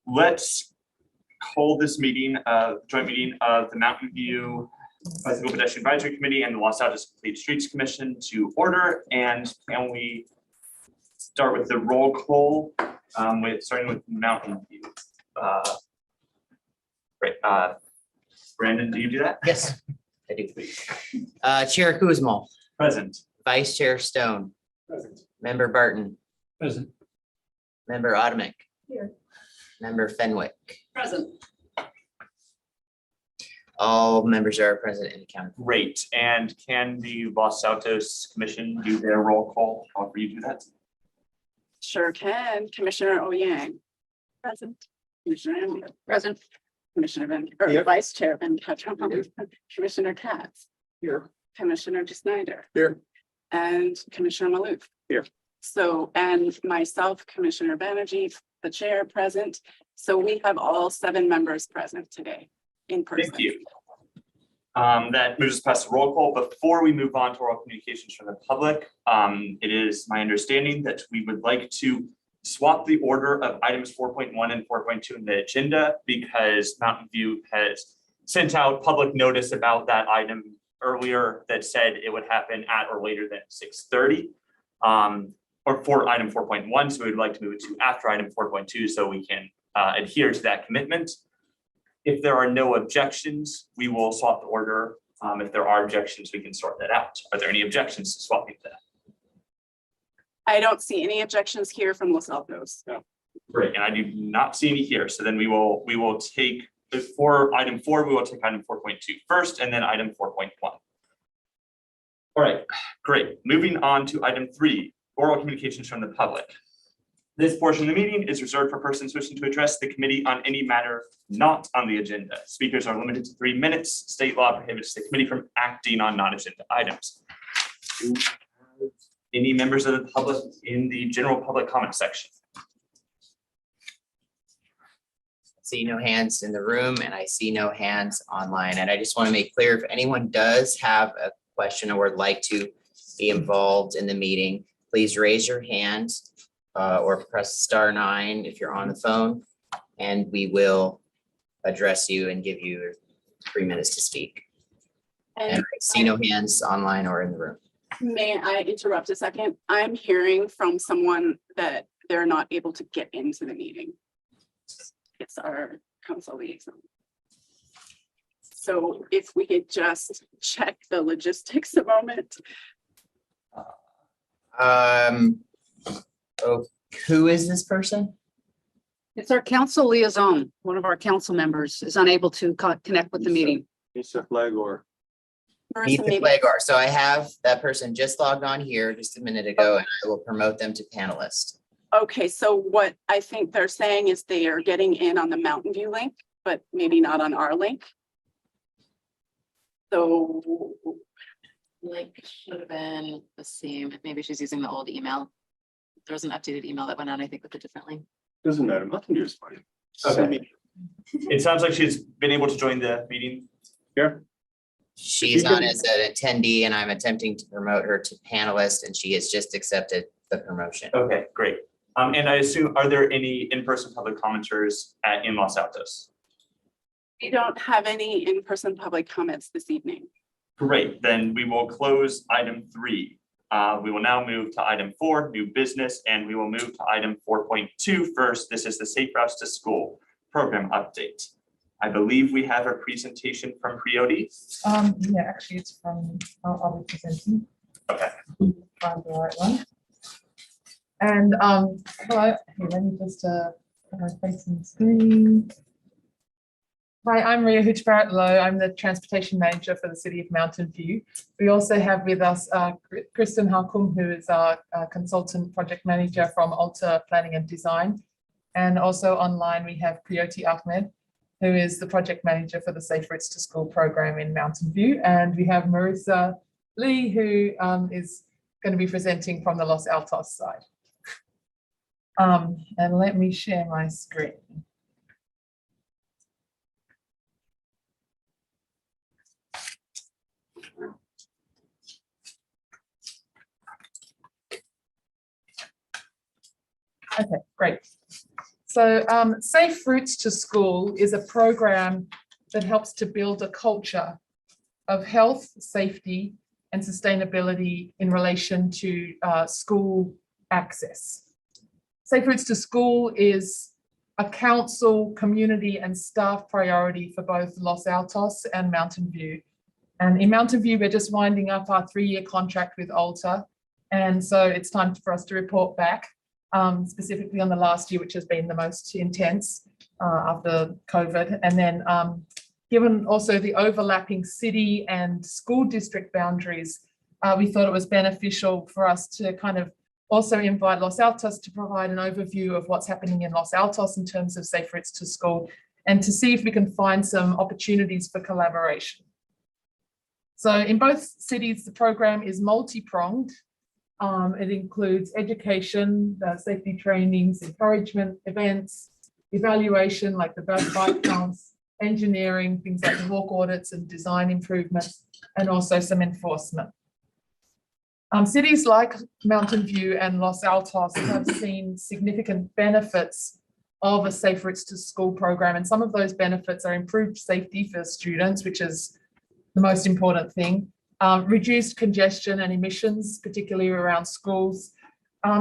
Let's call this meeting, joint meeting of the Mountain View Bicycle Pedestrian Advisory Committee and the Los Altos Complete Streets Commission to order. And can we start with the roll call, starting with Mountain View? Great. Brandon, do you do that? Yes, I do. Chair Kuzmal. Present. Vice Chair Stone. Present. Member Barton. Present. Member Adamick. Here. Member Fenwick. Present. All members are present and accounted for. Great. And can the Los Altos Commission do their roll call? However you do that. Sure can. Commissioner Oyang. Present. Commissioner Amia. Present. Commissioner Van, or Here. Vice Chair Van Petra. Commissioner Katz. Here. Commissioner Snyder. Here. And Commissioner Maloof. Here. So, and myself, Commissioner Banerjee, the chair present. So we have all 7 members present today in person. Thank you. That moves us past the roll call. Before we move on to oral communications from the public, it is my understanding that we would like to swap the order of items 4.1 and 4.2 in the agenda because Mountain View has sent out public notice about that item earlier that said it would happen at or later than 6:30. Or for item 4.1, so we'd like to move it to after item 4.2 so we can adhere to that commitment. If there are no objections, we will swap the order. If there are objections, we can sort that out. Are there any objections to swapping that? I don't see any objections here from Los Altos. Great, and I do not see any here. So then we will take for item 4, we will take item 4.2 first and then item 4.1. All right, great. Moving on to item 3, oral communications from the public. This portion of the meeting is reserved for persons wishing to address the committee on any matter not on the agenda. Speakers are limited to 3 minutes. State law prohibits the committee from acting on non-agenda items. Any members of the public in the general public comment section? See no hands in the room and I see no hands online. And I just want to make clear, if anyone does have a question or would like to be involved in the meeting, please raise your hand or press *9 if you're on the phone, and we will address you and give you 3 minutes to speak. And I see no hands online or in the room. May I interrupt a second? I'm hearing from someone that they're not able to get into the meeting. It's our council liaison. So if we could just check the logistics a moment. Oh, who is this person? It's our council liaison. One of our council members is unable to connect with the meeting. Mr. Flagor. Marissa, Ethan maybe- Flagor. So I have that person just logged on here just a minute ago, and I will promote them to panelist. Okay, so what I think they're saying is they are getting in on the Mountain View link, but maybe not on our link. So Link should have been the same. Maybe she's using the old email. There was an updated email that went out, I think, with a different link. Doesn't matter, nothing to do is fine. Okay. It sounds like she's been able to join the meeting. Here, She's on as an attendee, and I'm attempting to promote her to panelist, and she has just accepted the promotion. Okay, great. And I assume, are there any in-person public commenters in Los Altos? we don't have any in-person public comments this evening. Great, then we will close item 3. We will now move to item 4, new business, and we will move to item 4.2 first. This is the Safe Routes to School program update. I believe we have a presentation from Prioti. Yeah, actually it's from, I'll be presenting. Okay. Find the right one. And, hello, here, let me just, facing the screen. Hi, I'm Ria Hooch-Barrett-Lowe. I'm the Transportation Manager for the City of Mountain View. We also have with us Kristen Halkum, who is our Consultant Project Manager from Alta Planning and Design. And also online we have Prioti Ahmed, who is the Project Manager for the Safe Routes to School program in Mountain View. And we have Marissa Lee, who is going to be presenting from the Los Altos side. And let me share my screen. Okay, great. So Safe Routes to School is a program that helps to build a culture of health, safety, and sustainability in relation to school access. Safe Routes to School is a council, community, and staff priority for both Los Altos and Mountain View. And in Mountain View, we're just winding up our 3-year contract with Alta. And so it's time for us to report back, specifically on the last year, which has been the most intense after COVID. And then given also the overlapping city and school district boundaries, we thought it was beneficial for us to kind of also invite Los Altos to provide an overview of what's happening in Los Altos in terms of Safe Routes to School, and to see if we can find some opportunities for collaboration. So in both cities, the program is multi-pronged. It includes education, safety trainings, encouragement, events, evaluation like the bike counts, engineering, things like walk audits and design improvements, and also some enforcement. Cities like Mountain View and Los Altos have seen significant benefits of a Safe Routes to School program, and some of those benefits are improved safety for students, which is the most important thing, reduced congestion and emissions, particularly around schools,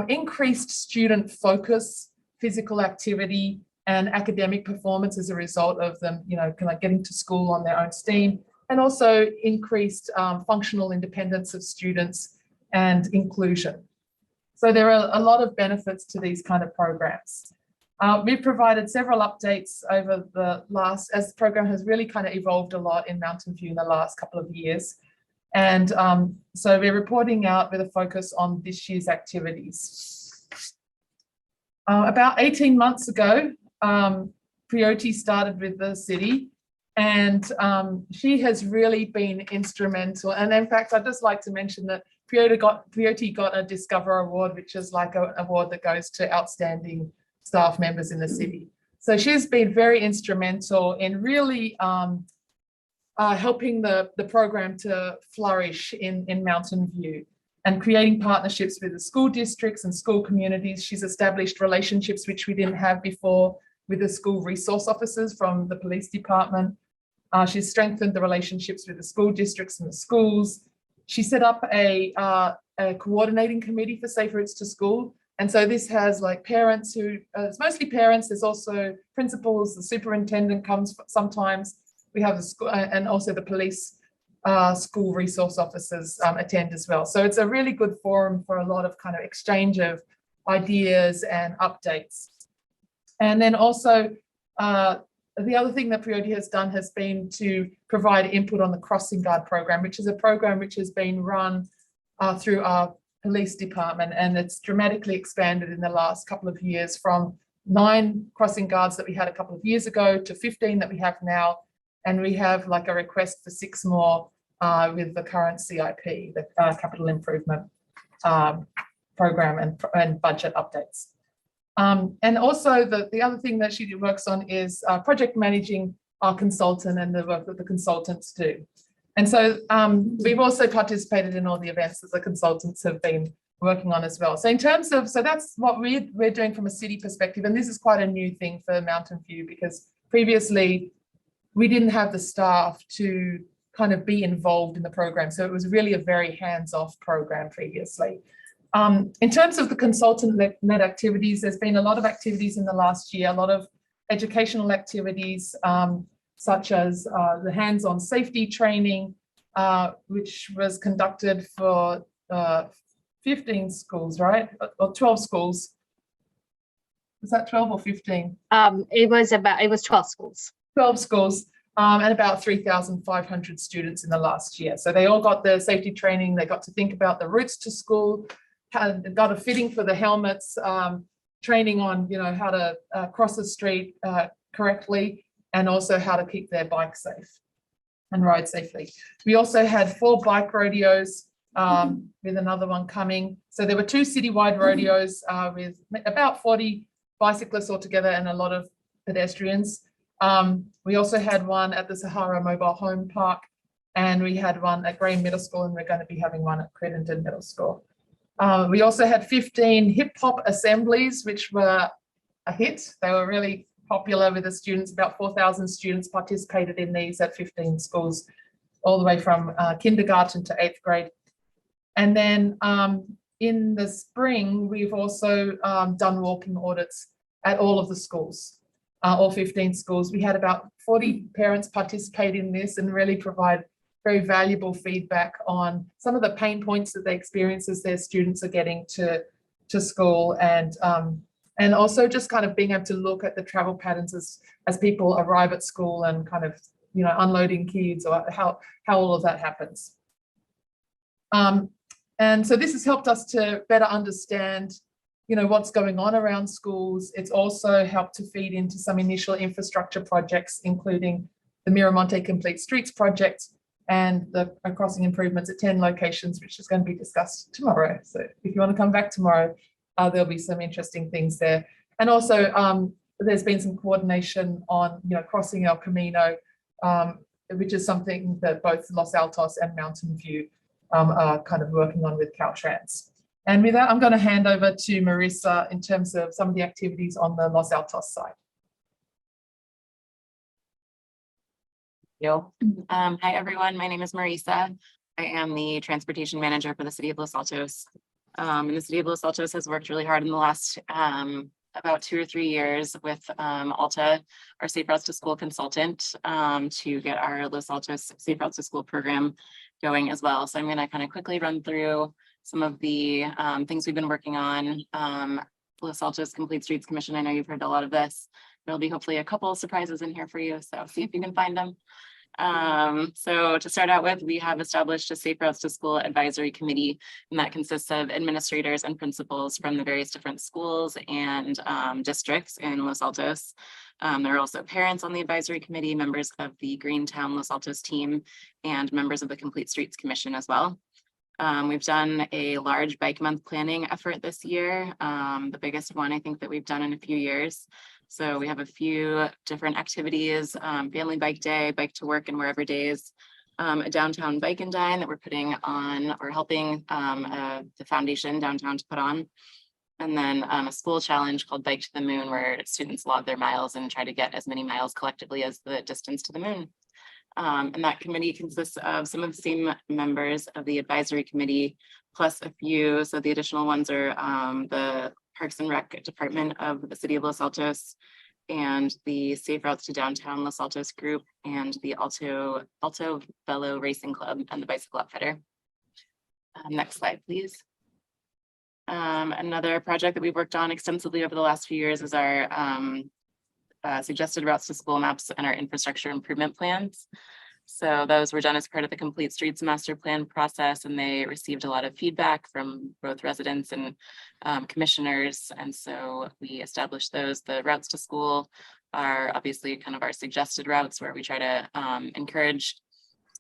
increased student focus, physical activity, and academic performance as a result of them, kind of getting to school on their own steam, and also increased functional independence of students and inclusion. So there are a lot of benefits to these kind of programs. We've provided several updates over the last, as the program has really kind of evolved a lot in Mountain View in the last couple of years. And so we're reporting out with a focus on this year's activities. About 18 months ago, Prioti started with the city, and she has really been instrumental. And in fact, I'd just like to mention that Prioti got a Discover Award, which is like an award that goes to outstanding staff members in the city. So she's been very instrumental in really helping the program to flourish in Mountain View and creating partnerships with the school districts and school communities. She's established relationships which we didn't have before with the school resource officers from the police department. She's strengthened the relationships with the school districts and the schools. She set up a coordinating committee for Safe Routes to School. And so this has like parents who, it's mostly parents, there's also principals, the superintendent comes sometimes. We have the school and also the police school resource officers attend as well. So it's a really good forum for a lot of kind of exchange of ideas and updates. And then also the other thing that Prioti has done has been to provide input on the Crossing Guard program, which is a program which has been run through our police department, and it's dramatically expanded in the last couple of years from 9 crossing guards that we had a couple of years ago to 15 that we have now. And we have like a request for 6 more with the current CIP, the capital improvement program and budget updates. And also the other thing that she works on is project managing our consultant and the work that the consultants do. And so we've also participated in all the events that the consultants have been working on as well. So in terms of, so that's what we're doing from a city perspective. And this is quite a new thing for Mountain View, because previously we didn't have the staff to kind of be involved in the program. So it was really a very hands-off program previously. In terms of the consultant-led activities, there's been a lot of activities in the last year, a lot of educational activities, such as the hands-on safety training, which was conducted for 15 schools, right? Or 12 schools. Was that 12 or 15? It was 12 schools. 12 schools, and about 3,500 students in the last year. So they all got their safety training. They got to think about the routes to school, got a fitting for the helmets, training on, how to cross the street correctly, and also how to keep their bike safe and ride safely. We also had 4 bike rodeos with another one coming. So there were 2 citywide rodeos with about 40 bicyclists altogether and a lot of pedestrians. We also had one at the Sahara Mobile Home Park, and we had one at Green Middle School, and we're going to be having one at Credendon Middle School. We also had 15 hip hop assemblies, which were a hit. They were really popular with the students. About 4,000 students participated in these at 15 schools, all the way from kindergarten to 8th grade. And then in the spring, we've also done walking audits at all of the schools, all 15 schools. We had about 40 parents participate in this and really provide very valuable feedback on some of the pain points that they experience as their students are getting to school, and also just kind of being able to look at the travel patterns as people arrive at school and kind of, you know, unloading kids, or how all of that happens. And so this has helped us to better understand, you know, what's going on around schools. It's also helped to feed into some initial infrastructure projects, including the Miramonte Complete Streets project and the crossing improvements at 10 locations, which is going to be discussed tomorrow. So if you want to come back tomorrow, there'll be some interesting things there. And also there's been some coordination on, you know, crossing El Camino, which is something that both Los Altos and Mountain View are kind of working on with Caltrans. And with that, I'm going to hand over to Marissa in terms of some of the activities on the Los Altos side. Hi, everyone. My name is Marissa. I am the transportation manager for the city of Los Altos. And the city of Los Altos has worked really hard in the last about 2 or 3 years with Alta, our Safe Routes to School consultant, to get our Los Altos Safe Routes to School program going as well. So I'm going to kind of quickly run through some of the things we've been working on. Los Altos Complete Streets Commission, I know you've heard a lot of this. There'll be hopefully a couple of surprises in here for you, so see if you can find them. So to start out with, we have established a Safe Routes to School advisory committee, and that consists of administrators and principals from the various different schools and districts in Los Altos. There are also parents on the advisory committee, members of the Greentown Los Altos team, and members of the Complete Streets Commission as well. We've done a large bike month planning effort this year, the biggest one I think that we've done in a few years. So we have a few different activities, family bike day, bike to work and wherever days, a downtown bike and dine that we're putting on or helping the foundation downtown to put on. And then a school challenge called Bike to the Moon, where students log their miles and try to get as many miles collectively as the distance to the moon. And that committee consists of some of the same members of the advisory committee, plus a few. So the additional ones are the Parks and Rec Department of the City of Los Altos, and the Safe Routes to Downtown Los Altos group, and the Alto Velo Racing Club and the Bicycle Outfitter. Next slide, please. Another project that we've worked on extensively over the last few years is our suggested routes to school maps and our infrastructure improvement plans. So those were done as part of the Complete Streets Master Plan process, and they received a lot of feedback from both residents and commissioners. And so we established those. The routes to school are obviously kind of our suggested routes, where we try to encourage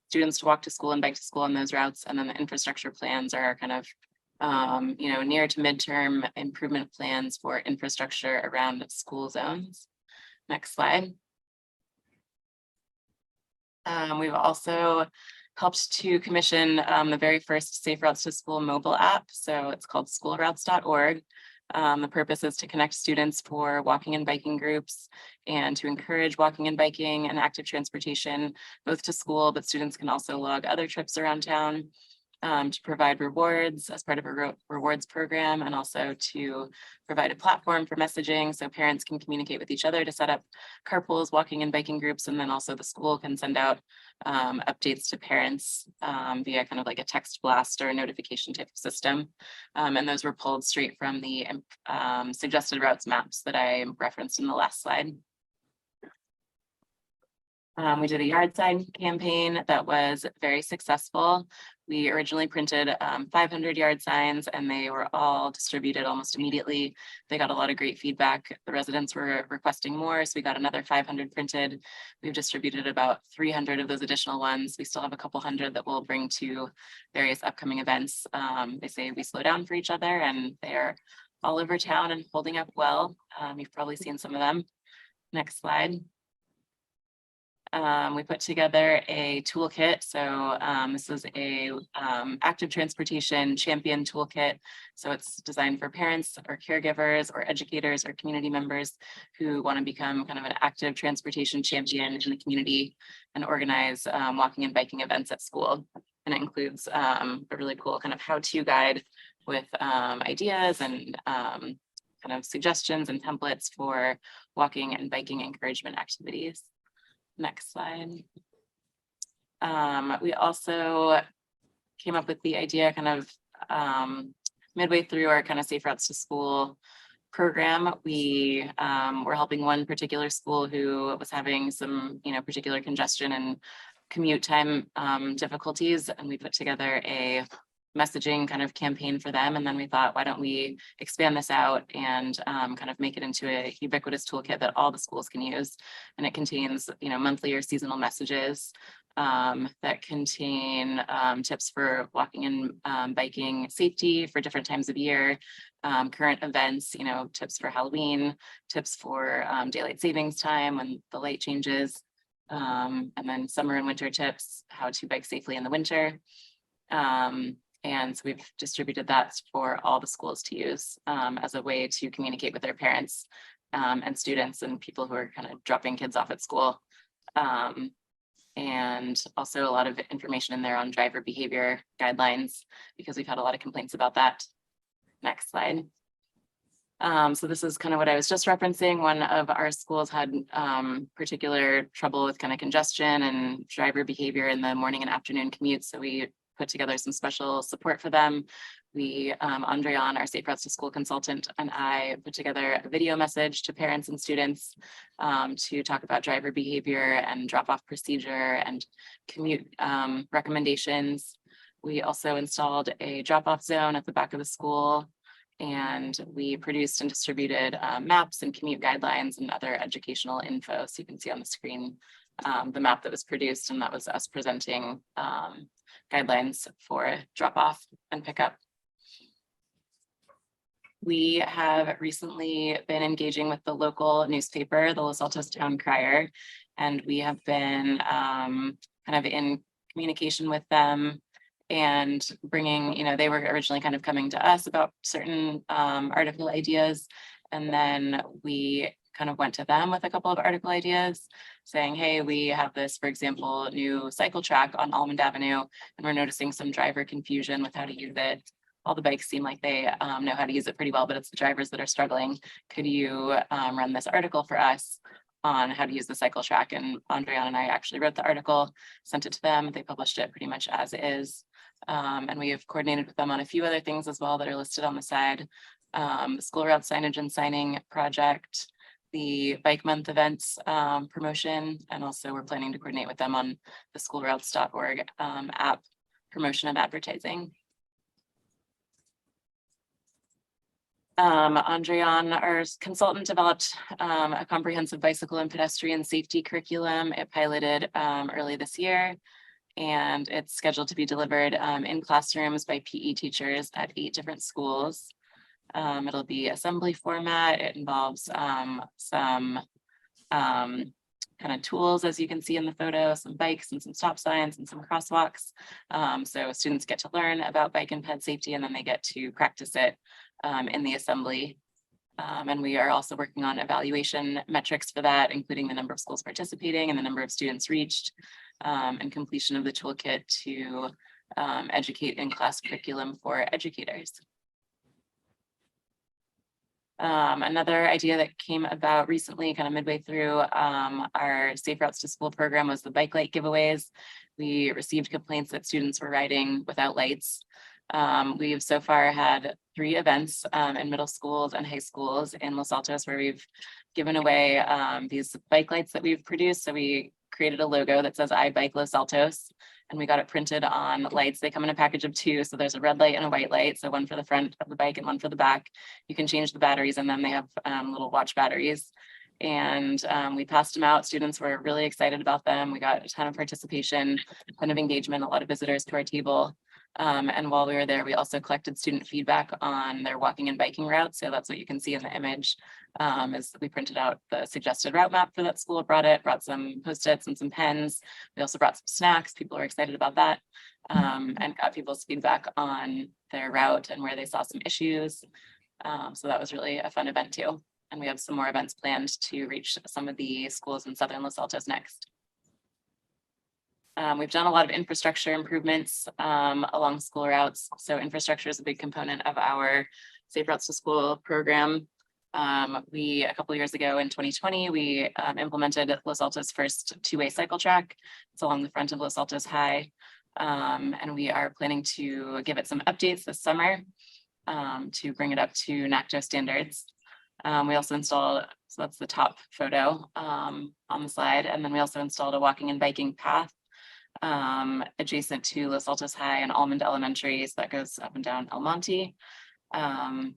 students to walk to school and bike to school on those routes. And then the infrastructure plans are kind of near to midterm improvement plans for infrastructure around school zones. Next slide. We've also helped to commission the very first Safe Routes to School mobile app. So it's called schoolroutes.org. The purpose is to connect students for walking and biking groups and to encourage walking and biking and active transportation, both to school, but students can also log other trips around town, to provide rewards as part of a rewards program, and also to provide a platform for messaging so parents can communicate with each other to set up carpools, walking and biking groups, and then also the school can send out updates to parents via kind of like a text blast or a notification type of system. And those were pulled straight from the suggested routes maps that I referenced in the last slide. We did a yard sign campaign that was very successful. We originally printed 500 yard signs, and they were all distributed almost immediately. They got a lot of great feedback. The residents were requesting more, so we got another 500 printed. We've distributed about 300 of those additional ones. We still have a couple hundred that we'll bring to various upcoming events. They say we slow down for each other, and they're all over town and holding up well. You've probably seen some of them. Next slide. We put together a toolkit. So this is a active transportation champion toolkit. So it's designed for parents or caregivers or educators or community members who want to become kind of an active transportation champion in the community and organize walking and biking events at school. And it includes a really cool kind of how-to guide with ideas and kind of suggestions and templates for walking and biking encouragement activities. Next slide. We also came up with the idea kind of midway through our kind of Safe Routes to School program. We were helping one particular school who was having some, particular congestion and commute time difficulties, and we put together a messaging kind of campaign for them. And then we thought, why don't we expand this out and kind of make it into a ubiquitous toolkit that all the schools can use. And it contains, monthly or seasonal messages that contain tips for walking and biking safety for different times of year, current events, tips for Halloween, tips for daylight savings time when the light changes, and then summer and winter tips, how to bike safely in the winter. And so we've distributed that for all the schools to use as a way to communicate with their parents and students and people who are kind of dropping kids off at school. And also a lot of information in there on driver behavior guidelines, because we've had a lot of complaints about that. Next slide. So this is kind of what I was just referencing. One of our schools had particular trouble with kind of congestion and driver behavior in the morning and afternoon commute. So we put together some special support for them. We, Andreon, our Safe Routes to School consultant, and I put together a video message to parents and students to talk about driver behavior and drop-off procedure and commute recommendations. We also installed a drop-off zone at the back of the school, and we produced and distributed maps and commute guidelines and other educational info. So you can see on the screen the map that was produced, and that was us presenting guidelines for drop off and pickup. We have recently been engaging with the local newspaper, the Los Altos Town Crier, and we have been kind of in communication with them and bringing, they were originally kind of coming to us about certain article ideas, and then we kind of went to them with a couple of article ideas saying, hey, we have this, for example, new cycle track on Almond Avenue, and we're noticing some driver confusion with how to use it. All the bikes seem like they know how to use it pretty well, but it's the drivers that are struggling. Could you run this article for us on how to use the cycle track? And Andreon and I actually wrote the article, sent it to them. They published it pretty much as is. And we have coordinated with them on a few other things as well that are listed on the side. The school route signage and signing project, the Bike Month events promotion, and also we're planning to coordinate with them on the schoolroutes.org app promotion and advertising. Andreon, our consultant, developed a comprehensive bicycle and pedestrian safety curriculum. It piloted early this year, and it's scheduled to be delivered in classrooms by PE teachers at 8 different schools. It'll be assembly format. It involves some kind of tools, as you can see in the photo, some bikes and some stop signs and some crosswalks. So students get to learn about bike and ped safety, and then they get to practice it in the assembly. And we are also working on evaluation metrics for that, including the number of schools participating and the number of students reached, and completion of the toolkit to educate in class curriculum for educators. Another idea that came about recently, kind of midway through our Safe Routes to School program, was the bike light giveaways. We received complaints that students were riding without lights. We've so far had 3 events in middle schools and high schools in Los Altos where we've given away these bike lights that we've produced. So we created a logo that says I Bike Los Altos, and we got it printed on lights. They come in a package of 2. So there's a red light and a white light. So one for the front of the bike and one for the back. You can change the batteries, and then they have little watch batteries. And we passed them out. Students were really excited about them. We got a ton of participation, a ton of engagement, a lot of visitors to our table. And while we were there, we also collected student feedback on their walking and biking routes. So that's what you can see in the image. Is we printed out the suggested route map for that school, brought some Post-its and some pens. We also brought some snacks. People were excited about that. And got people's feedback on their route and where they saw some issues. So that was really a fun event too. And we have some more events planned to reach some of the schools in Southern Los Altos next. We've done a lot of infrastructure improvements along school routes. So infrastructure is a big component of our Safe Routes to School program. A couple of years ago in 2020, we implemented Los Altos' first two-way cycle track. It's along the front of Los Altos High. And we are planning to give it some updates this summer to bring it up to NACTO standards. We also installed, so that's the top photo on the slide. And then we also installed a walking and biking path adjacent to Los Altos High and Almond Elementary. So that goes up and down El Monte. And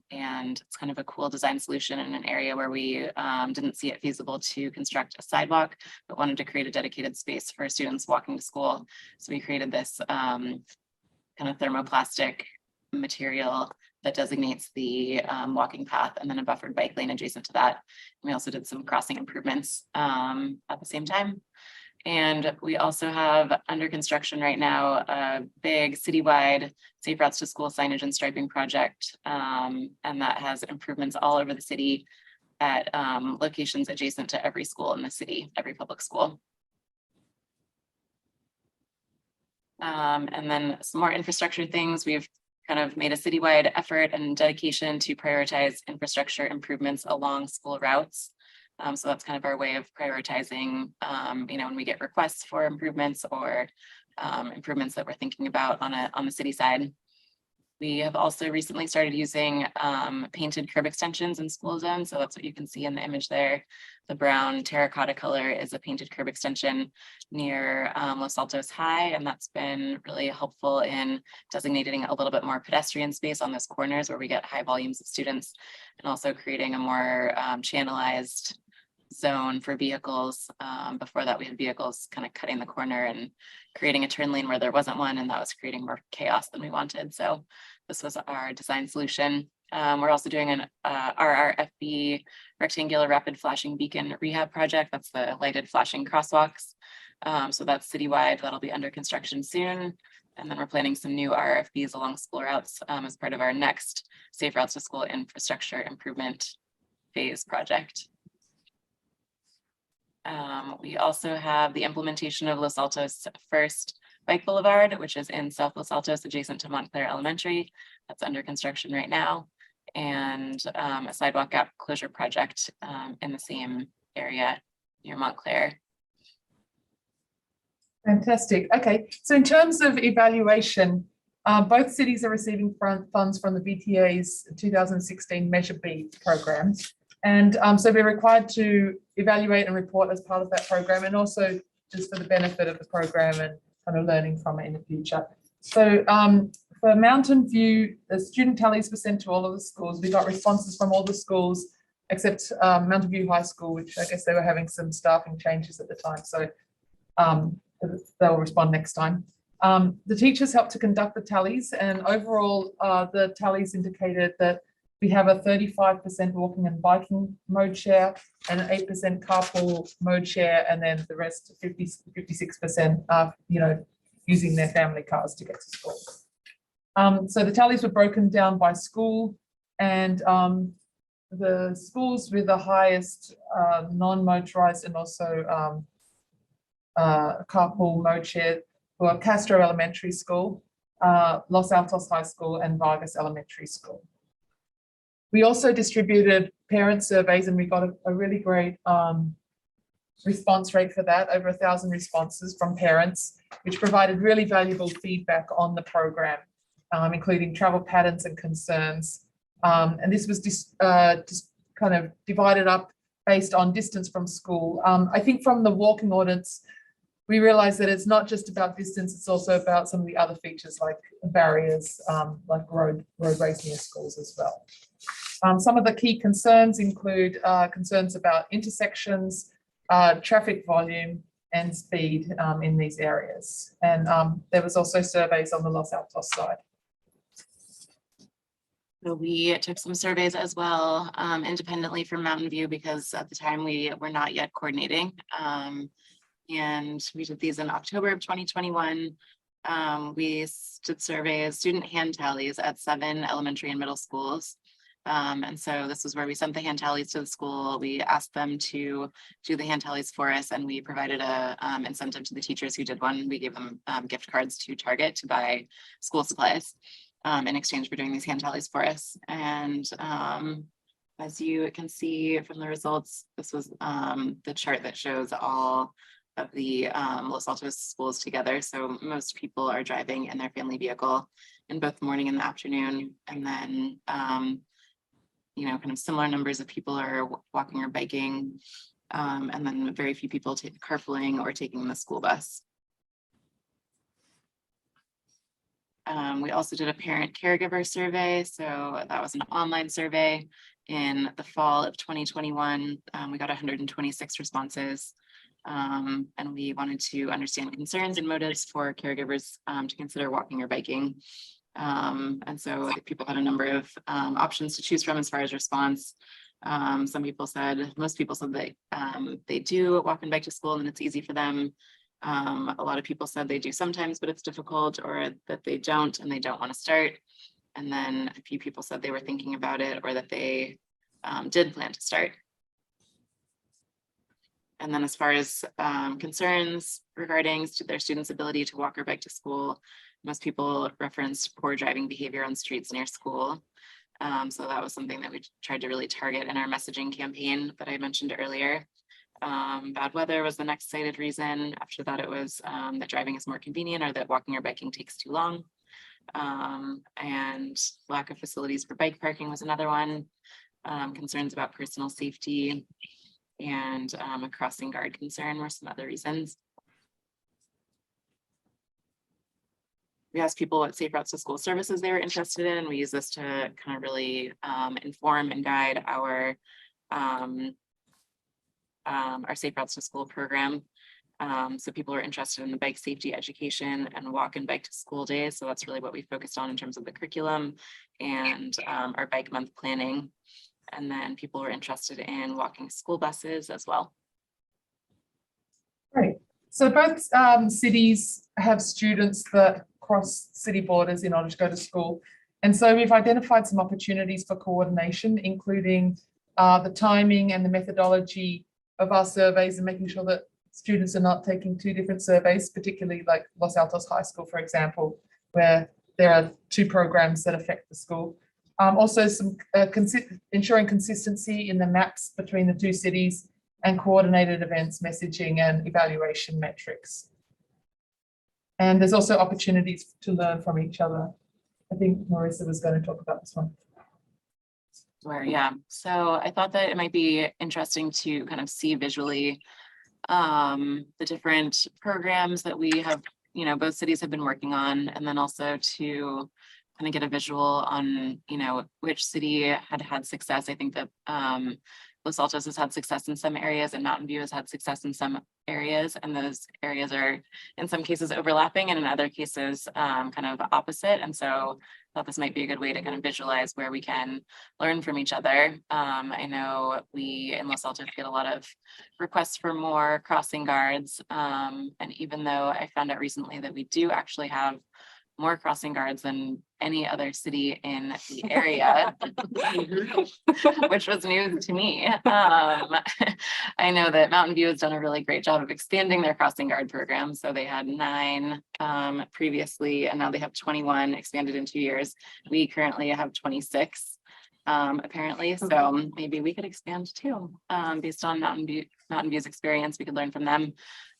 it's kind of a cool design solution in an area where we didn't see it feasible to construct a sidewalk, but wanted to create a dedicated space for students walking to school. So we created this kind of thermoplastic material that designates the walking path and then a buffered bike lane adjacent to that. And we also did some crossing improvements at the same time. And we also have under construction right now a big citywide Safe Routes to School signage and striping project. And that has improvements all over the city at locations adjacent to every school in the city, every public school. And then some more infrastructure things. We've kind of made a citywide effort and dedication to prioritize infrastructure improvements along school routes. So that's kind of our way of prioritizing, when we get requests for improvements or improvements that we're thinking about on the city side. We have also recently started using painted curb extensions in school zones. So that's what you can see in the image there. The brown terracotta color is a painted curb extension near Los Altos High, and that's been really helpful in designating a little bit more pedestrian space on those corners where we get high volumes of students, and also creating a more channelized zone for vehicles. Before that, we had vehicles kind of cutting the corner and creating a turn lane where there wasn't one, and that was creating more chaos than we wanted. So this was our design solution. We're also doing an RRFB rectangular rapid flashing beacon rehab project. That's the lighted flashing crosswalks. So that's citywide. That'll be under construction soon. And then we're planning some new RFBs along school routes as part of our next Safe Routes to School infrastructure improvement phase project. We also have the implementation of Los Altos' first bike boulevard, which is in South Los Altos, adjacent to Montclair Elementary. That's under construction right now. And a sidewalk gap closure project in the same area near Montclair. Fantastic. Okay, so in terms of evaluation, both cities are receiving funds from the VTA's 2016 Measure B program. And so we're required to evaluate and report as part of that program, and also just for the benefit of the program and kind of learning from it in the future. So for Mountain View, the student tallies were sent to all of the schools. We got responses from all the schools except Mountain View High School, which I guess they were having some staffing changes at the time. So they'll respond next time. The teachers helped to conduct the tallies, and overall the tallies indicated that we have a 35% walking and biking mode share and an 8% carpool mode share, and then the rest 56% are, using their family cars to get to school. So the tallies were broken down by school, and the schools with the highest non-motorized and also carpool mode share were Castro Elementary School, Los Altos High School, and Vargas Elementary School. We also distributed parent surveys, and we got a really great response rate for that, over 1,000 responses from parents, which provided really valuable feedback on the program, including travel patterns and concerns. And this was just kind of divided up based on distance from school. I think from the walking audits, we realized that it's not just about distance, it's also about some of the other features like barriers, like roadways near schools as well. Some of the key concerns include concerns about intersections, traffic volume, and speed in these areas. And there was also surveys on the Los Altos side. So we took some surveys as well, independently from Mountain View, because at the time we were not yet coordinating. And we did these in October of 2021. We did surveys, student hand tallies at 7 elementary and middle schools. And so this is where we sent the hand tallies to the school. We asked them to do the hand tallies for us, and we provided a incentive to the teachers who did one. We gave them gift cards to Target to buy school supplies in exchange for doing these hand tallies for us. And as you can see from the results, this was the chart that shows all of the Los Altos schools together. So most people are driving in their family vehicle in both the morning and the afternoon. And then, you know, kind of similar numbers of people are walking or biking. And then very few people carpooling or taking the school bus. We also did a parent caregiver survey. So that was an online survey in the fall of 2021. We got 126 responses. And we wanted to understand concerns and motives for caregivers to consider walking or biking. And so people had a number of options to choose from as far as response. Most people said that they do walk and bike to school and it's easy for them. A lot of people said they do sometimes, but it's difficult, or that they don't and they don't want to start. And then a few people said they were thinking about it, or that they did plan to start. And then as far as concerns regarding their students' ability to walk or bike to school, most people referenced poor driving behavior on streets near school. So that was something that we tried to really target in our messaging campaign that I mentioned earlier. Bad weather was the next cited reason. After that, it was that driving is more convenient, or that walking or biking takes too long. And lack of facilities for bike parking was another one. Concerns about personal safety and a crossing guard concern were some other reasons. We asked people what safe routes to school services they were interested in, and we use this to kind of really inform and guide our safe routes to school program. So people are interested in the bike safety education and walk and bike to school days. So that's really what we focused on in terms of the curriculum and our bike month planning. And then people were interested in walking school buses as well. Great. So both cities have students that cross city borders in order to go to school. And so we've identified some opportunities for coordination, including the timing and the methodology of our surveys, and making sure that students are not taking 2 different surveys, particularly like Los Altos High School, for example, where there are 2 programs that affect the school. Also some ensuring consistency in the maps between the 2 cities, and coordinated events, messaging and evaluation metrics. And there's also opportunities to learn from each other. I think Marissa was going to talk about this one. Yeah, so I thought that it might be interesting to kind of see visually the different programs that we have, you know, both cities have been working on, and then also to kind of get a visual on, you know, which city had success. I think that Los Altos has had success in some areas and Mountain View has had success in some areas, and those areas are in some cases overlapping and in other cases kind of opposite. And so I thought this might be a good way to kind of visualize where we can learn from each other. I know we in Los Altos get a lot of requests for more crossing guards. And even though I found out recently that we do actually have more crossing guards than any other city in the area, which was news to me. I know that Mountain View has done a really great job of expanding their crossing guard program. So they had 9 previously, and now they have 21, expanded in 2 years. We currently have 26 apparently. So maybe we could expand too, based on Mountain View's experience. We could learn from them.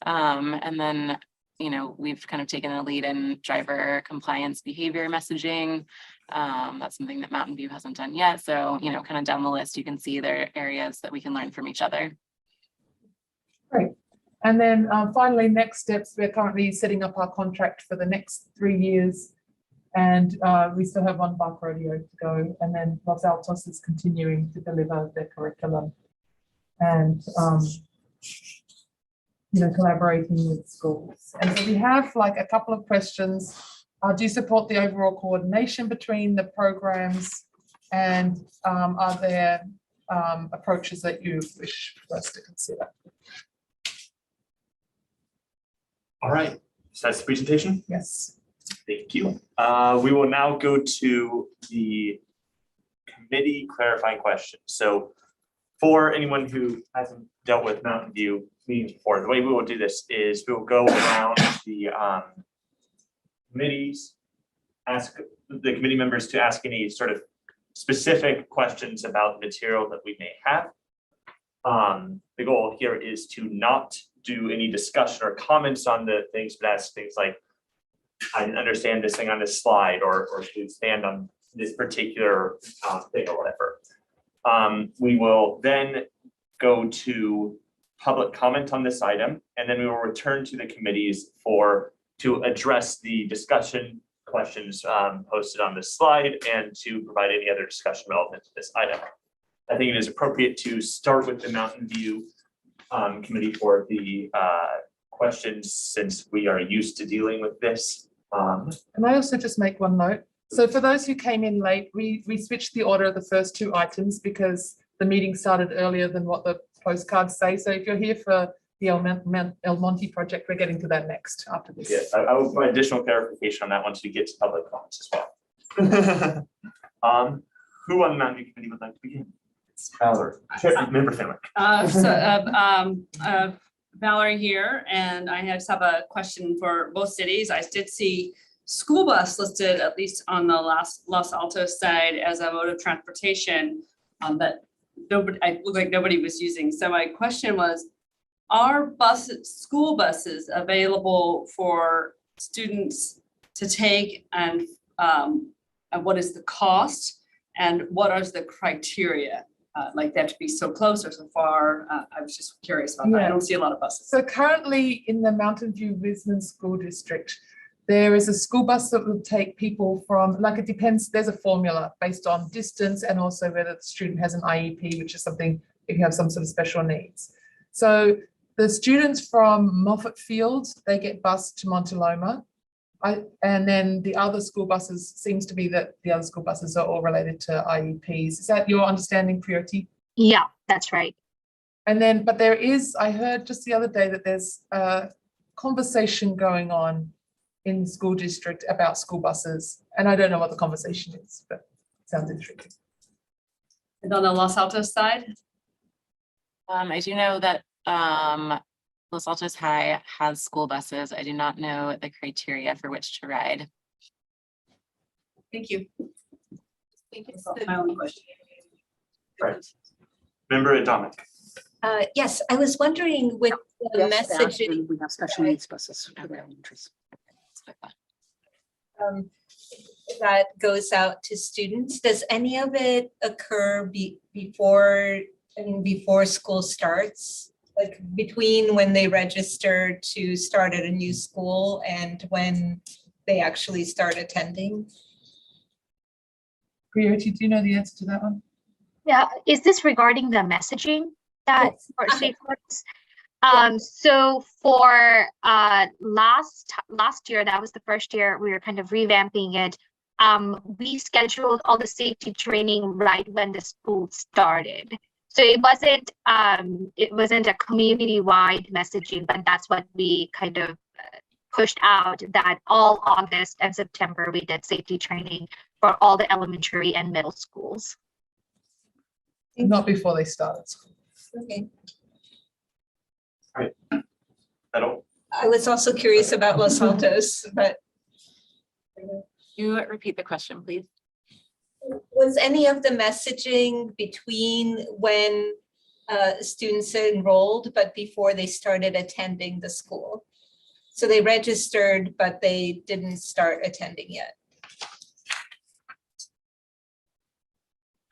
And then, you know, we've kind of taken a lead in driver compliance behavior messaging. That's something that Mountain View hasn't done yet. So, you know, kind of down the list, you can see there are areas that we can learn from each other. Great. And then finally, next steps, we're currently setting up our contract for the next 3 years. And we still have 1 bike rodeo to go. And then Los Altos is continuing to deliver their curriculum. And collaborating with schools. And so we have like a couple of questions. Do you support the overall coordination between the programs? And are there approaches that you wish for us to consider? All right, so that's the presentation. Yes. Thank you. We will now go to the committee clarifying questions. So for anyone who hasn't dealt with Mountain View meetings before, the way we will do this is we will go around the committees, ask the committee members to ask any sort of specific questions about the material that we may have. The goal here is to not do any discussion or comments on the things, but ask things like, I didn't understand this thing on this slide, or to stand on this particular thing or whatever. We will then go to public comment on this item, and then we will return to the committees to address the discussion questions posted on this slide and to provide any other discussion relevant to this item. I think it is appropriate to start with the Mountain View committee for the questions, since we are used to dealing with this. Can I also just make one note? So for those who came in late, we switched the order of the first two items because the meeting started earlier than what the postcards say. So if you're here for the El Monte project, we're getting to that next after this. Yes, I will provide additional clarification on that once we get to public comments as well. Who on the Mountain View committee would like to begin? Valerie, member Fenwick. Valerie here, and I just have a question for both cities. I did see school bus listed, at least on the Los Altos side, as a mode of transportation that looked like nobody was using. So my question was, are school buses available for students to take, and what is the cost, and what are the criteria? Like they have to be so close or so far? I was just curious about that. I don't see a lot of buses. So currently in the Mountain View Wisman School District, there is a school bus that will take people from, like it depends, there's a formula based on distance and also whether the student has an IEP, which is something if you have some sort of special needs. So the students from Moffat Field, they get bused to Montaloma. And then the other school buses, seems to be that the other school buses are all related to IEPs. Is that your understanding, Priority? Yeah, that's right. And then, but there is, I heard just the other day that there's a conversation going on in the school district about school buses. And I don't know what the conversation is, but it sounds intriguing. And on the Los Altos side? I do know that Los Altos High has school buses. I do not know the criteria for which to ride. Thank you. My own question. Right. Member Adamic. Yes, I was wondering with the messaging We have special needs buses for the elementaries. that goes out to students, does any of it occur before school starts? Like between when they register to start at a new school and when they actually start attending? Priority, do you know the answer to that one? Yeah, is this regarding the messaging that Yes. for safe words? So for last year, that was the first year we were kind of revamping it. We scheduled all the safety training right when the school started. So it wasn't a community-wide messaging, but that's what we kind of pushed out, that all August and September we did safety training for all the elementary and middle schools. Not before they started school. Okay. Hello. I was also curious about Los Altos, but You repeat the question, please. was any of the messaging between when students enrolled but before they started attending the school? So they registered, but they didn't start attending yet.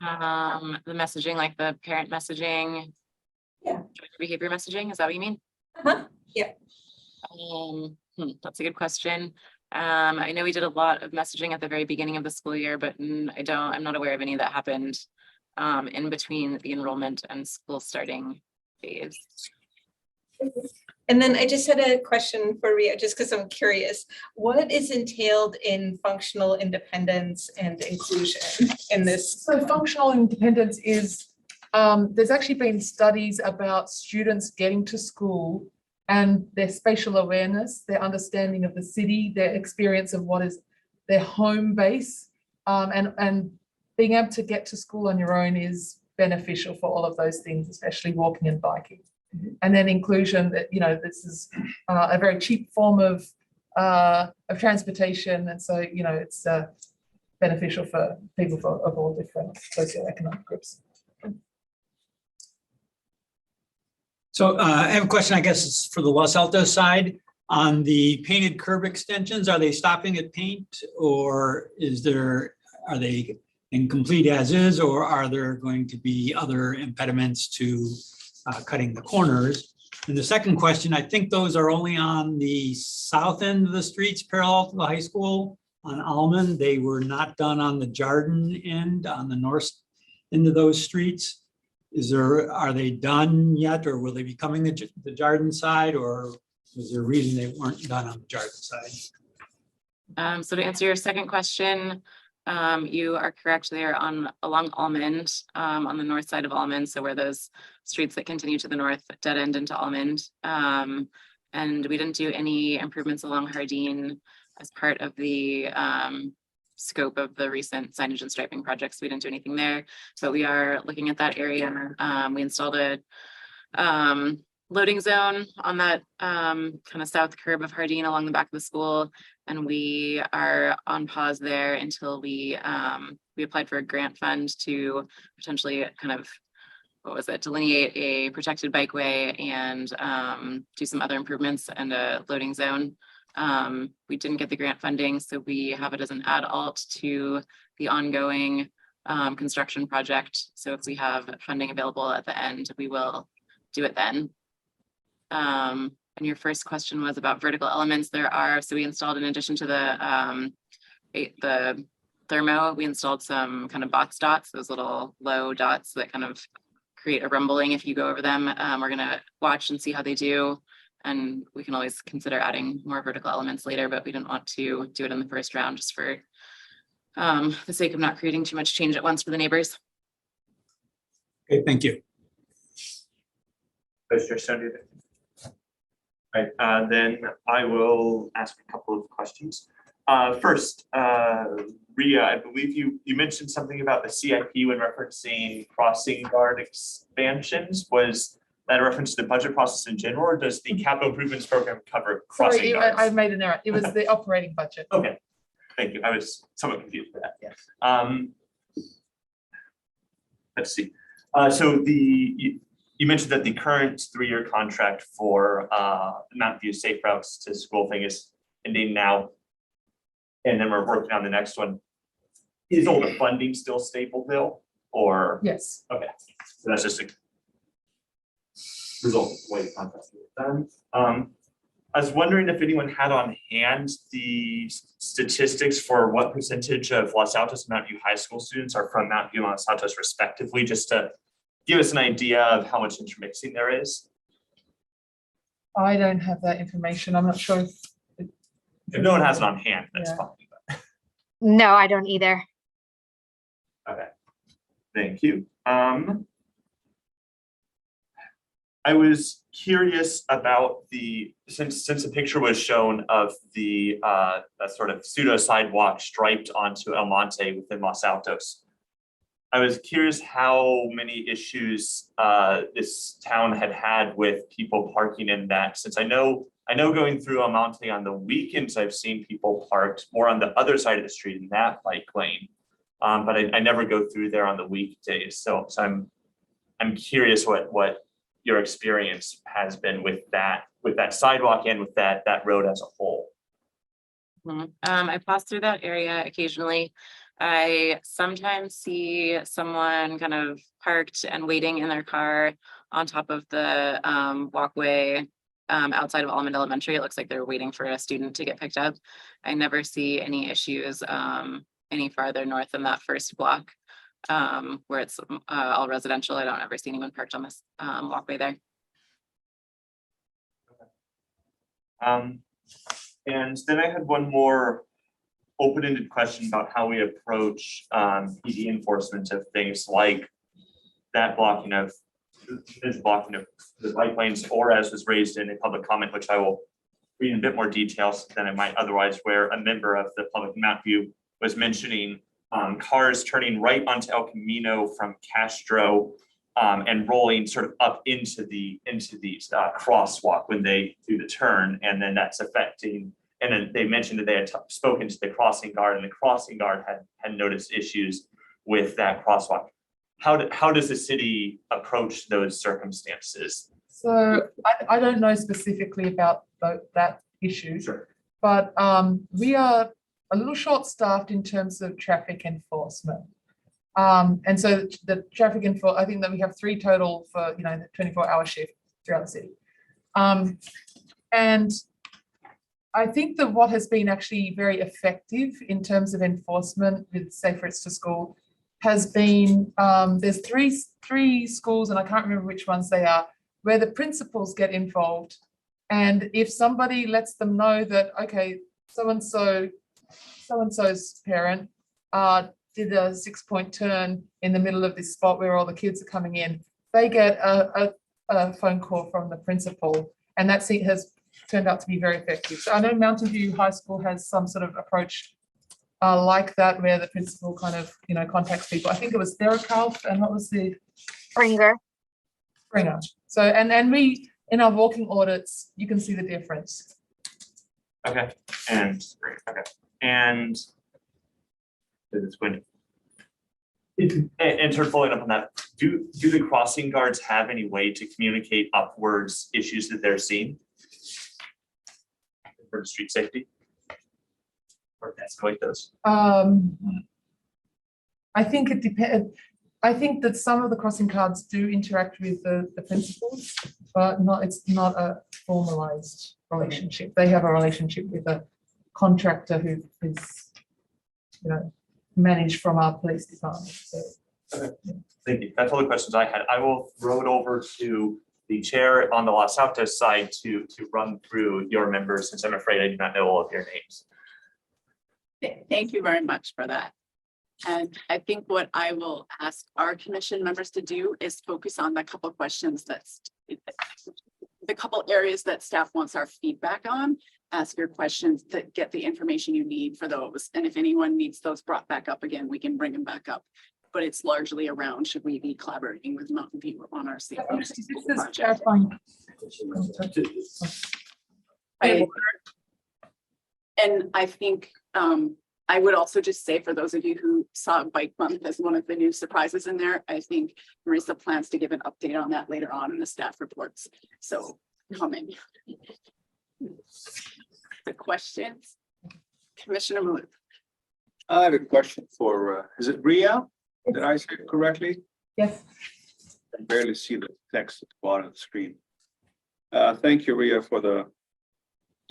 The messaging, like the parent messaging. Yeah. Behavior messaging, is that what you mean? Uh-huh. Yeah. That's a good question. I know we did a lot of messaging at the very beginning of the school year, but I'm not aware of any that happened in between the enrollment and school starting phase. And then I just had a question for Ria, just because I'm curious. What is entailed in functional independence and inclusion in this? So functional independence is, there's actually been studies about students getting to school and their spatial awareness, their understanding of the city, their experience of what is their home base. And being able to get to school on your own is beneficial for all of those things, especially walking and biking. And then inclusion, that, you know, this is a very cheap form of transportation. And so, you know, it's beneficial for people of all different socioeconomic groups. So I have a question, I guess it's for the Los Altos side. On the painted curb extensions, are they stopping at paint, or are they incomplete as is, or are there going to be other impediments to cutting the corners? And the second question, I think those are only on the south end of the streets parallel to the high school on Almond. They were not done on the Jarden end, on the north end of those streets. Are they done yet, or will they be coming the Jarden side, or was there a reason they weren't done on the Jarden side? So to answer your second question, you are correct. They are along Almond, on the north side of Almond. So where those streets that continue to the north dead end into Almond. And we didn't do any improvements along Hardin as part of the scope of the recent signage and striping projects. We didn't do anything there, but we are looking at that area. We installed a loading zone on that kind of south curb of Hardin along the back of the school. And we are on pause there until we applied for a grant fund to potentially kind of, delineate a protected bikeway and do some other improvements and a loading zone. We didn't get the grant funding, so we have it as an add alt to the ongoing construction project. So if we have funding available at the end, we will do it then. And your first question was about vertical elements. So we installed, in addition to the thermo, we installed some kind of box dots, those little low dots that kind of create a rumbling if you go over them. We're gonna watch and see how they do. And we can always consider adding more vertical elements later, but we didn't want to do it in the first round just for the sake of not creating too much change at once for the neighbors. Okay, thank you. Mr. Sunday. Right, then I will ask a couple of questions. First, Ria, I believe you mentioned something about the CIP when referencing crossing guard expansions. Was that a reference to the budget process in general, or does the capital improvements program cover crossing Sorry, guards? I made an error. It was the operating budget. Okay, thank you. I was somewhat confused with that. Yes. Let's see. So you mentioned that the current 3-year contract for Mountain View Safe Routes to School thing is ending now. And then we're working on the next one. Is all the funding still Stapleville, or? Yes. Okay, so that's just a result of the way the contract is done. I was wondering if anyone had on hand the statistics for what percentage of Los Altos and Mountain View High School students are from Mountain View and Los Altos respectively, just to give us an idea of how much intermixing there is. I don't have that information. I'm not sure. If no one has it on hand, that's Yeah. fine. No, I don't either. Okay, thank you. I was curious about since the picture was shown of the sort of pseudo sidewalk striped onto El Monte within Los Altos. I was curious how many issues this town had with people parking in that, since I know going through El Monte on the weekends, I've seen people parked more on the other side of the street in that bike lane. But I never go through there on the weekdays. So I'm curious what your experience has been with that sidewalk and with that road as a whole. I pass through that area occasionally. I sometimes see someone kind of parked and waiting in their car on top of the walkway outside of Almond Elementary. It looks like they're waiting for a student to get picked up. I never see any issues any farther north than that first block where it's all residential. I don't ever see anyone parked on this walkway there. And then I had one more open-ended question about how we approach PD enforcement of things like that blocking of the bike lanes, or as was raised in a public comment, which I will read in a bit more details than I might otherwise, where a member of the public in Mount View was mentioning cars turning right onto El Camino from Castro and rolling sort of up into the crosswalk when they do the turn, and then that's affecting. And then they mentioned that they had spoken to the crossing guard, and the crossing guard had noticed issues with that crosswalk. How does the city approach those circumstances? So I don't know specifically about that issue, Sure. but we are a little short-staffed in terms of traffic enforcement. And so the traffic I think that we have 3 total for, the 24-hour shift throughout the city. And I think that what has been actually very effective in terms of enforcement with Safer It's to School has been, there's three schools, and I can't remember which ones they are, where the principals get involved. And if somebody lets them know that, okay, so-and-so's parent did a 6-point turn in the middle of this spot where all the kids are coming in, they get a phone call from the principal, and that seat has turned out to be very effective. So I know Mountain View High School has some sort of approach like that, where the principal kind of, contacts people. I think it was Therakalf, and what was the Springer. Springer. So, and we, in our walking audits, you can see the difference. Okay, and it's going to, and sort of following up on that, do the crossing guards have any way to communicate upwards issues that they're seeing for street safety? Or escalate those? I think it depends. I think that some of the crossing guards do interact with the principals, but it's not a formalized relationship. They have a relationship with a contractor who is, managed from our police department. So, Okay. Thank you. That's all the questions I had. I will throw it over to the chair on the Los Altos side to run through your members, since I'm afraid I do not know all of your names. Thank you very much for that. And I think what I will ask our commission members to do is focus on the couple questions the couple areas that staff wants our feedback on. Ask your questions to get the information you need for those. And if anyone needs those brought back up again, we can bring them back up. But it's largely around, should we be collaborating with Mountain View on our safe this is project? clarifying. And I think I would also just say, for those of you who saw Bike Month as one of the new surprises in there, I think Marissa plans to give an update on that later on in the staff reports. So coming. The questions, Commissioner Maloof. I have a question for, is it Ria? Did I say it correctly? Yes. I barely see the text at the bottom of the screen. Thank you, Ria, for the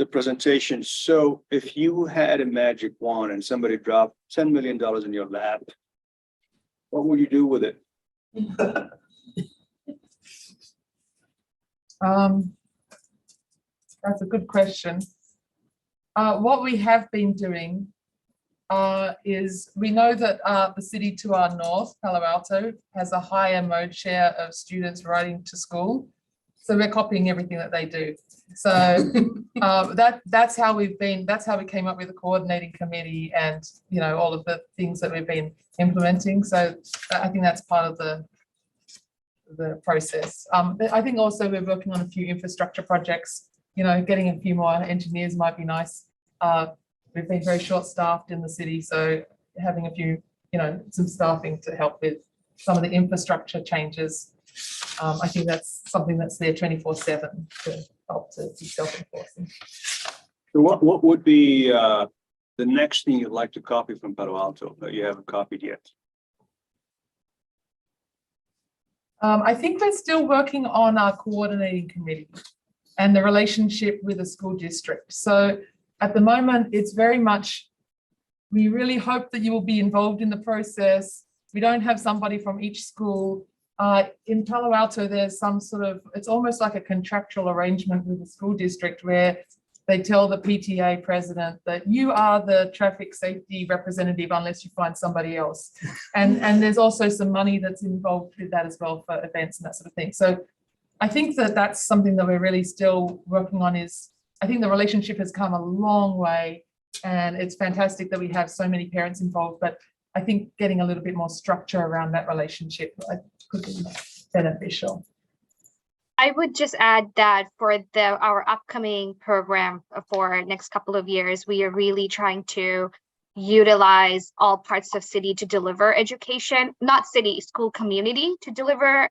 presentation. So if you had a magic wand and somebody dropped $10 million in your lap, what would you do with it? That's a good question. What we have been doing is, we know that the city to our north, Palo Alto, has a higher mode share of students riding to school. So we're copying everything that they do. So that's how we came up with the coordinating committee and, all of the things that we've been implementing. So I think that's part of the process. I think also we're working on a few infrastructure projects, getting a few more engineers might be nice. We've been very short-staffed in the city, so having a few, some staffing to help with some of the infrastructure changes. I think that's something that's there 24/7 to help to be self-enforcing. So what would be the next thing you'd like to copy from Palo Alto that you haven't copied yet? I think we're still working on our coordinating committee and the relationship with the school district. So at the moment, it's very much, we really hope that you will be involved in the process. We don't have somebody from each school. In Palo Alto, there's some sort of, it's almost like a contractual arrangement with the school district where they tell the PTA president that you are the traffic safety representative unless you find somebody else. And there's also some money that's involved with that as well for events and that sort of thing. So I think that that's something that we're really still working on. Is I think the relationship has come a long way, and it's fantastic that we have so many parents involved, but I think getting a little bit more structure around that relationship could be beneficial. I would just add that for our upcoming program for next couple of years, we are really trying to utilize all parts of city to deliver education, not city, school community to deliver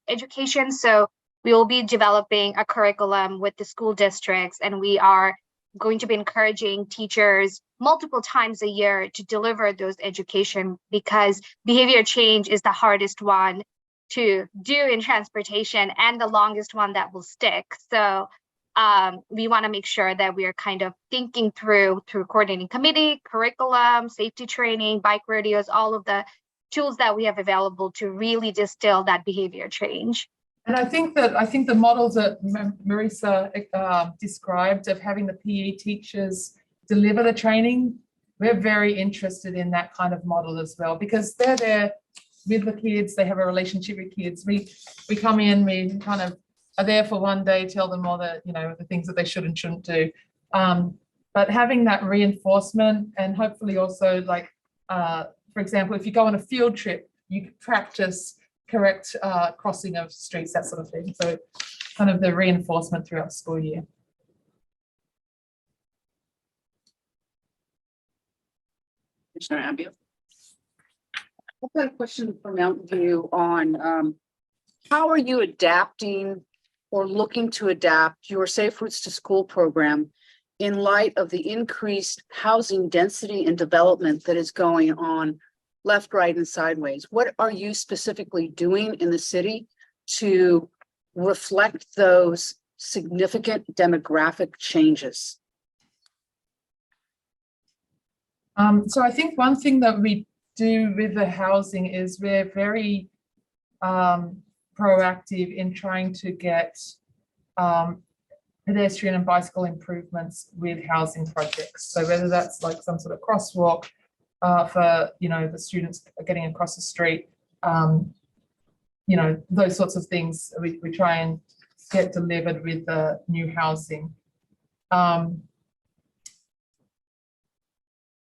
education. So we will be developing a curriculum with the school districts, and we are going to be encouraging teachers multiple times a year to deliver those education, because behavior change is the hardest one to do in transportation and the longest one that will stick. So we want to make sure that we are kind of thinking through coordinating committee, curriculum, safety training, bike rodeos, all of the tools that we have available to really distill that behavior change. And I think the models that Marisa described of having the PE teachers deliver the training, we're very interested in that kind of model as well, because they're there with the kids, they have a relationship with kids. We come in, we kind of are there for one day, tell them all the, the things that they should and shouldn't do. But having that reinforcement, and hopefully also like, for example, if you go on a field trip, you can practice correct crossing of streets, that sort of thing. So kind of the reinforcement throughout the school year. Commissioner Ambu. I've got a question for Mountain View on how are you adapting or looking to adapt your Safe Routes to School program in light of the increased housing density and development that is going on left, right, and sideways? What are you specifically doing in the city to reflect those significant demographic changes? So I think one thing that we do with the housing is we're very proactive in trying to get pedestrian and bicycle improvements with housing projects. So whether that's like some sort of crosswalk for the students getting across the street, those sorts of things we try and get delivered with the new housing.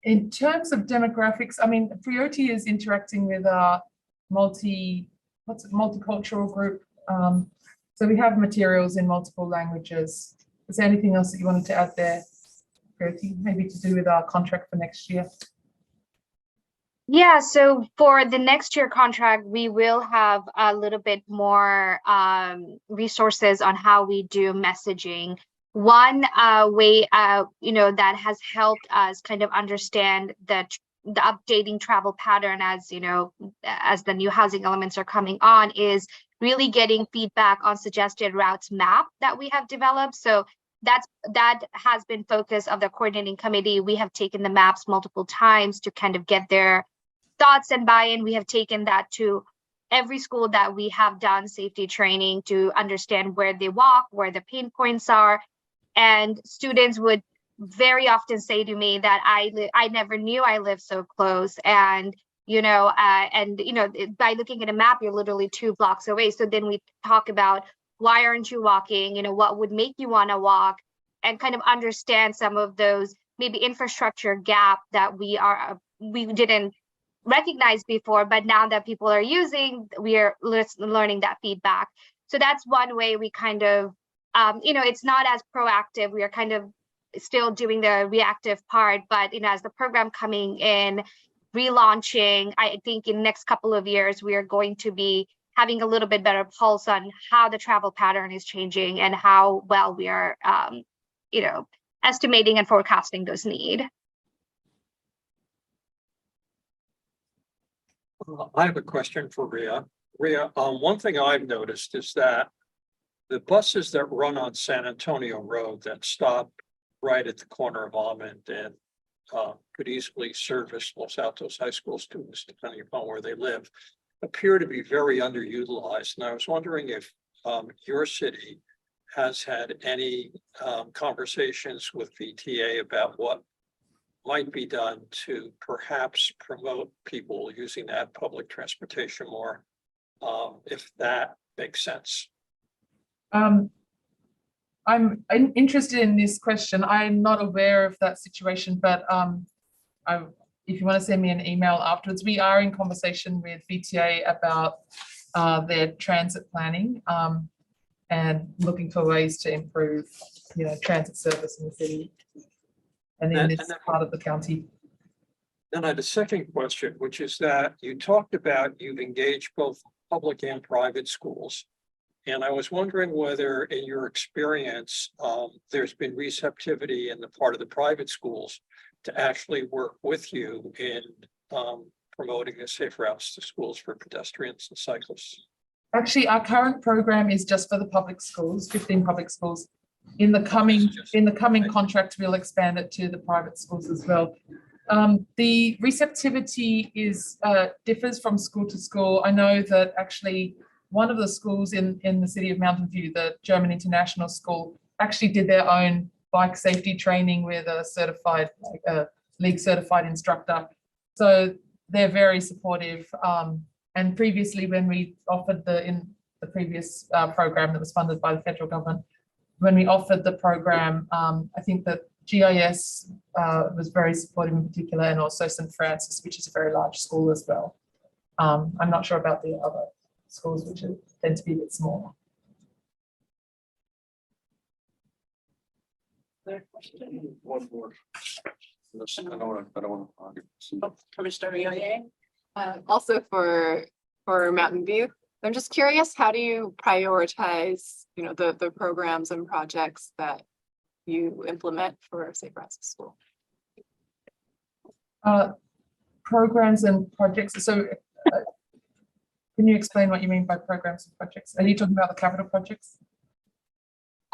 In terms of demographics, I mean, Priority is interacting with our multicultural group. So we have materials in multiple languages. Is there anything else that you wanted to add there, Priority? Maybe to do with our contract for next year? Yeah, so for the next year contract, we will have a little bit more resources on how we do messaging. One way, that has helped us kind of understand the updating travel pattern as the new housing elements are coming on is really getting feedback on suggested routes map that we have developed. So that has been focus of the coordinating committee. We have taken the maps multiple times to kind of get their thoughts and buy-in. We have taken that to every school that we have done safety training to understand where they walk, where the pain points are. And students would very often say to me that I never knew I lived so close. And, by looking at a map, you're literally 2 blocks away. So then we talk about, why aren't you walking? What would make you want to walk? And kind of understand some of those maybe infrastructure gap that we didn't recognize before, but now that people are using, we are learning that feedback. So that's one way we kind of, it's not as proactive. We are kind of still doing the reactive part, but as the program coming in, relaunching, I think in the next couple of years, we are going to be having a little bit better pulse on how the travel pattern is changing and how well we are, estimating and forecasting those needs. I have a question for Rhea. Rhea, one thing I've noticed is that the buses that run on San Antonio Road that stop right at the corner of Almond and could easily service Los Altos High School students, depending upon where they live, appear to be very underutilized. And I was wondering if your city has had any conversations with VTA about what might be done to perhaps promote people using that public transportation more, if that makes sense. I'm interested in this question. I'm not aware of that situation, but if you want to send me an email afterwards, we are in conversation with VTA about their transit planning and looking for ways to improve, transit service in the city and in this part of the county. Then I had a second question, which is that you talked about you've engaged both public and private schools. And I was wondering whether in your experience, there's been receptivity in the part of the private schools to actually work with you in promoting the safe routes to schools for pedestrians and cyclists. Actually, our current program is just for the public schools, 15 public schools. In the coming contract, we'll expand it to the private schools as well. The receptivity differs from school to school. I know that actually one of the schools in the city of Mountain View, the German International School, actually did their own bike safety training with a certified, league certified instructor. So they're very supportive. And previously, when we offered in the previous program that was funded by the federal government, when we offered the program, I think that GIS was very supportive in particular, and also St. Francis, which is a very large school as well. I'm not sure about the other schools, which tend to be a bit smaller. One more. I don't want to argue. Commissioner Rio. Also for Mountain View, I'm just curious, how do you prioritize, the programs and projects that you implement for Safe Routes to School? Programs and projects. So can you explain what you mean by programs and projects? Are you talking about the capital projects?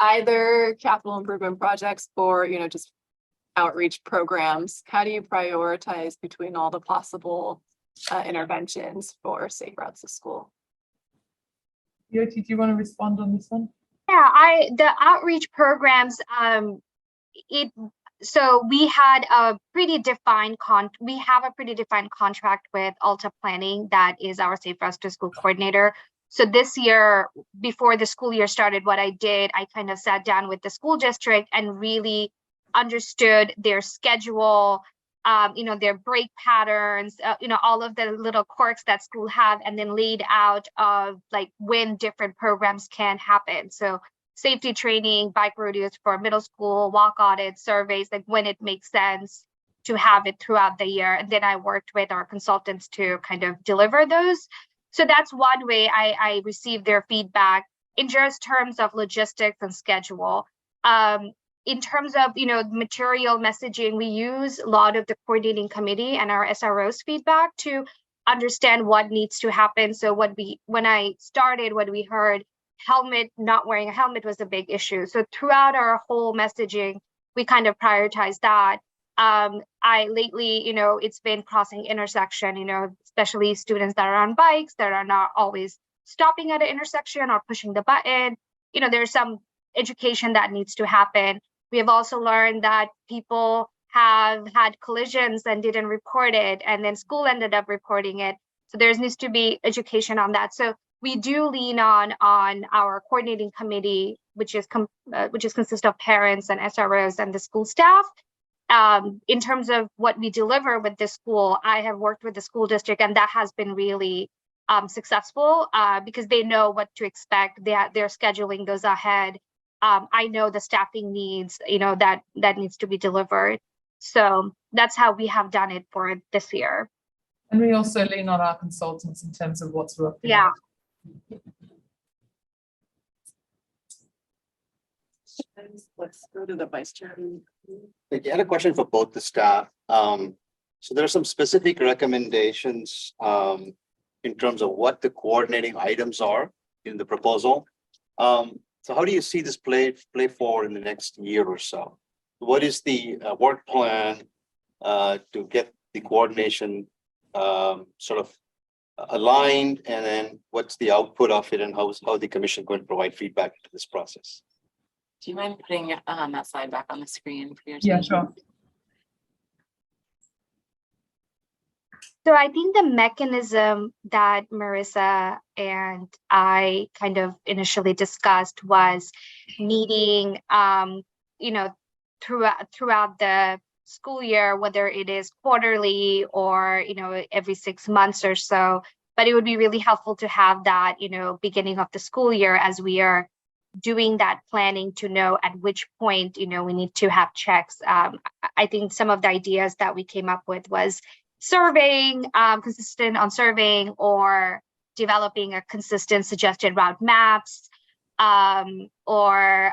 Either capital improvement projects or, just outreach programs. How do you prioritize between all the possible interventions for Safe Routes to School? Yoti, do you want to respond on this one? Yeah, the outreach programs, so we had a pretty defined we have a pretty defined contract with Alta Planning, that is our Safe Routes to School coordinator. So this year, before the school year started, what I did, I kind of sat down with the school district and really understood their schedule, their break patterns, all of the little quirks that school have, and then laid out like when different programs can happen. So safety training, bike rodeos for middle school, walk audits, surveys, like when it makes sense to have it throughout the year. And then I worked with our consultants to kind of deliver those. So that's one way I received their feedback in just terms of logistics and schedule. In terms of, material messaging, we use a lot of the coordinating committee and our SRO's feedback to understand what needs to happen. So when I started, what we heard, not wearing a helmet was a big issue. So throughout our whole messaging, we kind of prioritized that. Lately, it's been crossing intersection, especially students that are on bikes that are not always stopping at an intersection or pushing the button. There's some education that needs to happen. We have also learned that people have had collisions and didn't report it, and then school ended up reporting it. So there needs to be education on that. So we do lean on our coordinating committee, which consists of parents and SROs and the school staff. In terms of what we deliver with this school, I have worked with the school district, and that has been really successful because they know what to expect. They're scheduling those ahead. I know the staffing needs, that needs to be delivered. So that's how we have done it for this year. And we also lean on our consultants in terms of what's working. Yeah. Let's go to the vice chair. I had a question for both the staff. So there are some specific recommendations in terms of what the coordinating items are in the proposal. So how do you see this play forward in the next year or so? What is the work plan to get the coordination sort of aligned, and then what's the output of it, and how the commission going to provide feedback to this process? Do you mind putting that slide back on the screen for your? Yeah, team? sure. So I think the mechanism that Marissa and I kind of initially discussed was meeting, throughout the school year, whether it is quarterly or, every 6 months or so. But it would be really helpful to have that, beginning of the school year as we are doing that planning to know at which point, we need to have checks. I think some of the ideas that we came up with was surveying, consistent on surveying, or developing a consistent suggested route maps, or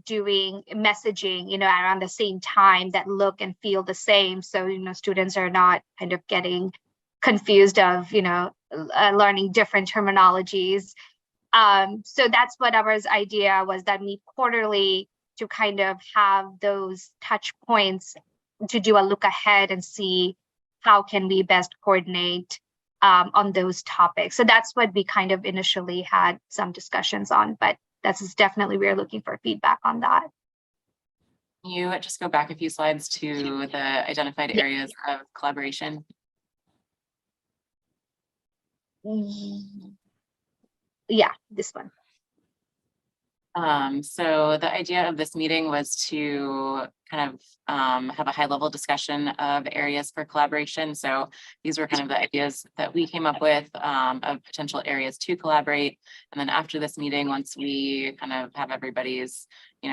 doing messaging, around the same time that look and feel the same. So, students are not kind of getting confused of, learning different terminologies. So that's what our idea was, that meet quarterly to kind of have those touch points to do a look ahead and see how can we best coordinate on those topics. So that's what we kind of initially had some discussions on, but that's definitely, we're looking for feedback on that. You just go back a few slides to the identified areas of collaboration. Yeah, this one. So the idea of this meeting was to kind of have a high level discussion of areas for collaboration. So these were kind of the ideas that we came up with of potential areas to collaborate. And then after this meeting, once we kind of have everybody's,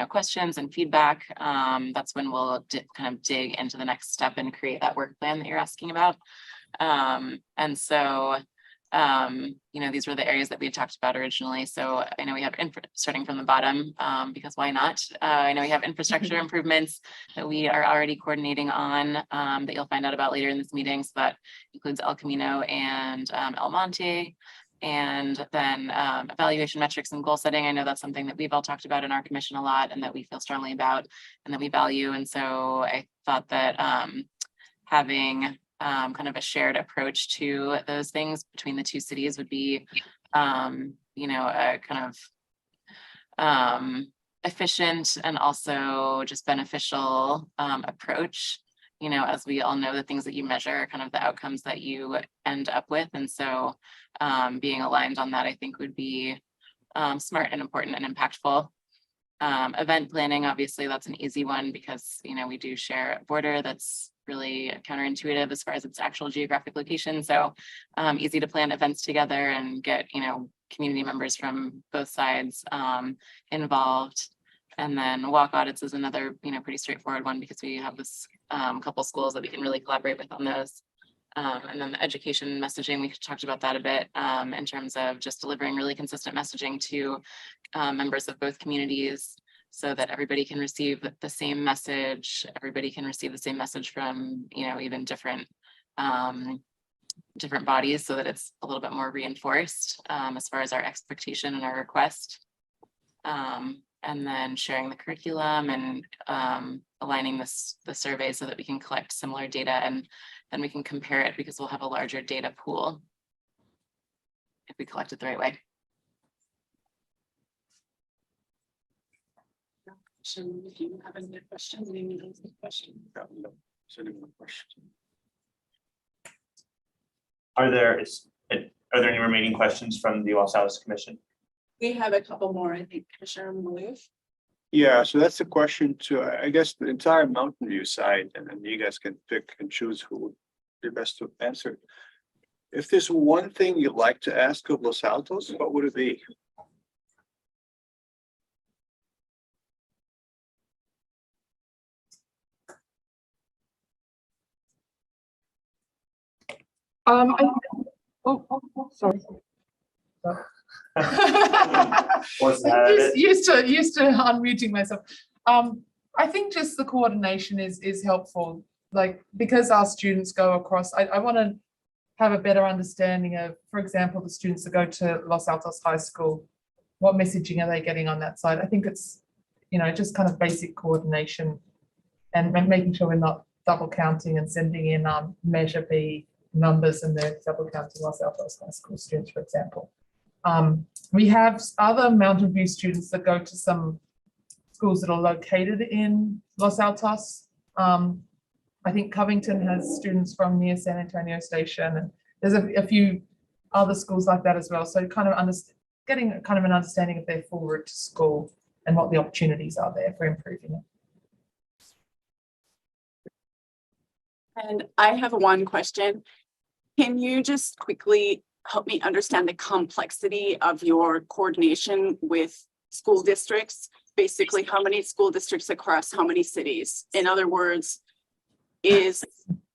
questions and feedback, that's when we'll kind of dig into the next step and create that work plan that you're asking about. And so these were the areas that we had talked about originally. So I know we have starting from the bottom, because why not? I know we have infrastructure improvements that we are already coordinating on, that you'll find out about later in this meeting. So that includes El Camino and El Monte. And then evaluation metrics and goal setting. I know that's something that we've all talked about in our commission a lot, and that we feel strongly about and that we value. And so I thought that having kind of a shared approach to those things between the two cities would be, a kind of efficient and also just beneficial approach. As we all know, the things that you measure are kind of the outcomes that you end up with. And so being aligned on that, I think, would be smart and important and impactful. Event planning, obviously, that's an easy one because, we do share a border that's really counterintuitive as far as its actual geographic location. So easy to plan events together and get, community members from both sides involved. And then walk audits is another, pretty straightforward one because we have this couple schools that we can really collaborate with on those. And then the education messaging, we talked about that a bit in terms of just delivering really consistent messaging to members of both communities so that everybody can receive the same message. Everybody can receive the same message from, even different bodies so that it's a little bit more reinforced as far as our expectation and our request. And then sharing the curriculum and aligning the survey so that we can collect similar data and then we can compare it because we'll have a larger data pool if we collect it the right way. So if you have any questions, any questions? Are there any remaining questions from the Los Altos Commission? We have a couple more, I think, Commissioner Maloof. Yeah, so that's the question to, I guess, the entire Mountain View side, and then you guys can pick and choose who would be best to answer. If there's one thing you'd like to ask of Los Altos, what would it be? Sorry. What's that? Used to unmuting myself. I think just the coordination is helpful, like because our students go across, I want to have a better understanding of, for example, the students that go to Los Altos High School, what messaging are they getting on that side? I think it's, just kind of basic coordination and making sure we're not double counting and sending in Measure B numbers and they're double counting Los Altos High School students, for example. We have other Mountain View students that go to some schools that are located in Los Altos. I think Covington has students from near San Antonio Station, and there's a few other schools like that as well. So kind of getting kind of an understanding of their full route to school and what the opportunities are there for improving it. And I have one question. Can you just quickly help me understand the complexity of your coordination with school districts? Basically, how many school districts across how many cities? In other words, is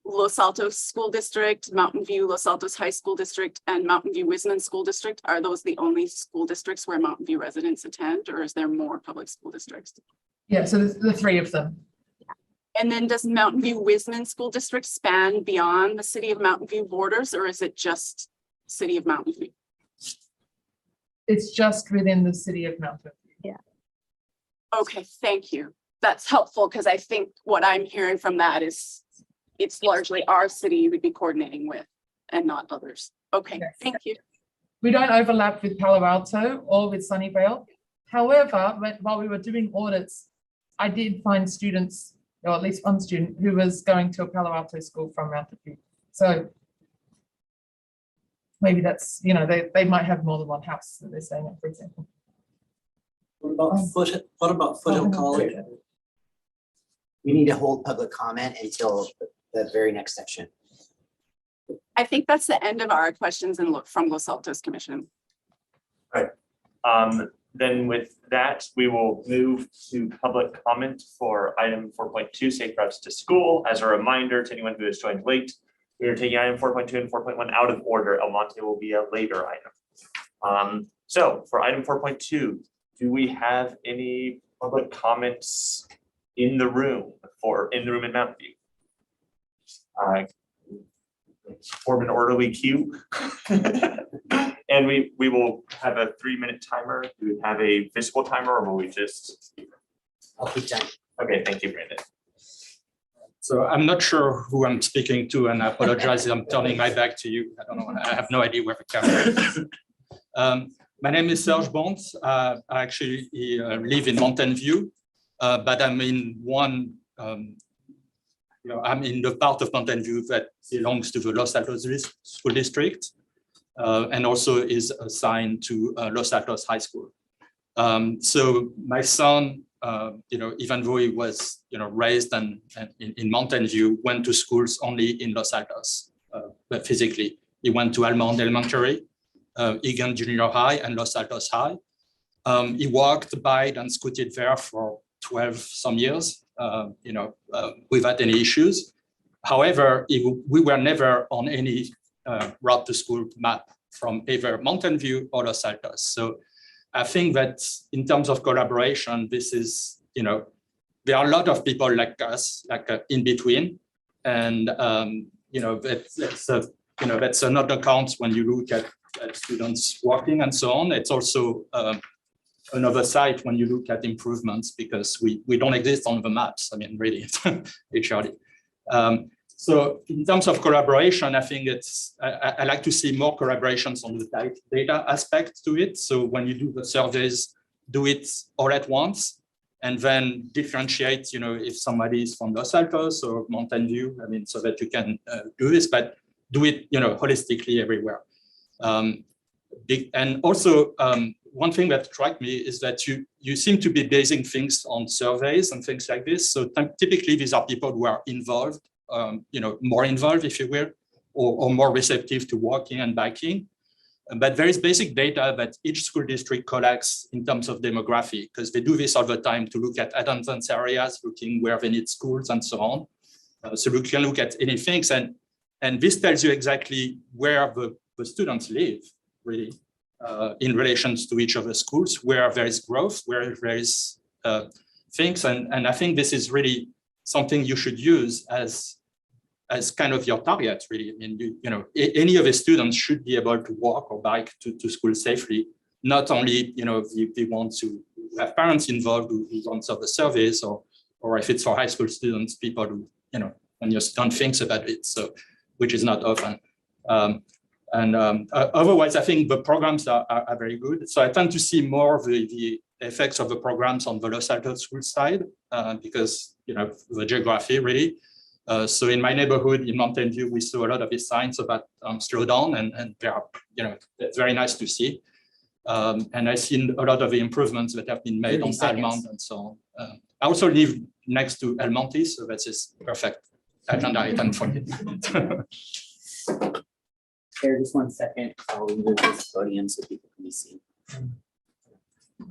Los Altos School District, Mountain View, Los Altos High School District, and Mountain View Wisman School District, are those the only school districts where Mountain View residents attend, or is there more public school districts? Yeah, so there's the three of them. And then does Mountain View Wisman School District span beyond the city of Mountain View borders, or is it just city of Mountain View? It's just within the city of Mountain View. Yeah. Okay, thank you. That's helpful because I think what I'm hearing from that is it's largely our city you would be coordinating with and not others. Okay, Yes. thank you. We don't overlap with Palo Alto or with Sunnyvale. However, while we were doing audits, I did find students, or at least one student, who was going to a Palo Alto school from Mountain View. So maybe that's, they might have more than one house that they're staying at, for example. What about Foothill College? We need to hold public comment until the very next section. I think that's the end of our questions and look from Los Altos Commission. Then with that, we will move to public comment for item 4.2, safe routes to school. As a reminder to anyone who has joined late, we are taking item 4.2 and 4.1 out of order. El Monte will be a later item. So for item 4.2, do we have any public comments in the room in Mountain View? Form an orderly queue. And we will have a 3-minute timer. Do we have a physical timer, or will we just? I'll keep time. Okay, thank you, Brandon. So I'm not sure who I'm speaking to, and I apologize if I'm turning my back to you. I don't know. I have no idea where the camera is. My name is Serge Bonds. I actually live in Mountain View, but I'm in I'm in the part of Mountain View that belongs to the Los Altos School District, and also is assigned to Los Altos High School. So my son, even though he was, raised in Mountain View, went to schools only in Los Altos, but physically. He went to Almond Elementary, Egan Junior High, and Los Altos High. He walked, biked, and scooted there for 12 some years, without any issues. However, we were never on any route to school map from either Mountain View or Los Altos. So I think that in terms of collaboration, this is, there are a lot of people like us, in between. And, that's another count when you look at students walking and so on. It's also another side when you look at improvements, because we don't exist on the maps. I mean, really, literally. So in terms of collaboration, I think I like to see more collaborations on the data aspect to it. So when you do the surveys, do it all at once, and then differentiate, if somebody is from Los Altos or Mountain View, I mean, so that you can do this, but do it, holistically everywhere. And also, one thing that struck me is that you seem to be basing things on surveys and things like this. So typically, these are people who are involved, more involved, if you will, or more receptive to walking and biking. But there is basic data that each school district collects in terms of demography, because they do this all the time to look at attendance areas, looking where they need schools and so on. So we can look at anything, and this tells you exactly where the students live, really, in relations to each of the schools, where there is growth, where there is things. And I think this is really something you should use as kind of your target, really. I mean, any of the students should be able to walk or bike to school safely. Not only, if they want to have parents involved who answer the surveys, or if it's for high school students, people who, when your student thinks about it, so which is not often. Otherwise, I think the programs are very good. So I tend to see more of the effects of the programs on the Los Altos school side, because, the geography really. So in my neighborhood in Mountain View, we saw a lot of these signs about slow down, and they are, it's very nice to see. And I've seen a lot of the improvements that have been made 30 on seconds. Almond and so on. I also live next to El Monte, so that's just perfect agenda item for me. Here, just 1 second. I'll move this podium so people can be seen.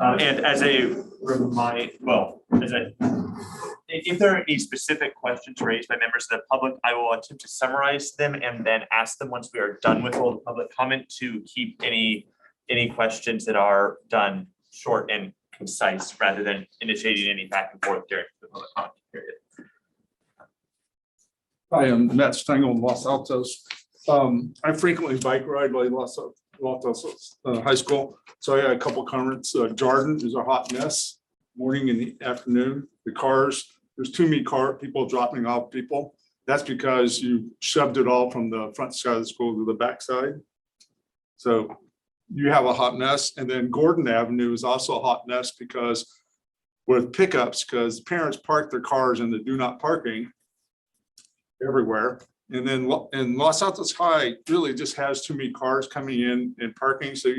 And as a if there are any specific questions raised by members of the public, I will attempt to summarize them and then ask them once we are done with all the public comment to keep any questions that are done short and concise rather than initiating any back and forth during the public comment period. Hi, I'm Matt Stengel in Los Altos. I frequently bike ride by Los Altos High School. So I had a couple comments. Jordan is a hot mess, morning and the afternoon. The cars, there's too many people dropping off people. That's because you shoved it all from the front side of the school to the back side. So you have a hot mess. And then Gordon Avenue is also a hot mess because with pickups, because parents park their cars in the do not parking everywhere. And then in Los Altos High really just has too many cars coming in and parking. So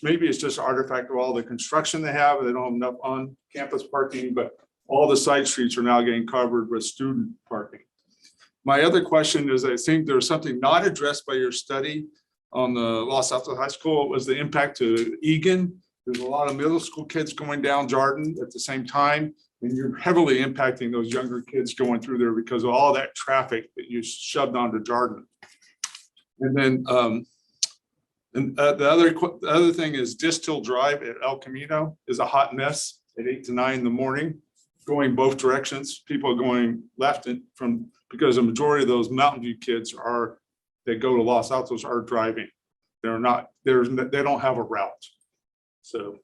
maybe it's just an artifact of all the construction they have. They don't have enough on campus parking, but all the side streets are now getting covered with student parking. My other question is, I think there's something not addressed by your study on the Los Altos High School. It was the impact to Egan. There's a lot of middle school kids going down Jordan at the same time. And you're heavily impacting those younger kids going through there because of all that traffic that you shoved onto Jordan. And then the other thing is Distill Drive at El Camino is a hot mess at 8 to 9 in the morning, going both directions. People going left because the majority of those Mountain View kids that go to Los Altos are driving. They don't have a route. So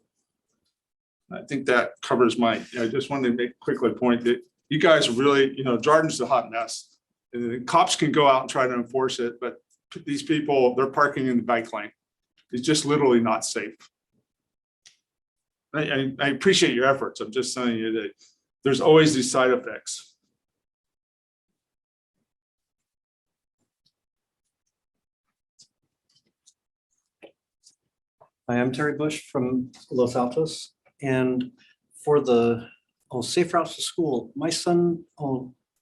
I think that covers I just wanted to make quickly point that you guys really, Jordan's a hot mess. And the cops can go out and try to enforce it, but these people, they're parking in the bike lane. It's just literally not safe. I appreciate your efforts. I'm just telling you that there's always these side effects. Hi, I'm Terry Bush from Los Altos. And for the safe routes to school, my son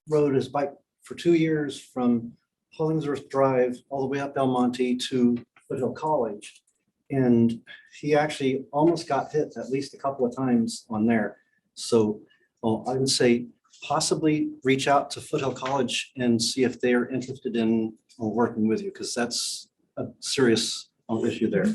rode his bike for 2 years from Hollingsworth Drive all the way up El Monte to Foothill College. And he actually almost got hit at least a couple of times on there. So I would say possibly reach out to Foothill College and see if they are interested in working with you, because that's a serious issue there.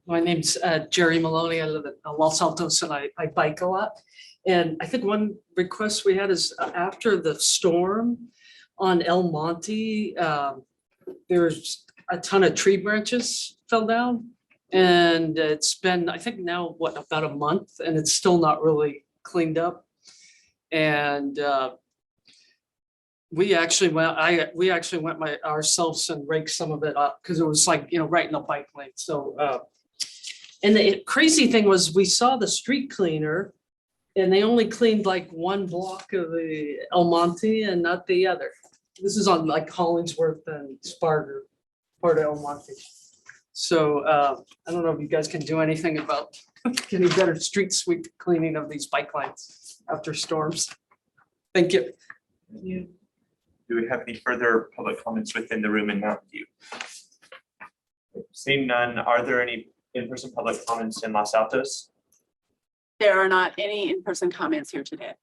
My name's Jerry Maloney. I live in Los Altos and I bike a lot. And I think one request we had is after the storm on El Monte, there's a ton of tree branches fell down. And it's been, I think now, about a month, and it's still not really cleaned up. And we actually went ourselves and raked some of it up because it was right in the bike lane. So, and the crazy thing was we saw the street cleaner and they only cleaned like one block of the El Monte and not the other. This is on Hollingsworth and Sparger, part of El Monte. So I don't know if you guys can do anything about getting better street sweep cleaning of these bike lanes after storms. Thank you. Do we have any further public comments within the room in Mountain View? Seeing none, are there any in-person public comments in Los Altos? There are not any in-person comments here today.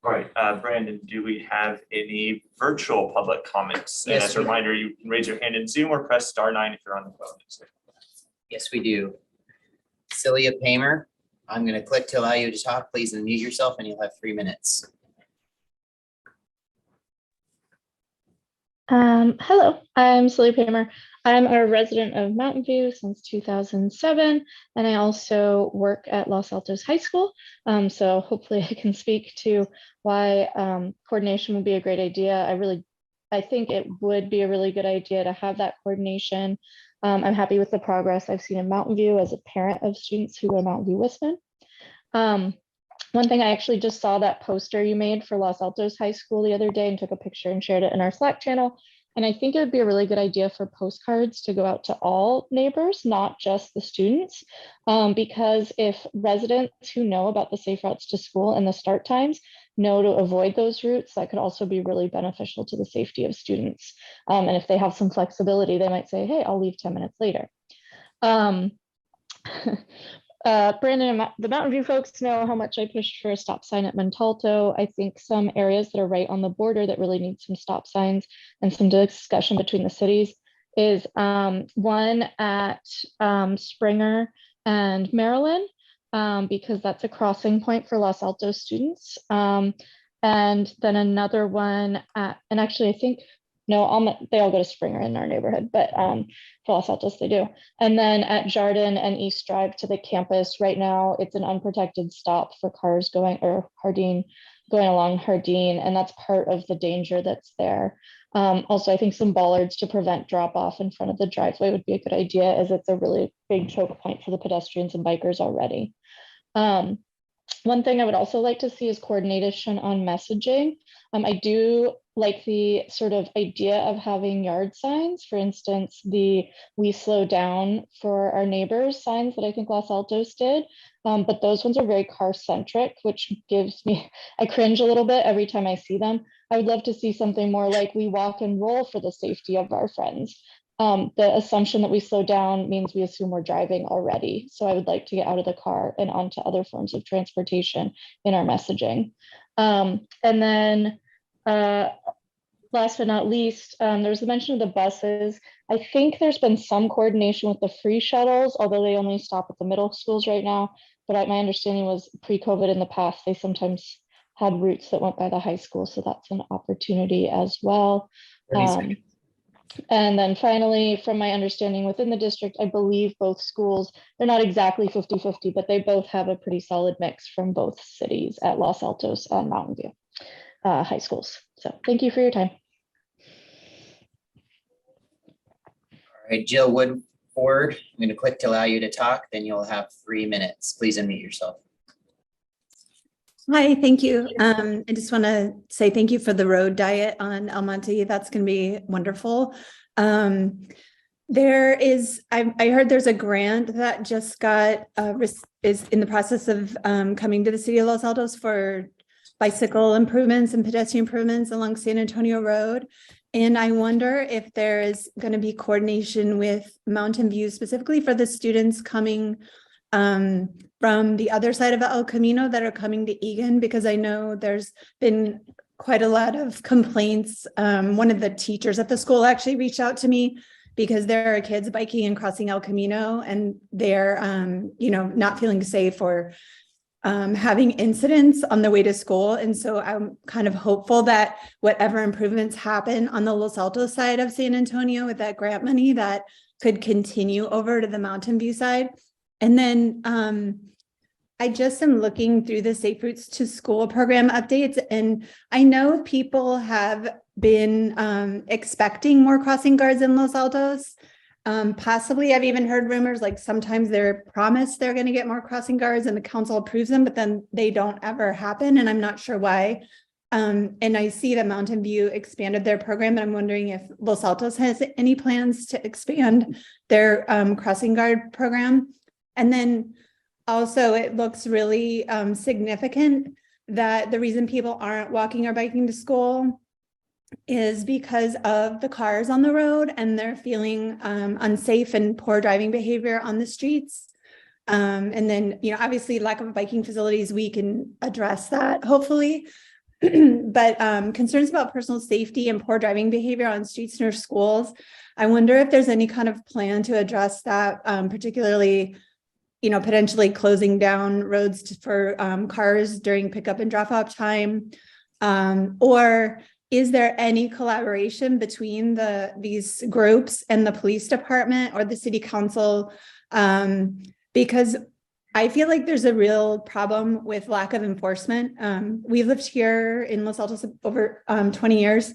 All right, Brandon, do we have any virtual public comments? And Yes, as a we do. reminder, you can raise your hand in Zoom or press *9 if you're on the phone. Yes, we do. Celia Paymer, I'm going to click to allow you to talk. Please unmute yourself and you'll have 3 minutes. Hello, I'm Celia Paymer. I'm a resident of Mountain View since 2007, and I also work at Los Altos High School. So hopefully I can speak to why coordination would be a great idea. I think it would be a really good idea to have that coordination I'm happy with the progress I've seen in Mountain View as a parent of students who go to Mountain View Wisman. One thing, I actually just saw that poster you made for Los Altos High School the other day and took a picture and shared it in our Slack channel. And I think it would be a really good idea for postcards to go out to all neighbors, not just the students, because if residents who know about the safe routes to school and the start times know to avoid those routes, that could also be really beneficial to the safety of students. And if they have some flexibility, they might say, hey, I'll leave 10 minutes later. Brandon and the Mountain View folks know how much I pushed for a stop sign at Montalto. I think some areas that are right on the border that really need some stop signs and some discussion between the cities is one at Springer and Maryland, because that's a crossing point for Los Altos students. And then another one at, and actually I think, no, they all go to Springer in our neighborhood, but for Los Altos they do. And then at Jardin and East Drive to the campus, right now it's an unprotected stop for cars going, or Hardin, going along Hardin, and that's part of the danger that's there. Also, I think some bollards to prevent drop off in front of the driveway would be a good idea, as it's a really big choke point for the pedestrians and bikers already. One thing I would also like to see is coordination on messaging. I do like the sort of idea of having yard signs, for instance, the "we slow down for our neighbors" signs that I think Los Altos did, but those ones are very car centric, which gives me, I cringe a little bit every time I see them. I would love to see something more like "we walk and roll for the safety of our friends." The assumption that we slow down means we assume we're driving already. So I would like to get out of the car and onto other forms of transportation in our messaging. And then last but not least, there was the mention of the buses. I think there's been some coordination with the free shuttles, although they only stop at the middle schools right now. But my understanding was pre-COVID in the past, they sometimes had routes that went by the high school. So that's an opportunity as well. And then finally, from my understanding within the district, I believe both schools, they're not exactly 50-50, but they both have a pretty solid mix from both cities at Los Altos and Mountain View high schools. So thank you for your time. All right, Jill Woodford, I'm going to click to allow you to talk, then you'll have 3 minutes. Please unmute yourself. Hi, thank you. I just want to say thank you for the road diet on El Monte. That's going to be wonderful. There is, I heard there's a grant that just got, is in the process of coming to the city of Los Altos for bicycle improvements and pedestrian improvements along San Antonio Road. And I wonder if there is going to be coordination with Mountain View specifically for the students coming from the other side of El Camino that are coming to Egan, because I know there's been quite a lot of complaints. One of the teachers at the school actually reached out to me because there are kids biking and crossing El Camino, and they're, not feeling safe or having incidents on the way to school. And so I'm kind of hopeful that whatever improvements happen on the Los Altos side of San Antonio with that grant money, that could continue over to the Mountain View side. And then I just am looking through the Safe Routes to School program updates, and I know people have been expecting more crossing guards in Los Altos. Possibly, I've even heard rumors like sometimes they're promised they're going to get more crossing guards and the council approves them, but then they don't ever happen, and I'm not sure why. And I see that Mountain View expanded their program, and I'm wondering if Los Altos has any plans to expand their crossing guard program. And then also, it looks really significant that the reason people aren't walking or biking to school is because of the cars on the road, and they're feeling unsafe and poor driving behavior on the streets. And then, obviously lack of biking facilities, we can address that hopefully. But concerns about personal safety and poor driving behavior on streets near schools, I wonder if there's any kind of plan to address that, particularly potentially closing down roads for cars during pickup and drop off time, or is there any collaboration between these groups and the police department or the city council? Because I feel like there's a real problem with lack of enforcement. We've lived here in Los Altos over 20 years.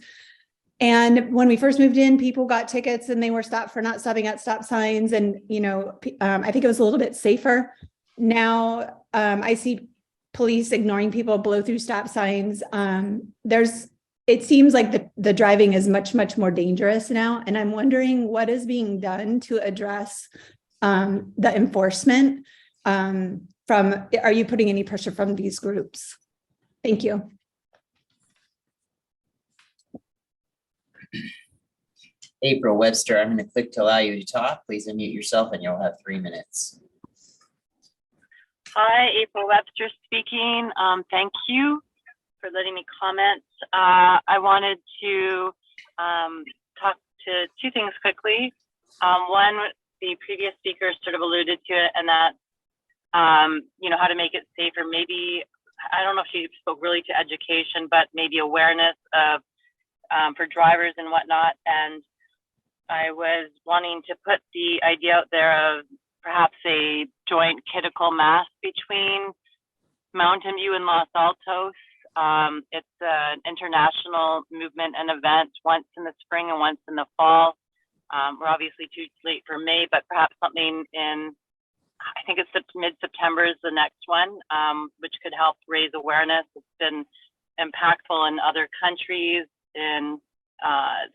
And when we first moved in, people got tickets and they were stopped for not stopping at stop signs. And, you know, I think it was a little bit safer. Now I see police ignoring people, blow through stop signs. It seems like the driving is much, much more dangerous now. And I'm wondering what is being done to address the enforcement are you putting any pressure from these groups? Thank you. April Webster, I'm going to click to allow you to talk. Please unmute yourself and you'll have 3 minutes. Hi, April Webster speaking. Thank you for letting me comment. I wanted to talk to two things quickly. One, the previous speaker sort of alluded to it, and that, you know, how to make it safer. Maybe, I don't know if she spoke really to education, but maybe awareness of for drivers and whatnot. And I was wanting to put the idea out there of perhaps a joint critical mass between Mountain View and Los Altos. It's an international movement and event, once in the spring and once in the fall. We're obviously too late for May, but perhaps something in, I think it's mid-September is the next one, which could help raise awareness. It's been impactful in other countries.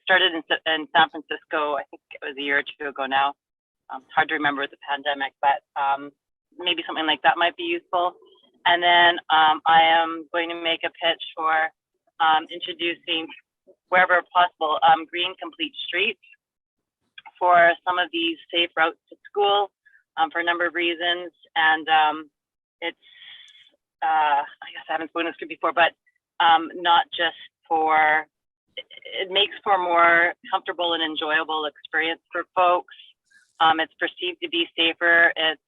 Started in San Francisco, I think it was a year or two ago now. It's hard to remember with the pandemic, but maybe something like that might be useful. And then I am going to make a pitch for introducing, wherever possible, green complete streets for some of these safe routes to school for a number of reasons. And it's, I guess I haven't spoken this before, but not just for, it makes for a more comfortable and enjoyable experience for folks. It's perceived to be safer. It's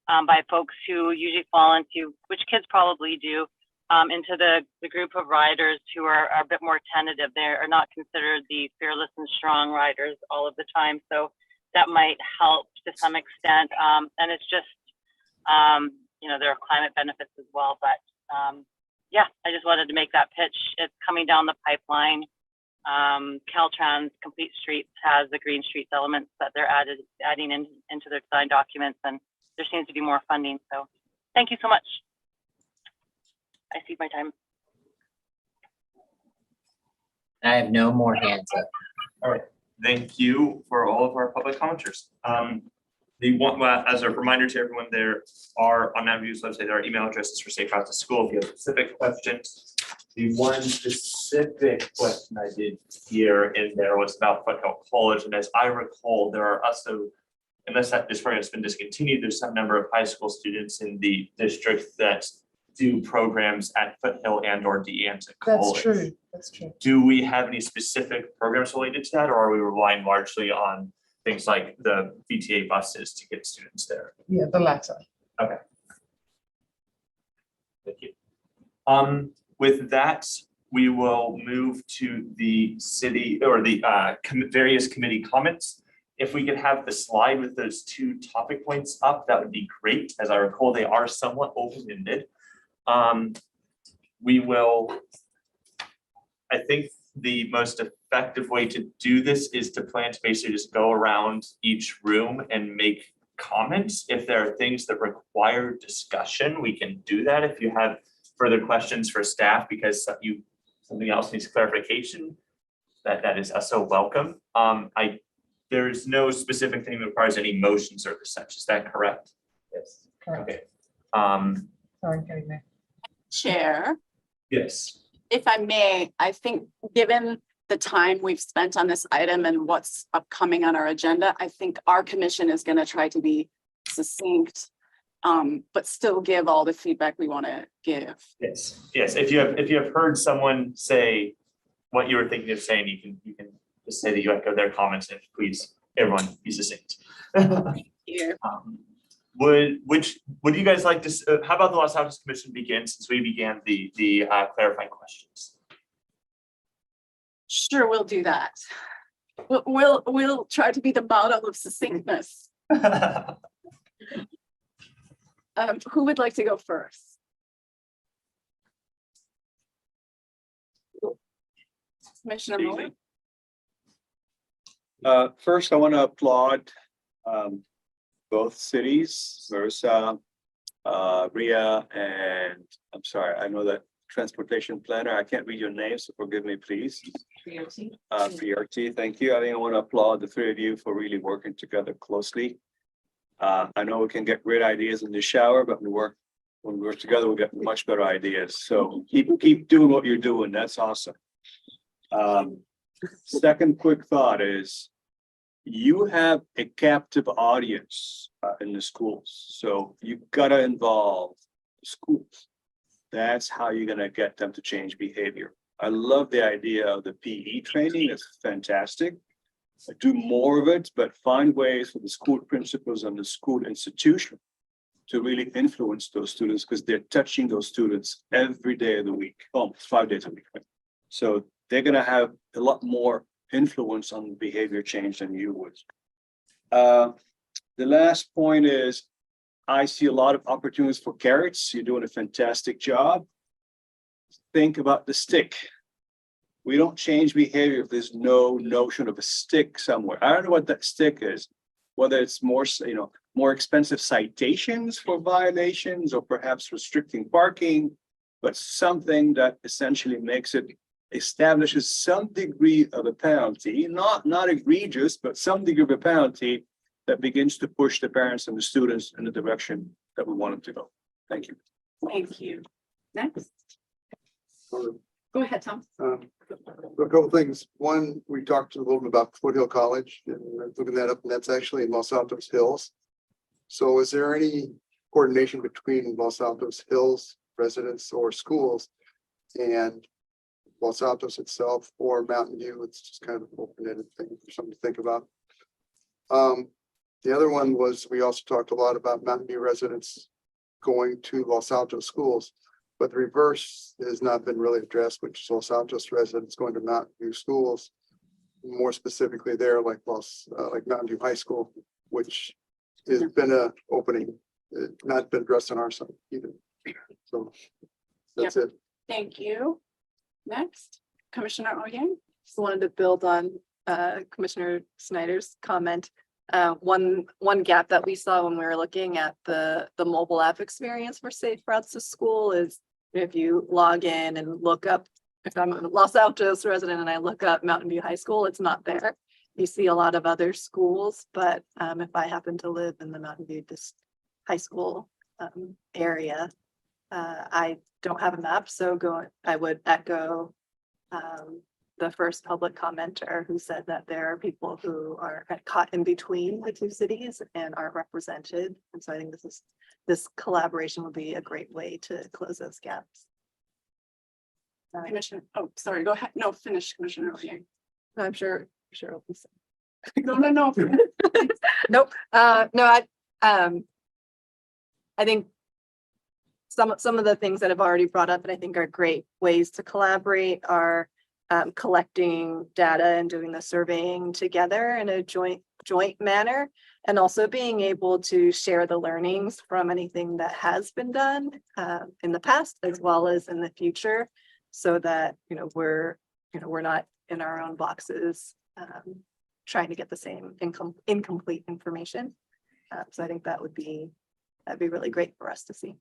by folks who usually fall into, which kids probably do, into the group of riders who are a bit more tentative. They are not considered the fearless and strong riders all of the time. So that might help to some extent. And it's just, you know, there are climate benefits as well. But yeah, I just wanted to make that pitch. It's coming down the pipeline. Caltrans Complete Streets has the green streets elements that they're adding into their design documents, and there seems to be more funding. So thank you so much. I see my time. I have no more hands up. All right, thank you for all of our public commenters. As a reminder to everyone, there are on Mountain View's website, there are email addresses for Safe Routes to School if you have specific questions. The one specific question I did hear in there was about Foothill College, and as I recall, there are also, unless this program has been discontinued, there's some number of high school students in the district that do programs at Foothill and or DeAnton College. That's true, that's true. Do we have any specific programs related to that, or are we relying largely on things like the VTA buses to get students there? Yeah, the latter. Okay. Thank you. With that, we will move to the city or the various committee comments. If we could have the slide with those 2 topic points up, that would be great. As I recall, they are somewhat open-ended. We will, I think the most effective way to do this is to plan to basically just go around each room and make comments. If there are things that require discussion, we can do that. If you have further questions for staff because something else needs clarification, that is also welcome. There's no specific thing that requires any motions or such. Is that correct? Yes. Correct. Okay. Sorry, Katie. Chair, Yes. if I may, I think given the time we've spent on this item and what's upcoming on our agenda, I think our commission is going to try to be succinct, but still give all the feedback we want to give. Yes. Yes. If you have heard someone say what you were thinking of saying, you can just say that you echo their comments, and please, everyone, be succinct. Thank you. Would you guys like to? How about the Los Altos Commission begin, since we began the clarifying questions? Sure, we'll do that. We'll try to be the model of succinctness. Who would like to go first? Commissioner Miller? First, I want to applaud both cities, Marissa, Ria, and I'm sorry, I know that transportation planner. I can't read your name, so forgive me, please. PRT, thank you. I think I want to applaud the three of you for really working together closely. I know we can get great ideas in the shower, but when we work together, we get much better ideas. So keep doing what you're doing. That's awesome. Second quick thought is you have a captive audience in the schools. So you gotta involve the schools. That's how you're gonna get them to change behavior. I love the idea of the PE training. It's fantastic. Do more of it, but find ways for the school principals and the school institution to really influence those students because they're touching those students every day of the week, almost 5 days a week. Right? So they're going to have a lot more influence on behavior change than you would. The last point is I see a lot of opportunities for carrots. You're doing a fantastic job. Think about the stick. We don't change behavior if there's no notion of a stick somewhere. I don't know what that stick is, whether it's more, more expensive citations for violations or perhaps restricting parking, but something that essentially makes it establishes some degree of a penalty, not egregious, but some degree of a penalty that begins to push the parents and the students in the direction that we want them to go. Thank you. Thank you. Next. Go ahead, Tom. A couple things. One, we talked a little bit about Foothill College and looking that up, and that's actually in Los Altos Hills. So is there any coordination between Los Altos Hills residents or schools and Los Altos itself or Mountain View? It's just kind of an open-ended thing for something to think about. The other one was we also talked a lot about Mountain View residents going to Los Altos schools. But the reverse has not been really addressed, which is Los Altos residents going to Mountain View schools, more specifically there, like Mountain View High School, which has been a opening, not been addressed on our side either. So that's it. Thank you. Next, Commissioner Oyang. Just wanted to build on Commissioner Snyder's comment. One gap that we saw when we were looking at the mobile app experience for Safe Routes to School is if you log in and look up, if I'm a Los Altos resident and I look up Mountain View High School, it's not there. You see a lot of other schools, but if I happen to live in the Mountain View High School area, I don't have a map, so I would echo the first public commenter who said that there are people who are kind of caught in between the two cities and aren't represented. And so I think this collaboration would be a great way to close those gaps. Commissioner, oh, sorry, go ahead. No, finish, Commissioner Oyang. I'm sure it'll be said. No. Nope. No, I think some of the things that I've already brought up that I think are great ways to collaborate are collecting data and doing the surveying together in a joint manner, and also being able to share the learnings from anything that has been done in the past as well as in the future, so that we're not in our own boxes trying to get the same incomplete information. So I think that'd be really great for us to see.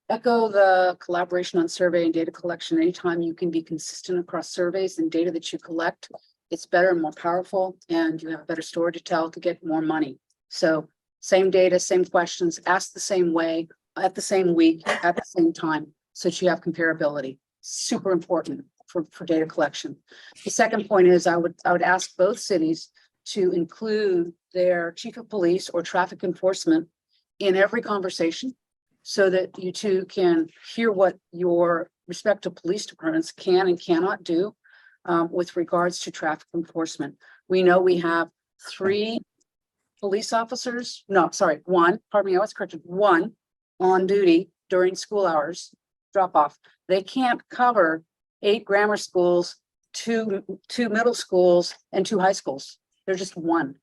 Echo the collaboration on survey and data collection. Anytime you can be consistent across surveys and data that you collect, it's better and more powerful, and you have a better story to tell to get more money. So same data, same questions, asked the same way, at the same week, at the same time, so that you have comparability. Super important for data collection. The second point is I would ask both cities to include their chief of police or traffic enforcement in every conversation, so that you two can hear what your respective police departments can and cannot do with regards to traffic enforcement. We know we have 3 police officers, no, sorry, 1, pardon me, I was corrected, 1 on duty during school hours drop off. They can't cover 8 grammar schools, 2 middle schools, and 2 high schools. They're just 1.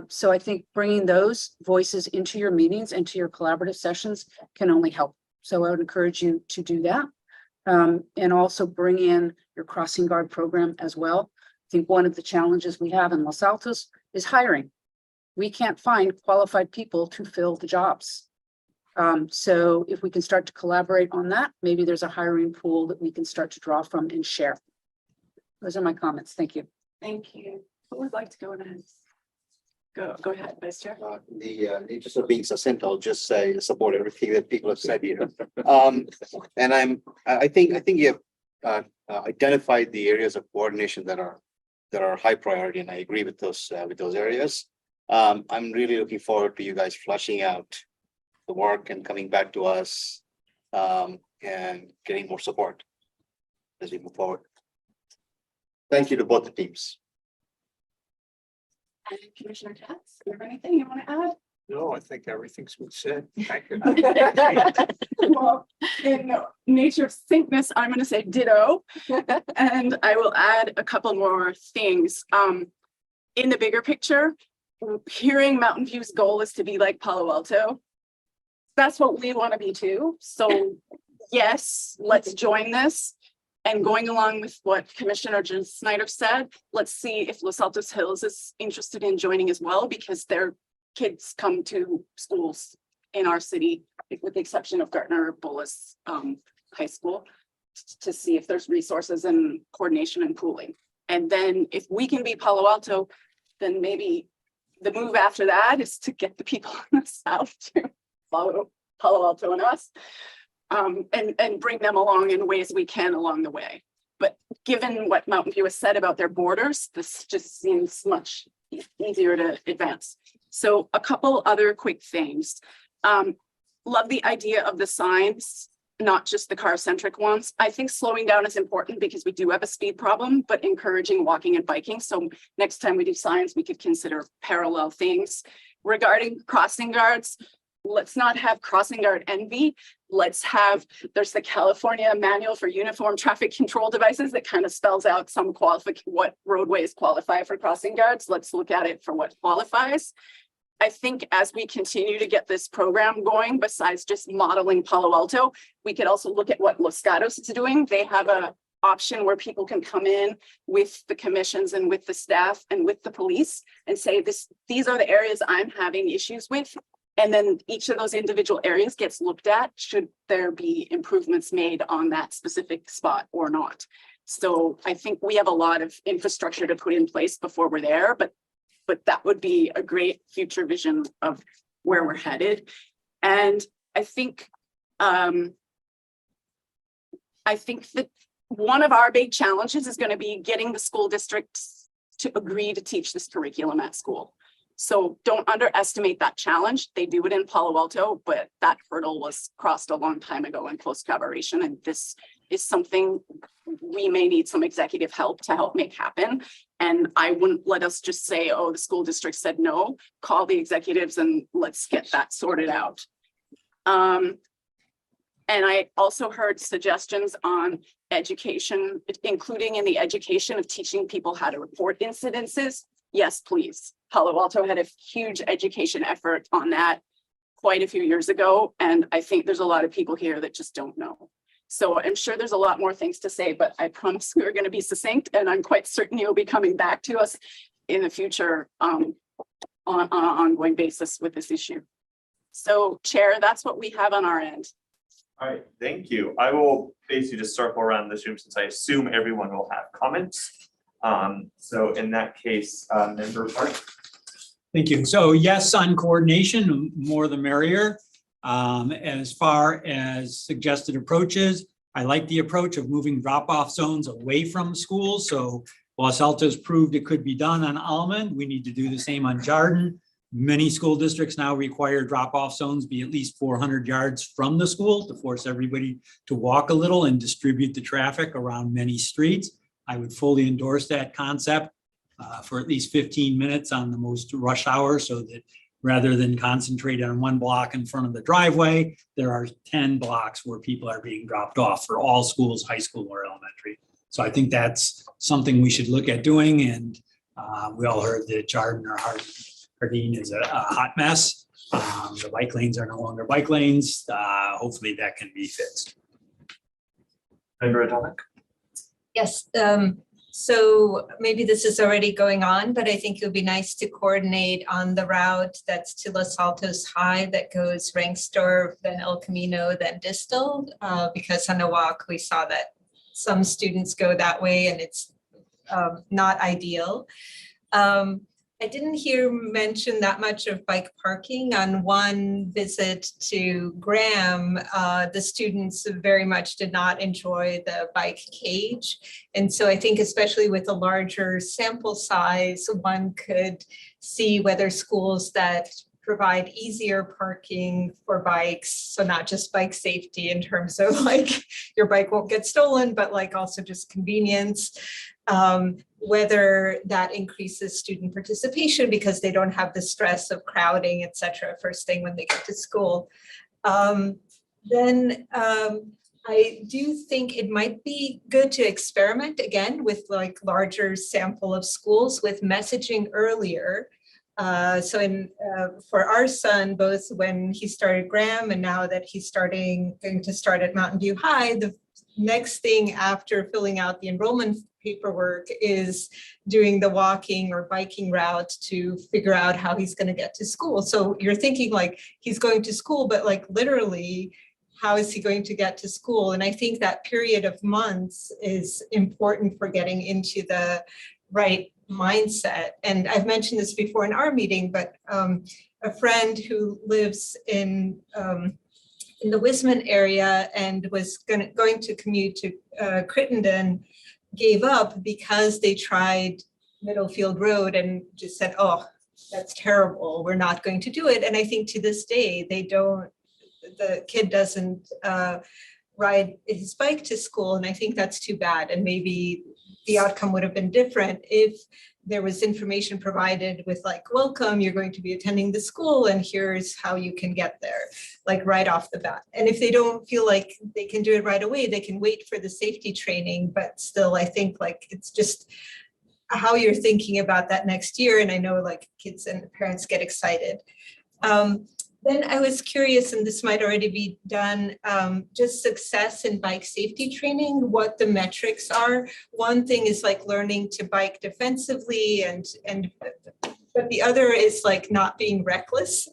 So I think bringing those voices into your meetings and to your collaborative sessions can only help. So I would encourage you to do that. And also bring in your crossing guard program as well. I think one of the challenges we have in Los Altos is hiring. We can't find qualified people to fill the jobs. So if we can start to collaborate on that, maybe there's a hiring pool that we can start to draw from and share. Those are my comments. Thank you. Thank you. Who would like to go ahead? Go ahead, Vice Chair. The interest of being succinct, I'll just say support everything that people have said here. And I think you have identified the areas of coordination that are high priority, and I agree with those areas. I'm really looking forward to you guys fleshing out the work and coming back to us and getting more support as we move forward. Thank you to both the teams. And Commissioner Katz, you have anything you want to add? No, I think everything's been said. Thank you. Well, in nature of syncness, I'm going to say ditto. And I will add a couple more things. In the bigger picture, hearing Mountain View's goal is to be like Palo Alto. That's what we want to be too. So yes, let's join this. And going along with what Commissioner Snyder said, let's see if Los Altos Hills is interested in joining as well, because their kids come to schools in our city, with the exception of Gartner Bullis High School, to see if there's resources and coordination and pooling. And then if we can be Palo Alto, then maybe the move after that is to get the people in the South to follow Palo Alto and us. And bring them along in ways we can along the way. But given what Mountain View has said about their borders, this just seems much easier to advance. So a couple other quick things. Love the idea of the signs, not just the car-centric ones. I think slowing down is important because we do have a speed problem, but encouraging walking and biking. So next time we do signs, we could consider parallel things. Regarding crossing guards, let's not have crossing guard envy. Let's have, there's the California Manual for Uniform Traffic Control Devices that kind of spells out some what roadways qualify for crossing guards. Let's look at it for what qualifies. I think as we continue to get this program going, besides just modeling Palo Alto, we could also look at what Los Gatos is doing. They have an option where people can come in with the commissions and with the staff and with the police and say, these are the areas I'm having issues with. And then each of those individual areas gets looked at, should there be improvements made on that specific spot or not. So I think we have a lot of infrastructure to put in place before we're there, but that would be a great future vision of where we're headed. And I think that one of our big challenges is going to be getting the school districts to agree to teach this curriculum at school. So don't underestimate that challenge. They do it in Palo Alto, but that hurdle was crossed a long time ago in close collaboration. And this is something we may need some executive help to help make happen. And I wouldn't let us just say, oh, the school district said no. Call the executives and let's get that sorted out. And I also heard suggestions on education, including in the education of teaching people how to report incidences. Yes, please. Palo Alto had a huge education effort on that quite a few years ago. And I think there's a lot of people here that just don't know. So I'm sure there's a lot more things to say, but I promise we're going to be succinct, and I'm quite certain you'll be coming back to us in the future on an ongoing basis with this issue. So Chair, that's what we have on our end. All right, thank you. I will basically just circle around this room since I assume everyone will have comments. So in that case, Member Park. Thank you. So yes, on coordination, more the merrier. As far as suggested approaches, I like the approach of moving drop-off zones away from schools. So Los Altos proved it could be done on Almond. We need to do the same on Jardin. Many school districts now require drop-off zones be at least 400 yards from the school to force everybody to walk a little and distribute the traffic around many streets. I would fully endorse that concept for at least 15 minutes on the most rush hour, so that rather than concentrate on one block in front of the driveway, there are 10 blocks where people are being dropped off for all schools, high school or elementary. So I think that's something we should look at doing. And we all heard that Jardin or Hardin is a hot mess. The bike lanes are no longer bike lanes. Hopefully that can be fixed. Member Atomic? Yes, so maybe this is already going on, but I think it would be nice to coordinate on the route that's to Los Altos High that goes Rangsdorf, then El Camino, then Distal. Because on a walk, we saw that some students go that way and it's not ideal. I didn't hear mention that much of bike parking. On one visit to Graham, the students very much did not enjoy the bike cage. And so I think especially with a larger sample size, one could see whether schools that provide easier parking for bikes, so not just bike safety in terms of like your bike won't get stolen, but like also just convenience. Whether that increases student participation because they don't have the stress of crowding, et cetera, first thing when they get to school. Then I do think it might be good to experiment again with like larger sample of schools with messaging earlier. For our son, both when he started Graham and now that he's going to start at Mountain View High, the next thing after filling out the enrollment paperwork is doing the walking or biking route to figure out how he's going to get to school. So you're thinking like he's going to school, but like literally, how is he going to get to school? And I think that period of months is important for getting into the right mindset. And I've mentioned this before in our meeting, but a friend who lives in the Wisman area and was going to commute to Crittenden gave up because they tried Middlefield Road and just said, oh, that's terrible, we're not going to do it. And I think to this day, the kid doesn't ride his bike to school. And I think that's too bad. And maybe the outcome would have been different if there was information provided with like, welcome, you're going to be attending the school and here's how you can get there, like right off the bat. And if they don't feel like they can do it right away, they can wait for the safety training, but still, I think like it's just how you're thinking about that next year. And I know like kids and parents get excited. Then I was curious, and this might already be done, just success in bike safety training, what the metrics are. One thing is like learning to bike defensively but the other is like not being reckless.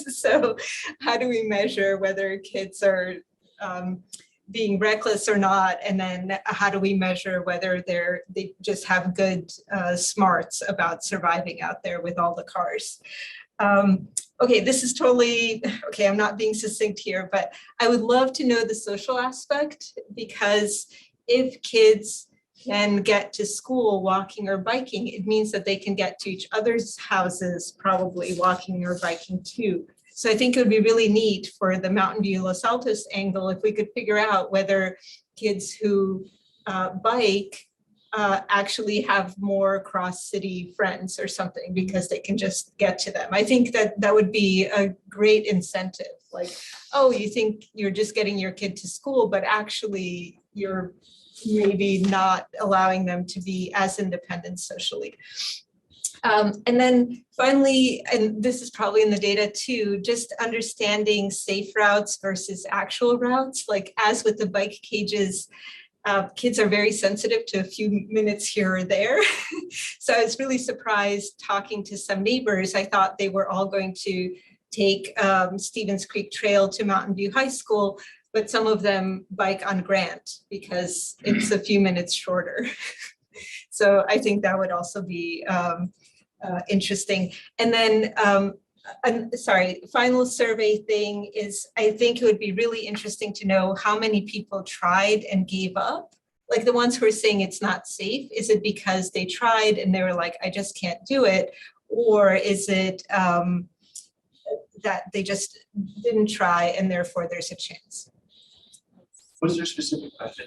So how do we measure whether kids are being reckless or not? And then how do we measure whether they just have good smarts about surviving out there with all the cars? Okay, this is totally, okay, I'm not being succinct here, but I would love to know the social aspect, because if kids can get to school walking or biking, it means that they can get to each other's houses, probably walking or biking too. So I think it would be really neat for the Mountain View Los Altos angle if we could figure out whether kids who bike actually have more cross-city friends or something because they can just get to them. I think that would be a great incentive. Like, oh, you think you're just getting your kid to school, but actually you're maybe not allowing them to be as independent socially. And then finally, and this is probably in the data too, just understanding safe routes versus actual routes. Like as with the bike cages, kids are very sensitive to a few minutes here or there. So I was really surprised talking to some neighbors. I thought they were all going to take Stevens Creek Trail to Mountain View High School, but some of them bike on Grant because it's a few minutes shorter. So I think that would also be interesting. And then final survey thing is, I think it would be really interesting to know how many people tried and gave up. Like the ones who are saying it's not safe, is it because they tried and they were like, I just can't do it? Or is it that they just didn't try and therefore there's a chance? Was there specific question?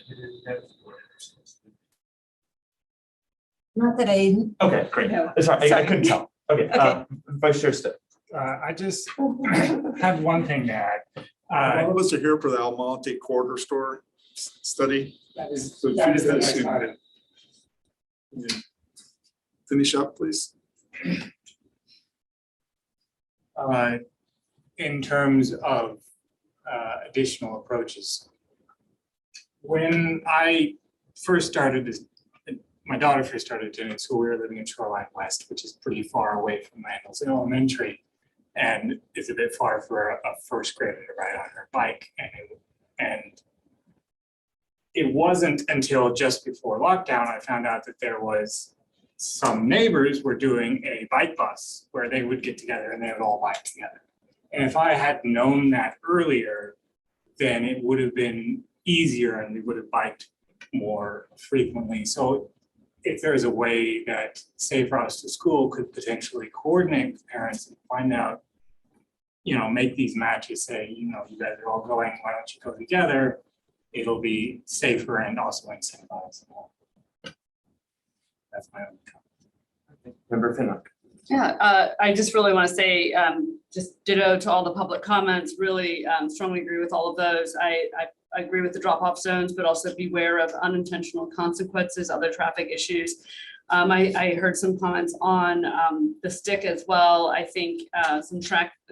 Not that I. Okay, great. Sorry, I couldn't tell. Okay, Vice Chair Stitt. I just have one thing to add. All of us are here for the Almonte corridor store study. That is So the next item. Finish up, please. In terms of additional approaches, when I first started, my daughter first started attending school, we were living in Shoreline West, which is pretty far away from Randall's Elementary. And it's a bit far for a first grader to ride on her bike. And it wasn't until just before lockdown, I found out that there was some neighbors were doing a bike bus where they would get together and they would all bike together. And if I had known that earlier, then it would have been easier and we would have biked more frequently. So if there's a way that Safe Routes to School could potentially coordinate with parents and find out, make these matches, say, you guys are all going, why don't you go together? It'll be safer and also incentivizable. That's my own comment. Member Finlock. Yeah, I just really want to say, just ditto to all the public comments, really strongly agree with all of those. I agree with the drop-off zones, but also beware of unintentional consequences, other traffic issues. I heard some comments on the stick as well. I think some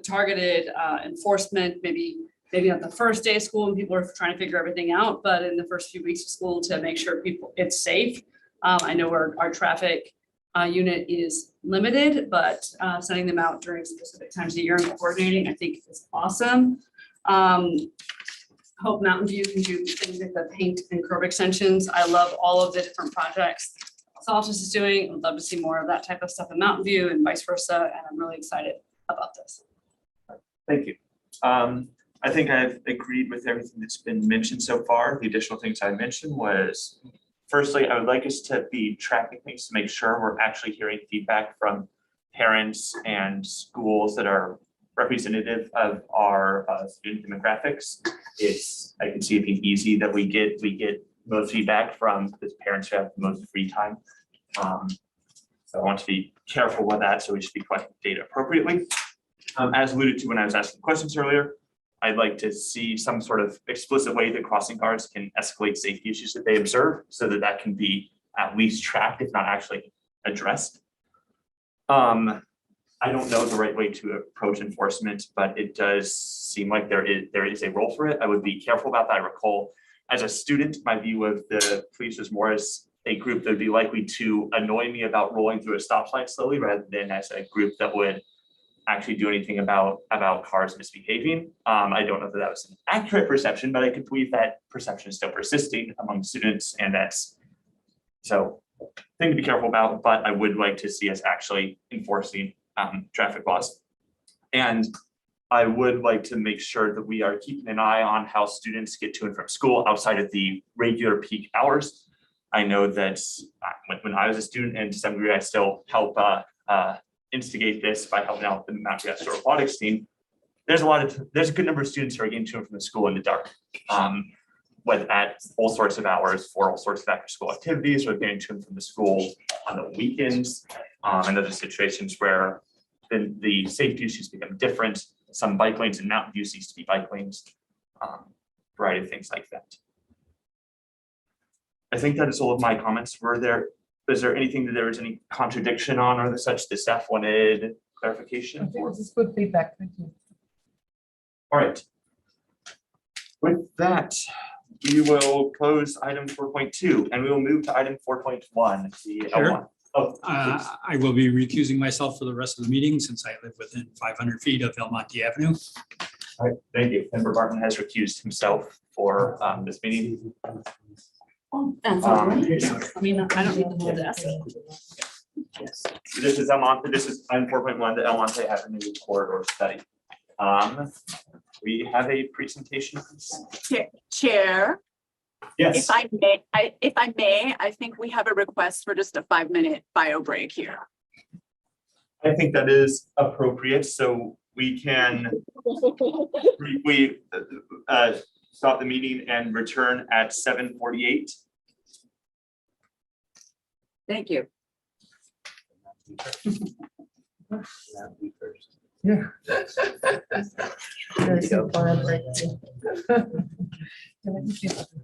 targeted enforcement, maybe not the first day of school when people are trying to figure everything out, but in the first few weeks of school to make sure it's safe. I know our traffic unit is limited, but sending them out during specific times of the year and coordinating, I think is awesome. Hope Mountain View can do things like the paint and curb extensions. I love all of the different projects Los Altos is doing. I'd love to see more of that type of stuff in Mountain View and vice versa. And I'm really excited about this. Thank you. I think I've agreed with everything that's been mentioned so far. The additional things I mentioned was, firstly, I would like us to be tracking things to make sure we're actually hearing feedback from parents and schools that are representative of our student demographics. I can see it being easy that we get most feedback from the parents who have the most free time. So I want to be careful with that, so we should be collecting data appropriately. As alluded to when I was asking questions earlier, I'd like to see some sort of explicit way that crossing guards can escalate safety issues that they observe so that can be at least tracked, if not actually addressed. I don't know the right way to approach enforcement, but it does seem like there is a role for it. I would be careful about that. I recall as a student, my view of the police was more as a group that would be likely to annoy me about rolling through a stop sign slowly rather than as a group that would actually do anything about cars misbehaving. I don't know that that was an accurate perception, but I could believe that perception is still persisting among students, and that's so thing to be careful about, but I would like to see us actually enforcing traffic laws. And I would like to make sure that we are keeping an eye on how students get to and from school outside of the regular peak hours. I know that when I was a student, and to some degree I still help instigate this by helping out the Mount Augusta robotics team. There's a good number of students who are getting to and from the school in the dark, whether at all sorts of hours for all sorts of after school activities, or getting to and from the school on the weekends, and other situations where the safety issues become different. Some bike lanes in Mountain View cease to be bike lanes, variety of things like that. I think that is all of my comments. Is there anything that there was any contradiction on or the such the staff wanted clarification for? This is good feedback. Thank you. All right. With that, we will close item 4.2 and we will move to item 4.1, the Sure. L1. Oh, I will be recusing myself for the rest of the meeting since I live within 500 feet of Belmonte Avenue. all right, thank you. Member Barton has recused himself for this meeting. That's all right. I mean, I don't need to hold this. This is item 4.1, the El Monte Avenue corridor study. We have a presentation. Chair. Yes. If I may, I think we have a request for just a 5-minute bio break here. I think that is appropriate, so we can briefly stop the meeting and return at 7:48. Thank you. Yeah.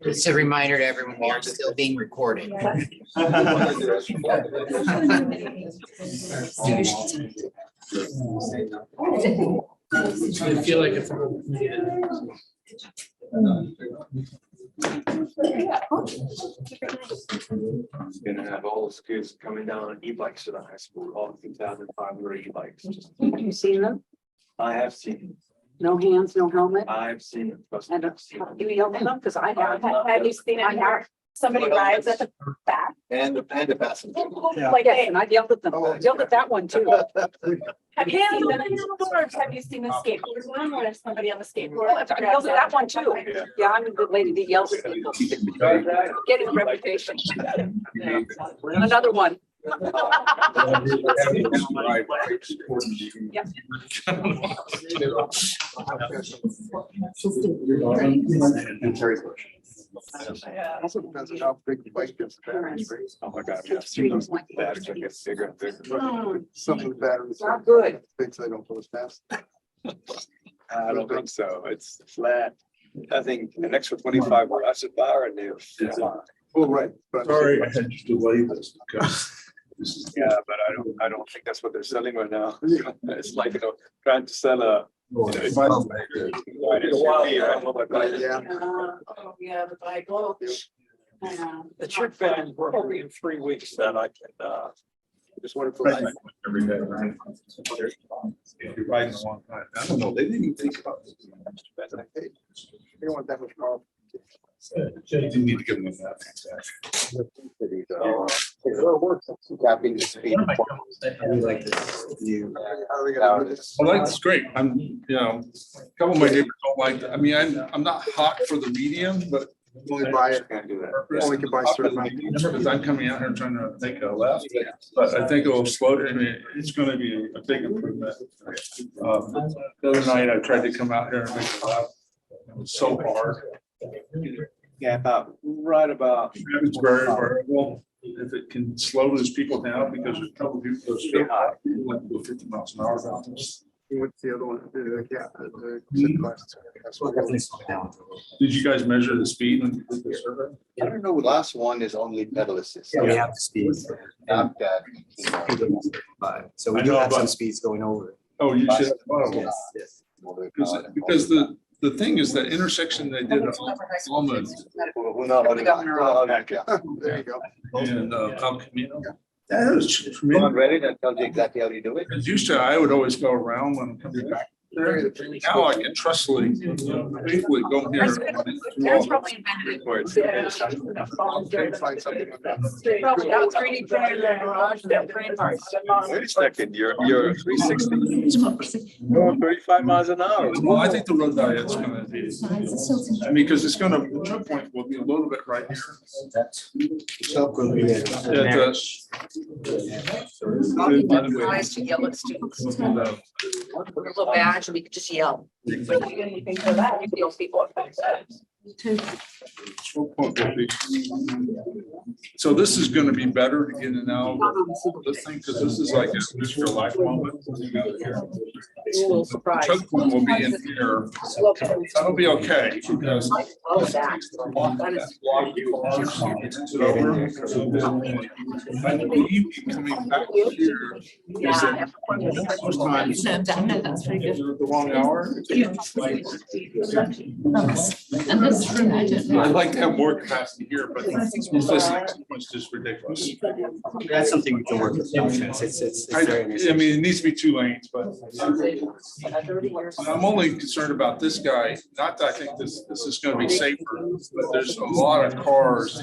Just a reminder to everyone, we are still being recorded. I feel like if Gonna have all those kids coming down on e-bikes to the high school, all 2,500 e-bikes. Have you seen them? I have seen, No hands, no helmet? I've seen it. Trust me, And I've seen it. you yell at them? Because I have. Have you seen it now? Somebody rides at the back. And the passenger. Like, yes, and I yelled at them. Yelled at that one too. Have you seen them in skateboards? Have you seen the skateboard one where somebody on the skateboard? I yelled at that one too. Yeah, I'm a good lady that yells at people. Getting a reputation. Another one. Yeah. Also depends on how big the bike is. the batteries, right? Oh my God, yeah, I've seen those batteries that get bigger and bigger. Some of the batteries. Not good. Big, so they don't go as fast. I don't think so. It's flat. I think an extra 25 watts of power and they're fine. Oh, right. But Sorry, I had to delay this because this is. Yeah, but I don't think that's what they're selling right now. It's like, you know, trying to sell a. Yeah. Oh, yeah, the bike. Oh, yeah. It's your van, we're only in 3 weeks that I can, Just wanted to. Every day, right? If you're riding a long time, I don't know, they didn't even think about this. You don't want that much power. You do need to give them that. Capping the speed. I like this, great. I'm, you know, a couple of my neighbors don't like, I mean, I'm not hot for the medium, but. Only buy it. Can't do that. Only can buy certain. Because I'm coming out here trying to make a left, but I think it will slow, I mean, it's gonna be a big improvement. The other night I tried to come out here and make a left. It was so hard. Yeah, right about. It's very variable. If it can slow those people down, because there's a couple people that are still hot, like to go 50 miles an hour down this. What's the other one? Yeah. Did you guys measure the speed when you did the survey? I don't know, last one is only pedal assist. Yeah, we have the speeds. Not that. So we I do know, have some but- speeds going over. Oh, you should. Yes, yes. Because the thing is, that intersection they did at Almond There you go. and El Camino. That was Not tremendous. ready, that tells you exactly how you do it. Because used to, I would always go around when I'm coming back there. Now I can trustfully, faithfully go here. There's probably invented it. Find something like that. Probably got 3D printer in their garage, that frame parts. Wait a second, you're 360. Going 35 miles an hour. Well, I think the road diet's gonna be, I mean, because it's gonna, the choke point will be a little bit right here. Nice to yell at students. Put a little badge and we could just yell. You feel people are. Choke point will be. So this is gonna be better to get in and out of this thing, because this is like a Mr. Life moment. A little surprised. Choke point will be in here. That'll be okay, because. Oh, that. That is. I believe coming back here. Yeah. Sometimes the wrong hour. I'd like to have more capacity here, but it's just ridiculous. That's something we can work with. It's very I mean, it needs to be 2 lanes, but I'm only concerned about this guy. Not that I think this is gonna be safer, but there's a lot of cars.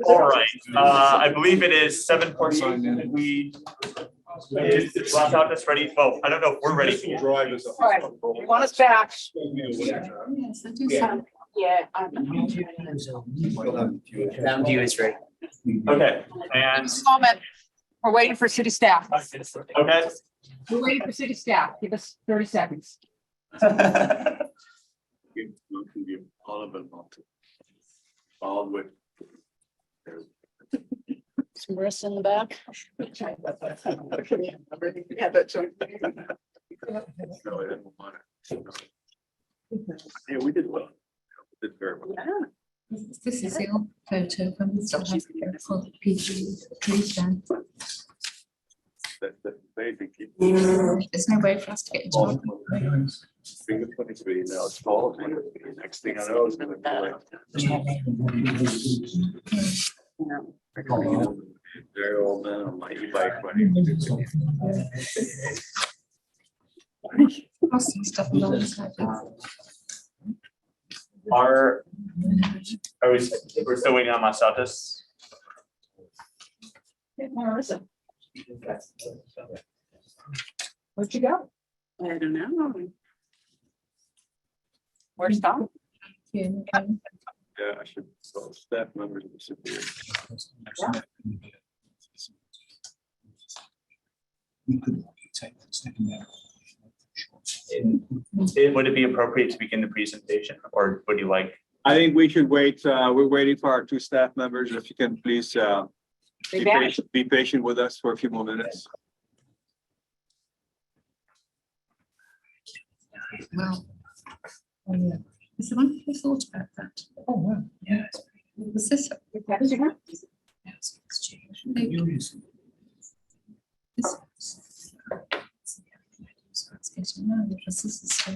All right, I believe it is 7:48. Is Los Altos ready? Oh, I don't know if we're ready. Drive is. All right, you want us back? Yeah. Mountain View is ready. Okay, and, Moment. We're waiting for city staff. okay. We're waiting for city staff. Give us 30 seconds. All of them. All with. Some wrists in the back. Yeah, that's right. Yeah, we did well. We did very well. This is the old photo from the South African PG police van. That's amazing. There's no way for us to get into it. Finger 23, now it's fall 23. Next thing I know, it's gonna be like. Very old man on my e-bike running. I'll see stuff on the side. Are we, we're still waiting on Los Altos? Marissa. Where'd you go? I don't know. Where's Tom? Yeah, I should, so staff members disappear. Would it be appropriate to begin the presentation, or would you like? I think we should wait, we're waiting for our two staff members, if you can please, be patient with us for a few more minutes. Wow. Oh, yeah. Is the one who thought about that? Oh, wow. Yeah. Was this? Yes, it's changed. Thank you. This- it's getting around, because this is so-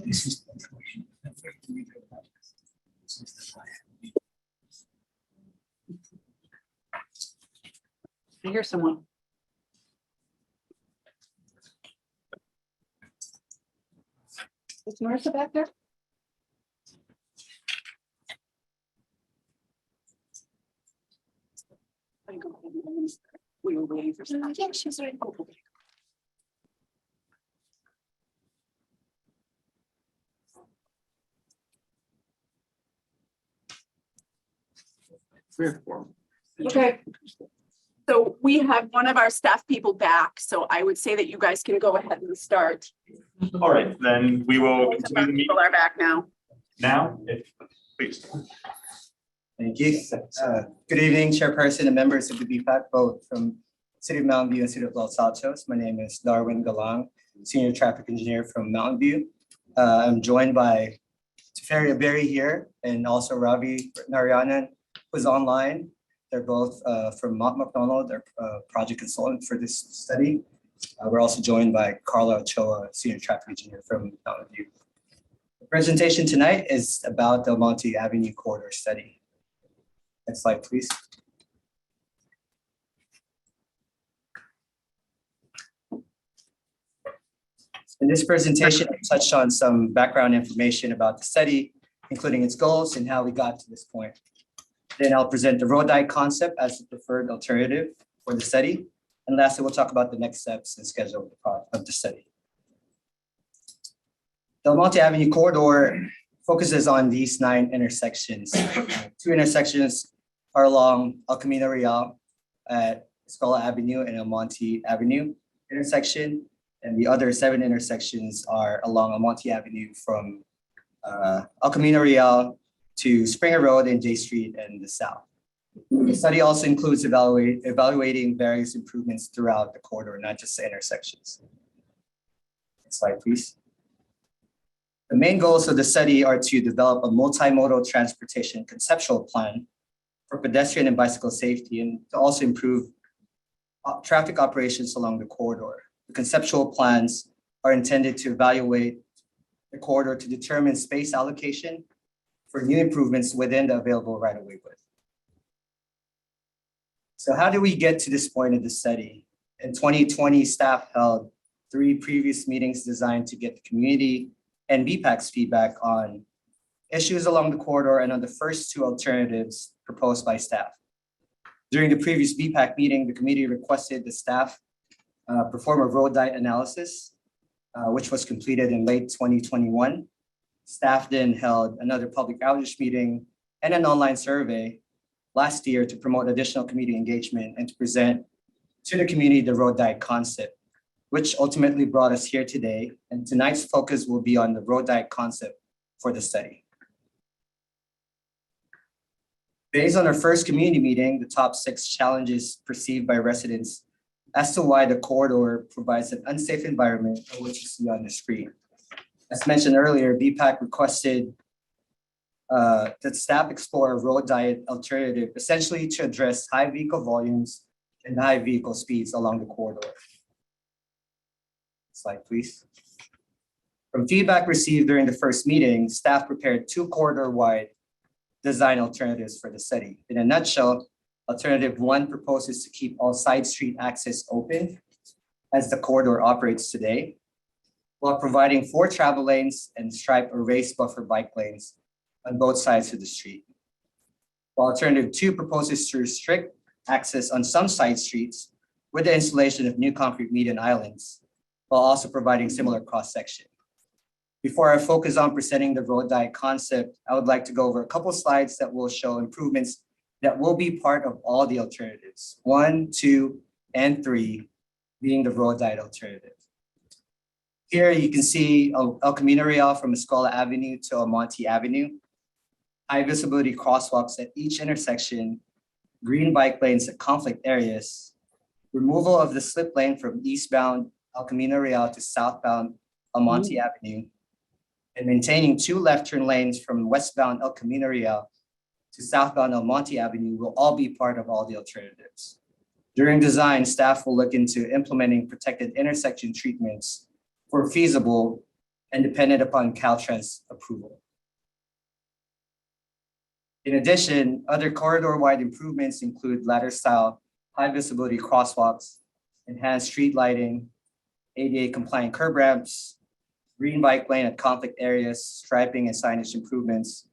I hear someone. Is Marissa back there? We were waiting for someone. Yeah, she's right. Okay. So we have one of our staff people back, so I would say that you guys can go ahead and start. All right, then we will Most of continue our the meeting people are back now. now, if, please. Thank you. Good evening, Chairperson and members of the BPAC, both from City of Mountain View and City of Los Altos. My name is Darwin Galang, Senior Traffic Engineer from Mountain View. I'm joined by Teferia Berry here and also Ravi Narayanan, who's online. They're both from Mott McDonald, they're project consultant for this study. We're also joined by Carla Ochoa, Senior Traffic Engineer from Mountain View. The presentation tonight is about the Monte Avenue Corridor Study. Next slide, please. In this presentation, I touched on some background information about the study, including its goals and how we got to this point. Then I'll present the road dike concept as the preferred alternative for the study. And lastly, we'll talk about the next steps and schedule of the study. The Monte Avenue Corridor focuses on these 9 intersections. 2 intersections are along El Camino Real at Escola Avenue and El Monte Avenue intersection. And the other 7 intersections are along El Monte Avenue from El Camino Real to Springer Road and J Street and the south. The study also includes evaluating various improvements throughout the corridor, not just the intersections. Next slide, please. The main goals of the study are to develop a multimodal transportation conceptual plan for pedestrian and bicycle safety, and to also improve traffic operations along the corridor. The conceptual plans are intended to evaluate the corridor to determine space allocation for new improvements within the available right-of-way width. So how do we get to this point of the study? In 2020, staff held 3 previous meetings designed to get the community and BPAC's feedback on issues along the corridor and on the first 2 alternatives proposed by staff. During the previous BPAC meeting, the committee requested the staff perform a road dike analysis, which was completed in late 2021. Staff then held another public outreach meeting and an online survey last year to promote additional community engagement and to present to the community the road dike concept, which ultimately brought us here today. And tonight's focus will be on the road dike concept for the study. Based on our first community meeting, the top 6 challenges perceived by residents as to why the corridor provides an unsafe environment are what you see on the screen. As mentioned earlier, BPAC requested that staff explore a road dike alternative, essentially to address high vehicle volumes and high vehicle speeds along the corridor. Slide, please. From feedback received during the first meeting, staff prepared 2 corridor-wide design alternatives for the city. In a nutshell, alternative 1 proposes to keep all side street access open as the corridor operates today, while providing 4 travel lanes and stripe or raised buffer bike lanes on both sides of the street. While alternative 2 proposes to restrict access on some side streets with the installation of new concrete median islands, while also providing similar cross-section. Before I focus on presenting the road diet concept, I would like to go over a couple slides that will show improvements that will be part of all the alternatives, 1, 2, and 3 being the road diet alternative. Here you can see El Camino Real from Escola Avenue to Almonte Avenue, high visibility crosswalks at each intersection, green bike lanes at conflict areas, removal of the slip lane from eastbound El Camino Real to southbound Almonte Avenue, and maintaining 2 left turn lanes from westbound El Camino Real to southbound Almonte Avenue will all be part of all the alternatives. During design, staff will look into implementing protected intersection treatments for feasible and dependent upon Caltrans approval. In addition, other corridor-wide improvements include ladder-style, high-visibility crosswalks, enhanced street lighting, ADA-compliant curb ramps, green bike lane at conflict areas, striping and signage improvements,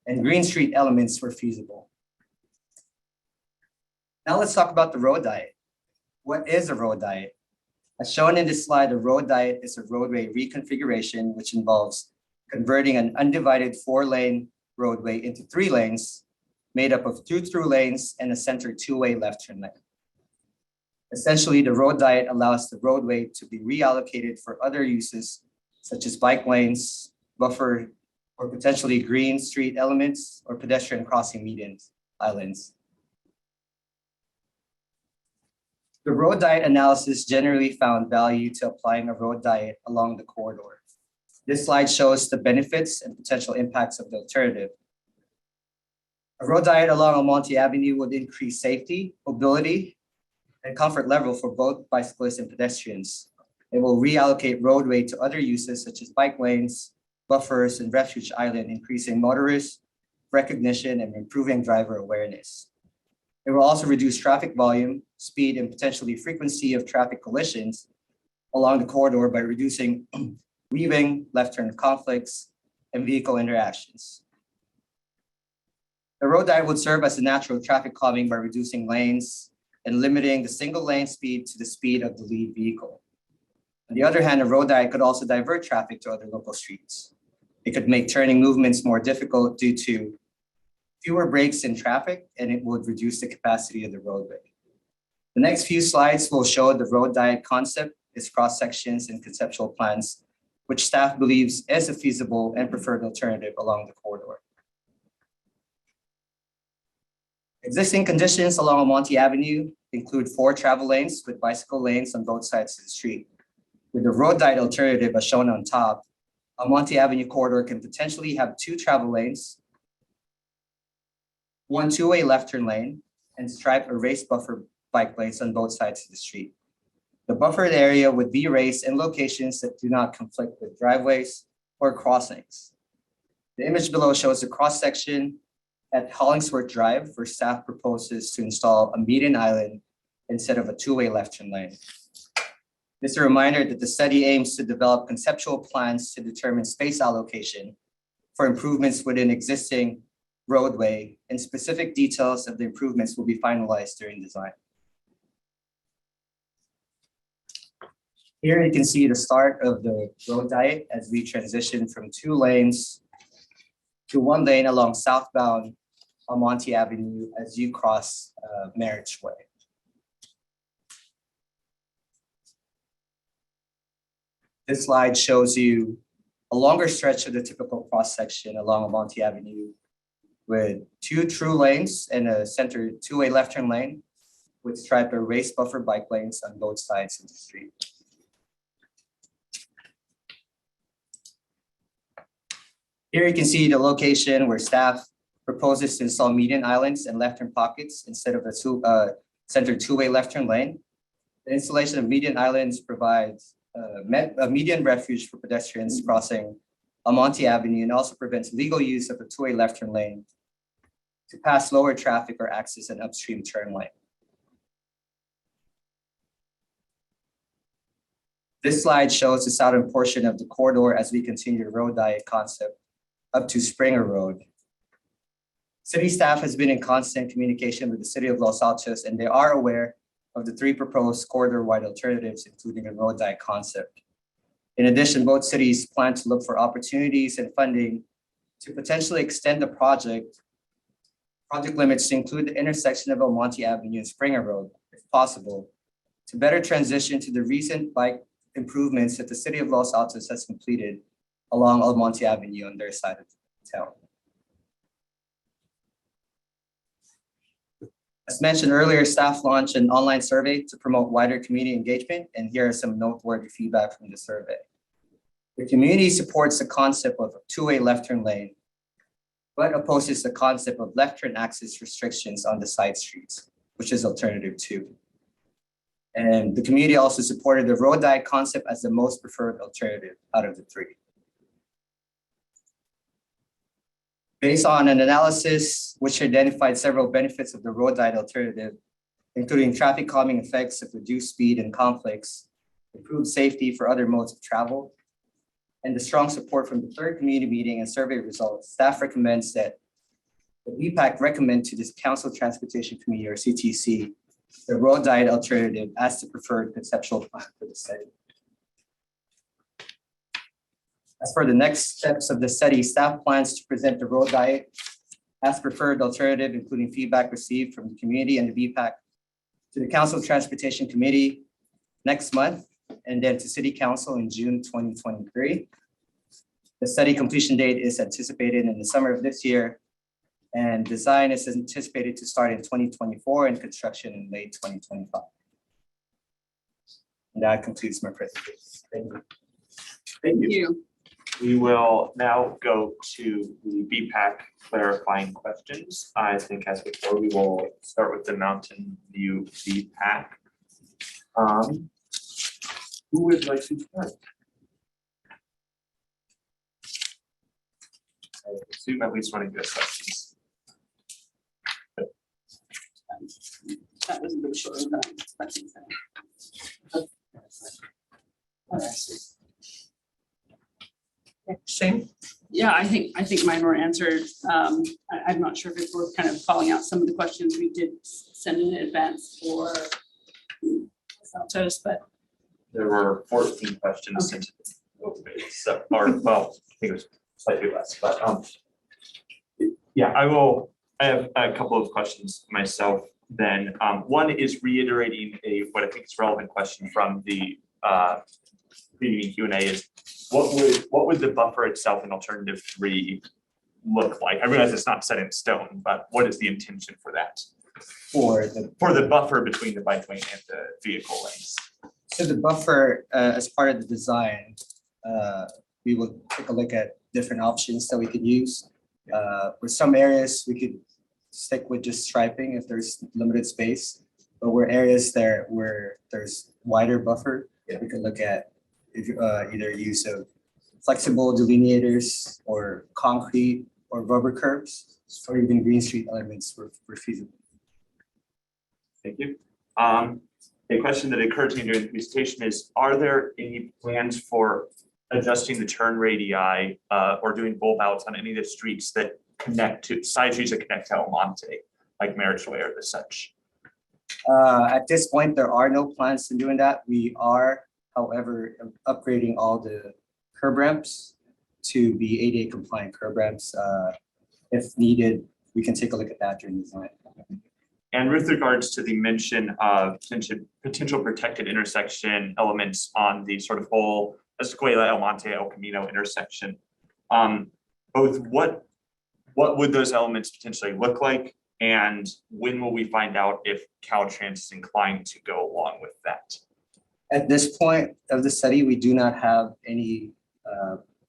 and green street elements were feasible. Now let's talk about the road diet. What is a road diet? As shown in this slide, a road diet is a roadway reconfiguration which involves converting an undivided 4-lane roadway into 3 lanes made up of 2 through lanes and a center 2-way left turn lane. Essentially, the road diet allows the roadway to be reallocated for other uses such as bike lanes, buffer, or potentially green street elements or pedestrian crossing median islands. The road diet analysis generally found value to applying a road diet along the corridor. This slide shows the benefits and potential impacts of the alternative. A road diet along Almonte Avenue would increase safety, mobility, and comfort level for both bicyclists and pedestrians. It will reallocate roadway to other uses such as bike lanes, buffers, and refuge island, increasing motorist recognition and improving driver awareness. It will also reduce traffic volume, speed, and potentially frequency of traffic collisions along the corridor by reducing weaving, left turn conflicts, and vehicle interactions. The road diet would serve as a natural traffic calming by reducing lanes and limiting the single lane speed to the speed of the lead vehicle. On the other hand, a road diet could also divert traffic to other local streets. It could make turning movements more difficult due to fewer breaks in traffic, and it would reduce the capacity of the roadway. The next few slides will show the road diet concept, its cross-sections and conceptual plans, which staff believes is a feasible and preferred alternative along the corridor. Existing conditions along Almonte Avenue include 4 travel lanes with bicycle lanes on both sides of the street. With the road diet alternative as shown on top, Almonte Avenue corridor can potentially have 2 travel lanes, 1 2-way left turn lane, and stripe or raised buffer bike lanes on both sides of the street. The buffered area would be raised in locations that do not conflict with driveways or crossings. The image below shows the cross-section at Hollingsworth Drive, where staff proposes to install a median island instead of a 2-way left turn lane. This is a reminder that the study aims to develop conceptual plans to determine space allocation for improvements within existing roadway, and specific details of the improvements will be finalized during design. Here you can see the start of the road diet as we transition from 2 lanes to 1 lane along southbound Almonte Avenue as you cross Marriage Way. This slide shows you a longer stretch of the typical cross-section along Almonte Avenue with 2 true lanes and a center 2-way left turn lane with striped or raised buffer bike lanes on both sides of the street. Here you can see the location where staff proposes to install median islands and left turn pockets instead of a center 2-way left turn lane. The installation of median islands provides a median refuge for pedestrians crossing Almonte Avenue and also prevents legal use of a two-way left turn lane to pass lower traffic or access an upstream turn lane. This slide shows the southern portion of the corridor as we continue the road diet concept up to Springer Road. City staff has been in constant communication with the city of Los Altos, and they are aware of the three proposed corridor-wide alternatives, including a road diet concept. In addition, both cities plan to look for opportunities and funding to potentially extend the project limits to include the intersection of Almonte Avenue and Springer Road, if possible, to better transition to the recent bike improvements that the city of Los Altos has completed along Almonte Avenue on their side of town. As mentioned earlier, staff launched an online survey to promote wider community engagement, and here are some noteworthy feedback from the survey. The community supports the concept of a two-way left turn lane, but opposes the concept of left turn access restrictions on the side streets, which is alternative 2. And the community also supported the road diet concept as the most preferred alternative out of the 3. Based on an analysis which identified several benefits of the road diet alternative, including traffic calming effects of reduced speed and conflicts, improved safety for other modes of travel, and the strong support from the 3rd community meeting and survey results, staff recommends that the BPAC recommend to the Council Transportation Committee, or CTC, the road diet alternative as the preferred conceptual plan for the study. As for the next steps of the study, staff plans to present the road diet as preferred alternative, including feedback received from the community and the BPAC to the Council Transportation Committee next month, and then to City Council in June 2023. The study completion date is anticipated in the summer of this year, and design is anticipated to start in 2024 and construction in late 2025. And that concludes my presentation. Thank you. Thank you. We will now go to the BPAC clarifying questions. I think as before, we will start with the Mountain View BPAC. Who would like to start? I assume at least one of you has questions. That was a bit shorter than I expected. Shane? Yeah, I think mine were answered. I'm not sure if we're kind of calling out some of the questions we did send in advance for Santos, but There were 14 questions sent to the so, or well, I think it was slightly less, but yeah, I have a couple of questions myself then. One is reiterating what I think is relevant question from the meeting Q&A is what would the buffer itself in alternative 3 look like? I realize it's not set in stone, but what is the intention for that? For the buffer between the bike lane and the vehicle lanes. So the buffer, as part of the design, we will take a look at different options that we could use. For some areas, we could stick with just striping if there's limited space. But where areas there where there's wider buffer, we could look at either use of flexible delineators or concrete or rubber curbs, or even green street elements were feasible. Thank you. A question that occurred to me during the presentation is, are there any plans for adjusting the turn radii or doing bulb outs on any of the streets that connect to side streets that connect to Almonte, like Marriage Way or the such? At this point, there are no plans to doing that. We are, however, upgrading all the curb ramps to be ADA compliant curb ramps. If needed, we can take a look at that during design. And with regards to the mention of potential protected intersection elements on the sort of whole Escuela El Monte El Camino intersection, both what would those elements potentially look like, and when will we find out if Caltrans is inclined to go along with that? At this point of the study, we do not have any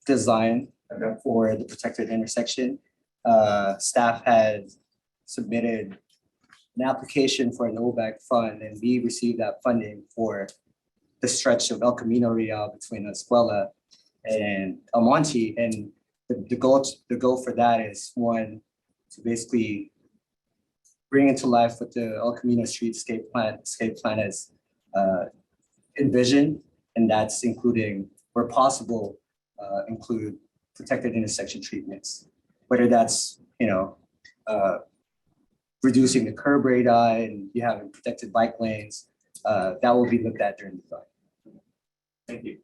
design for the protected intersection. Staff has submitted an application for an OBAC fund, and we received that funding for the stretch of El Camino Real between La Escuela and El Monte. And the goal for that is one, to basically bring into life what the El Camino streetscape plan is envisioned, and that's including, where possible, include protected intersection treatments, whether that's, reducing the curb radii and you having protected bike lanes, that will be looked at during the design. Thank you.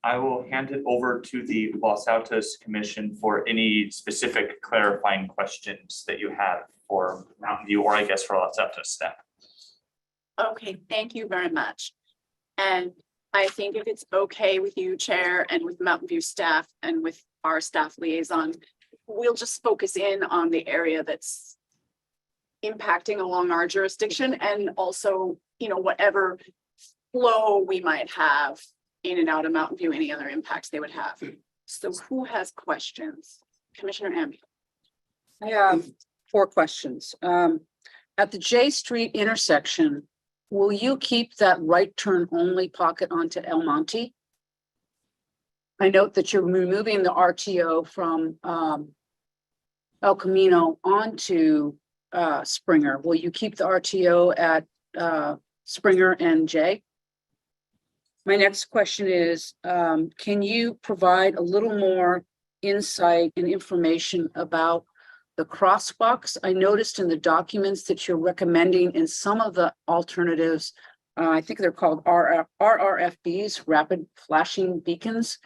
I will hand it over to the Los Altos Commission for any specific clarifying questions that you have for Mountain View, or I guess for Los Altos staff. Okay, thank you very much. And I think if it's okay with you, Chair, and with Mountain View staff and with our staff liaison, we'll just focus in on the area that's impacting along our jurisdiction, and also, whatever flow we might have in and out of Mountain View, any other impacts they would have. So who has questions? Commissioner Amby. I have 4 questions. At the J Street intersection, will you keep that right turn only pocket onto El Monte? I note that you're removing the RTO from El Camino onto Springer. Will you keep the RTO at Springer and J? My next question is, can you provide a little more insight and information about the crosswalks? I noticed in the documents that you're recommending in some of the alternatives, I think they're called RRFBs, rapid flashing beacons.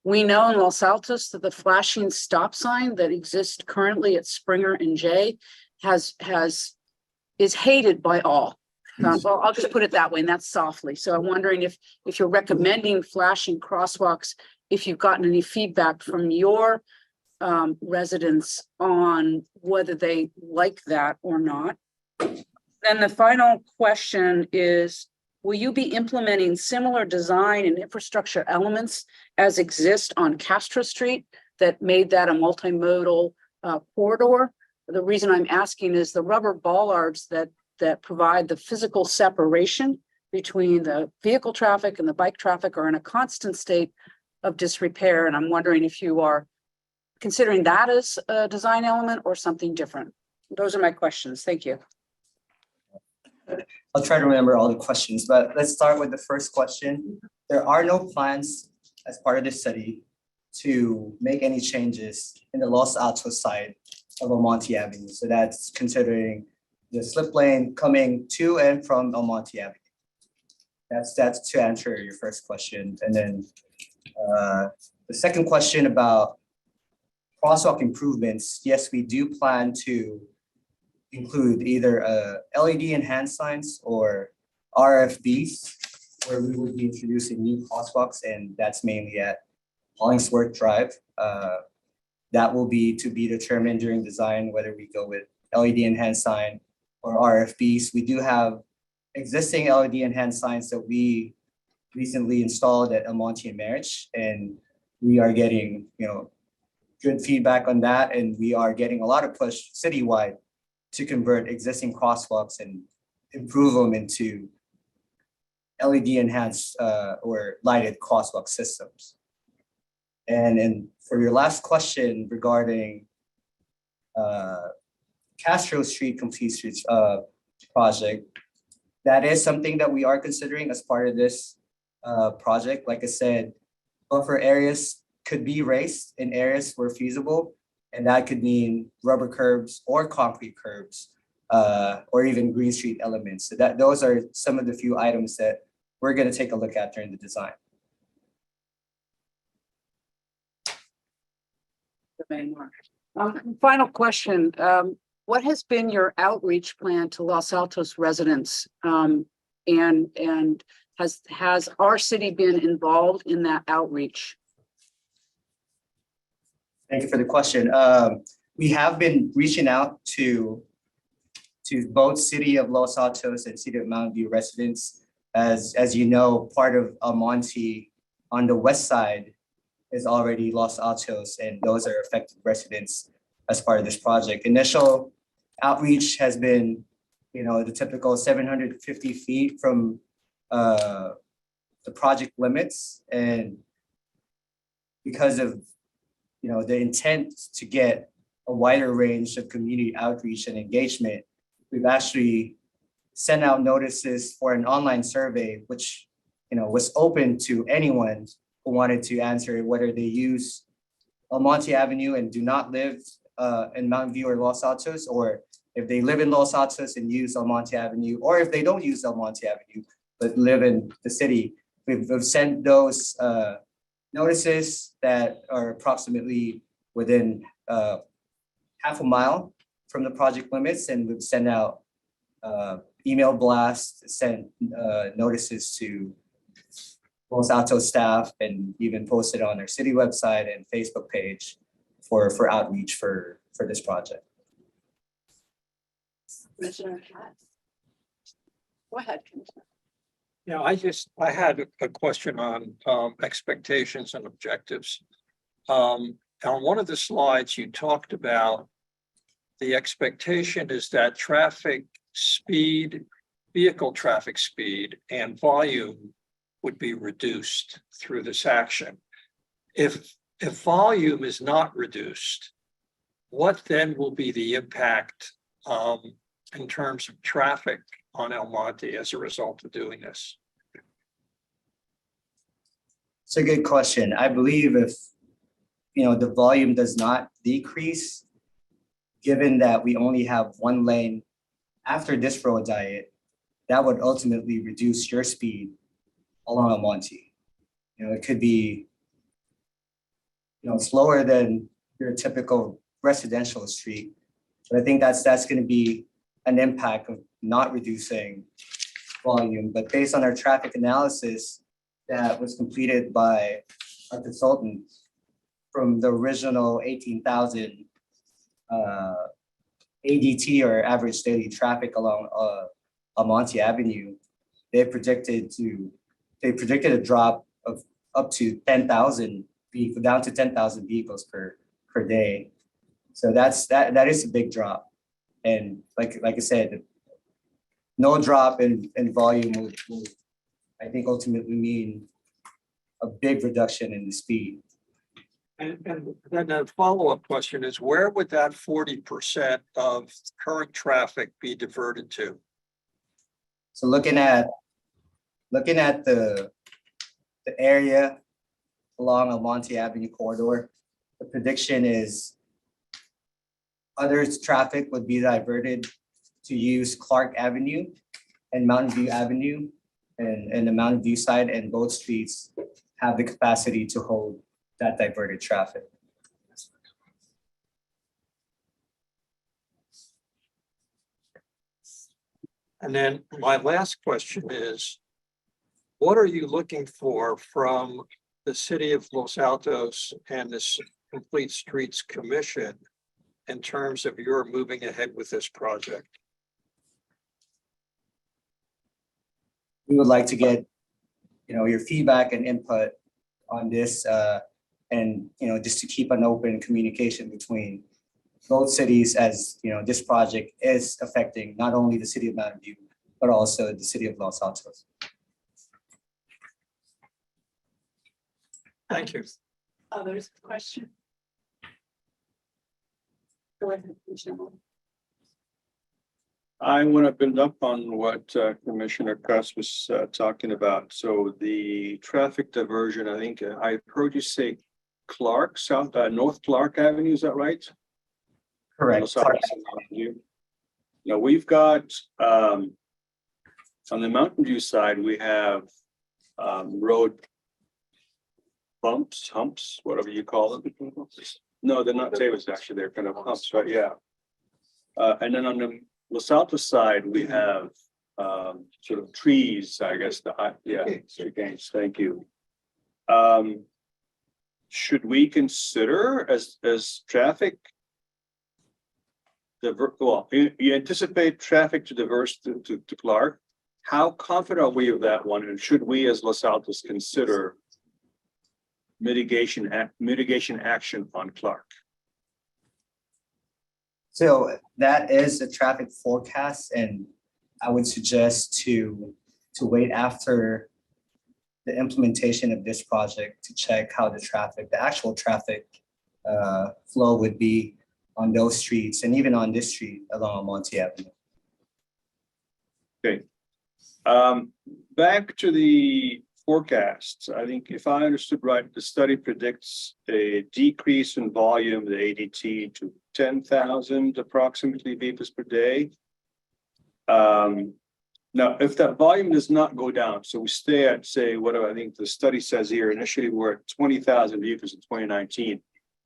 We know in Los Altos that the flashing stop sign that exists currently at Springer and J is hated by all. Well, I'll just put it that way, and that's softly. So I'm wondering if you're recommending flashing crosswalks, if you've gotten any feedback from your residents on whether they like that or not. Then the final question is, will you be implementing similar design and infrastructure elements as exist on Castro Street that made that a multimodal corridor? The reason I'm asking is the rubber bollards that provide the physical separation between the vehicle traffic and the bike traffic are in a constant state of disrepair. And I'm wondering if you are considering that as a design element or something different. Those are my questions. Thank you. I'll try to remember all the questions, but let's start with the first question. There are no plans as part of this study to make any changes in the Los Altos side of El Monte Avenue. So that's considering the slip lane coming to and from El Monte Avenue. That's to answer your first question. And then the second question about crosswalk improvements. Yes, we do plan to include either LED enhanced signs or RFBs, where we will be introducing new crosswalks, and that's mainly at Hollingsworth Drive. That will be to be determined during design, whether we go with LED enhanced sign or RFBs. We do have existing LED enhanced signs that we recently installed at El Monte and Marriage, and we are getting, good feedback on that, and we are getting a lot of push citywide to convert existing crosswalks and improve them into LED enhanced or lighted crosswalk systems. And for your last question regarding Castro Street Complete Streets project, that is something that we are considering as part of this project. Like I said, buffer areas could be raised in areas where feasible, and that could mean rubber curbs or concrete curbs, or even green street elements. So those are some of the few items that we're going to take a look at during the design. Final question. What has been your outreach plan to Los Altos residents? And has our city been involved in that outreach? Thank you for the question. We have been reaching out to both City of Los Altos and City of Mountain View residents. As you know, part of El Monte on the west side is already Los Altos, and those are affected residents as part of this project. Initial outreach has been, the typical 750 feet from the project limits, and because of, the intent to get a wider range of community outreach and engagement, we've actually sent out notices for an online survey, which, was open to anyone who wanted to answer whether they use Almonte Avenue and do not live in Mountain View or Los Altos, or if they live in Los Altos and use Almonte Avenue, or if they don't use Almonte Avenue, but live in the city. We've sent those notices that are approximately within half a mile from the project limits, and we've sent out email blasts, sent notices to Los Altos staff, and even posted on their city website and Facebook page for outreach for this project. Commissioner Katz. Go ahead, Commissioner. Yeah, I had a question on expectations and objectives. On one of the slides, you talked about the expectation is that traffic speed, vehicle traffic speed and volume would be reduced through this action. If volume is not reduced, what then will be the impact in terms of traffic on El Monte as a result of doing this? It's a good question. I believe if, the volume does not decrease, given that we only have one lane after this road diet, that would ultimately reduce your speed along El Monte. It could be, slower than your typical residential street. But I think that's going to be an impact of not reducing volume. But based on our traffic analysis that was completed by our consultant from the original 18,000 ADT or average daily traffic along Almonte Avenue, they predicted a drop of up to 10,000 down to 10,000 vehicles per day. So that is a big drop. And like I said, no drop in volume will I think ultimately mean a big reduction in the speed. And then a follow-up question is, where would that 40% of current traffic be diverted to? So looking at the area along Almonte Avenue corridor, the prediction is other traffic would be diverted to use Clark Avenue and Mountain View Avenue, and the Mountain View side, and both streets have the capacity to hold that diverted traffic. And then my last question is, what are you looking for from the city of Los Altos and this Complete Streets Commission in terms of your moving ahead with this project? We would like to get, your feedback and input on this, and, just to keep an open communication between both cities, as, this project is affecting not only the city of Mountain View, but also the city of Los Altos. Thank you. Others, question? Go ahead, Commissioner. I want to build up on what Commissioner Cuss was talking about. So the traffic diversion, I think I heard you say North Clark Avenue, is that right? Correct. Now we've got on the Mountain View side, we have road humps, whatever you call them. No, they're not tables, actually, they're kind of humps, right? Yeah. And then on the Los Altos side, we have sort of trees, I guess, against, thank you. Should we consider as traffic you anticipate traffic to diverse to Clark? How confident are we of that one? And should we as Los Altos consider mitigation action on Clark? So that is a traffic forecast, and I would suggest to wait after the implementation of this project to check how the actual traffic flow would be on those streets and even on this street along Monte Avenue. Okay. Back to the forecasts. I think if I understood right, the study predicts a decrease in volume, the ADT, to 10,000 approximately vehicles per day. Now, if that volume does not go down, so we stay at, say, whatever I think the study says here, initially we're at 20,000 vehicles in 2019.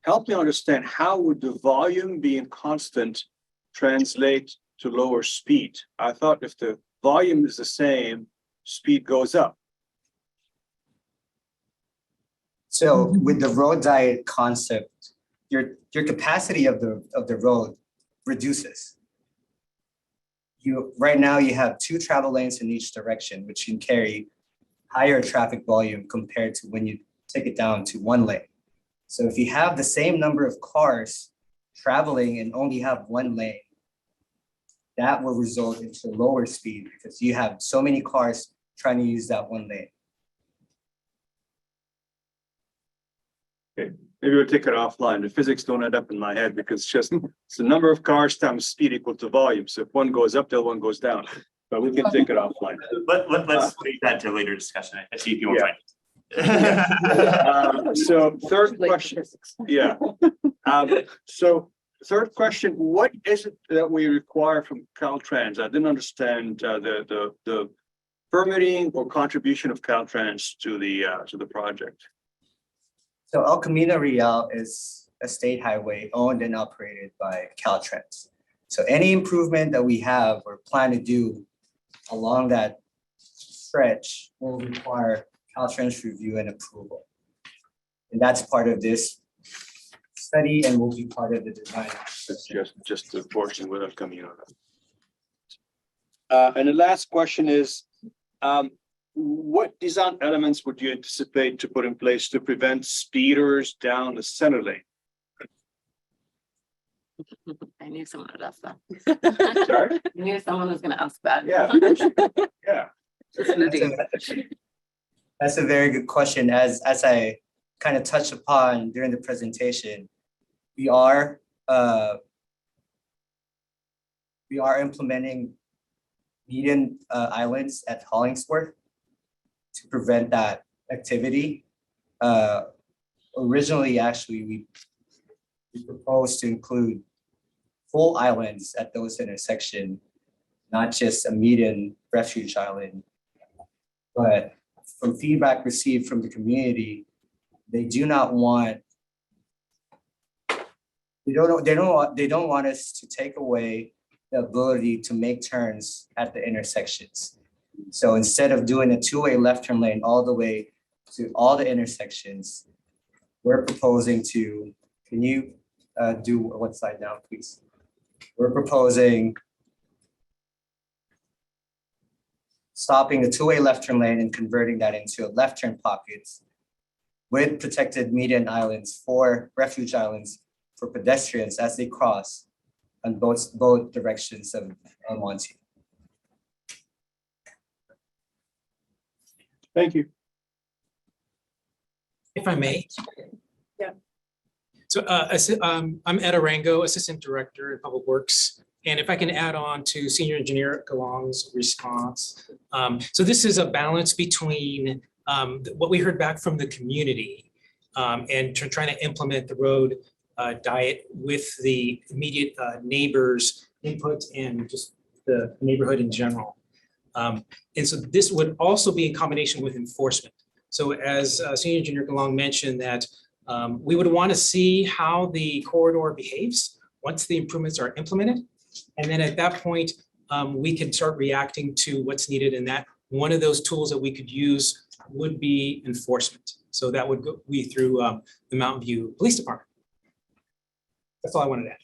Help me understand, how would the volume being constant translate to lower speed? I thought if the volume is the same, speed goes up. So with the road diet concept, your capacity of the road reduces. Right now you have 2 travel lanes in each direction, which can carry higher traffic volume compared to when you take it down to 1 lane. So if you have the same number of cars traveling and only have 1 lane, that will result into lower speed because you have so many cars trying to use that 1 lane. Okay, maybe we'll take it offline. The physics don't add up in my head because it's the number of cars times speed equal to volume. So if one goes up, the other one goes down. But we can take it offline. Let's leave that to later discussion. I see if you want to. So third question, yeah. So third question, what is it that we require from Caltrans? I didn't understand the permitting or contribution of Caltrans to the project. So El Camino Real is a state highway owned and operated by Caltrans. So any improvement that we have or plan to do along that stretch will require Caltrans review and approval. And that's part of this study and will be part of the design. That's just the portion with El Camino. And the last question is, what design elements would you anticipate to put in place to prevent speeders down the center lane? I knew someone would ask that. Sorry? I knew someone was gonna ask that. Yeah. Yeah. That's a very good question. As I kind of touched upon during the presentation, we are implementing median islands at Hollingsworth to prevent that activity. Originally, actually, we proposed to include full islands at those intersections, not just a median refuge island. But from feedback received from the community, they do not want, they don't want us to take away the ability to make turns at the intersections. So instead of doing a 2-way left turn lane all the way to all the intersections, we're proposing to, can you do one slide down, please? We're proposing stopping the 2-way left turn lane and converting that into a left turn pockets with protected median islands for refuge islands for pedestrians as they cross on both directions of El Monte. Thank you. If I may. Yeah. So I'm Ed Arango, Assistant Director in Public Works. And if I can add on to Senior Engineer Galong's response. So this is a balance between what we heard back from the community and trying to implement the road diet with the immediate neighbors' input and just the neighborhood in general. And so this would also be in combination with enforcement. So as Senior Engineer Galong mentioned that we would want to see how the corridor behaves once the improvements are implemented. And then at that point, we can start reacting to what's needed. And that one of those tools that we could use would be enforcement. So that would be through the Mountain View Police Department. That's all I wanted to add.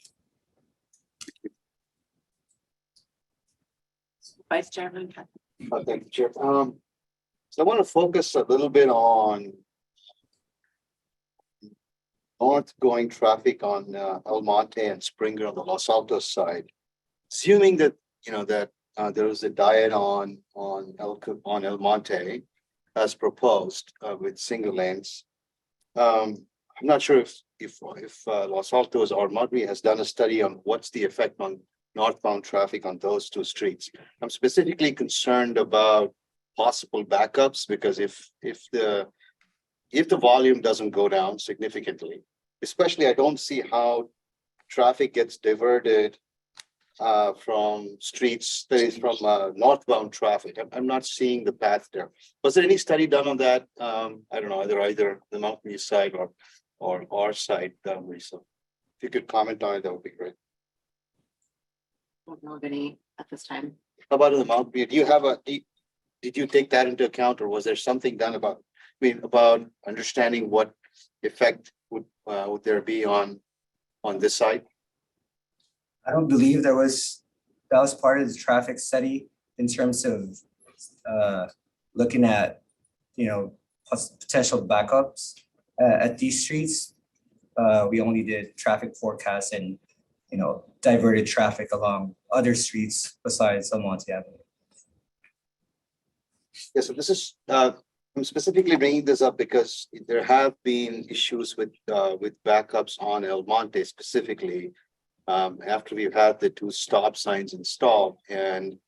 Vice Chairman. Thank you, Chair. So I want to focus a little bit on north-going traffic on El Monte and Springer on the Los Altos side. Assuming that there was a diet on El Monte, as proposed with single lanes. I'm not sure if Los Altos or Mudbury has done a study on what's the effect on northbound traffic on those two streets. I'm specifically concerned about possible backups because if the volume doesn't go down significantly, especially I don't see how traffic gets diverted from streets, that is from northbound traffic. I'm not seeing the path there. Was there any study done on that? I don't know, either the Mountain View side or our side, Lisa? If you could comment on it, that would be great. Don't know of any at this time. How about in the Mountain View? Do you have did you take that into account, or was there something done about understanding what effect would there be on this side? I don't believe that was part of the traffic study in terms of looking at, potential backups at these streets. We only did traffic forecasts and, diverted traffic along other streets besides Almonte Avenue. Yeah, so this is, I'm specifically bringing this up because there have been issues with backups on El Monte specifically. After we've had the 2 stop signs installed, and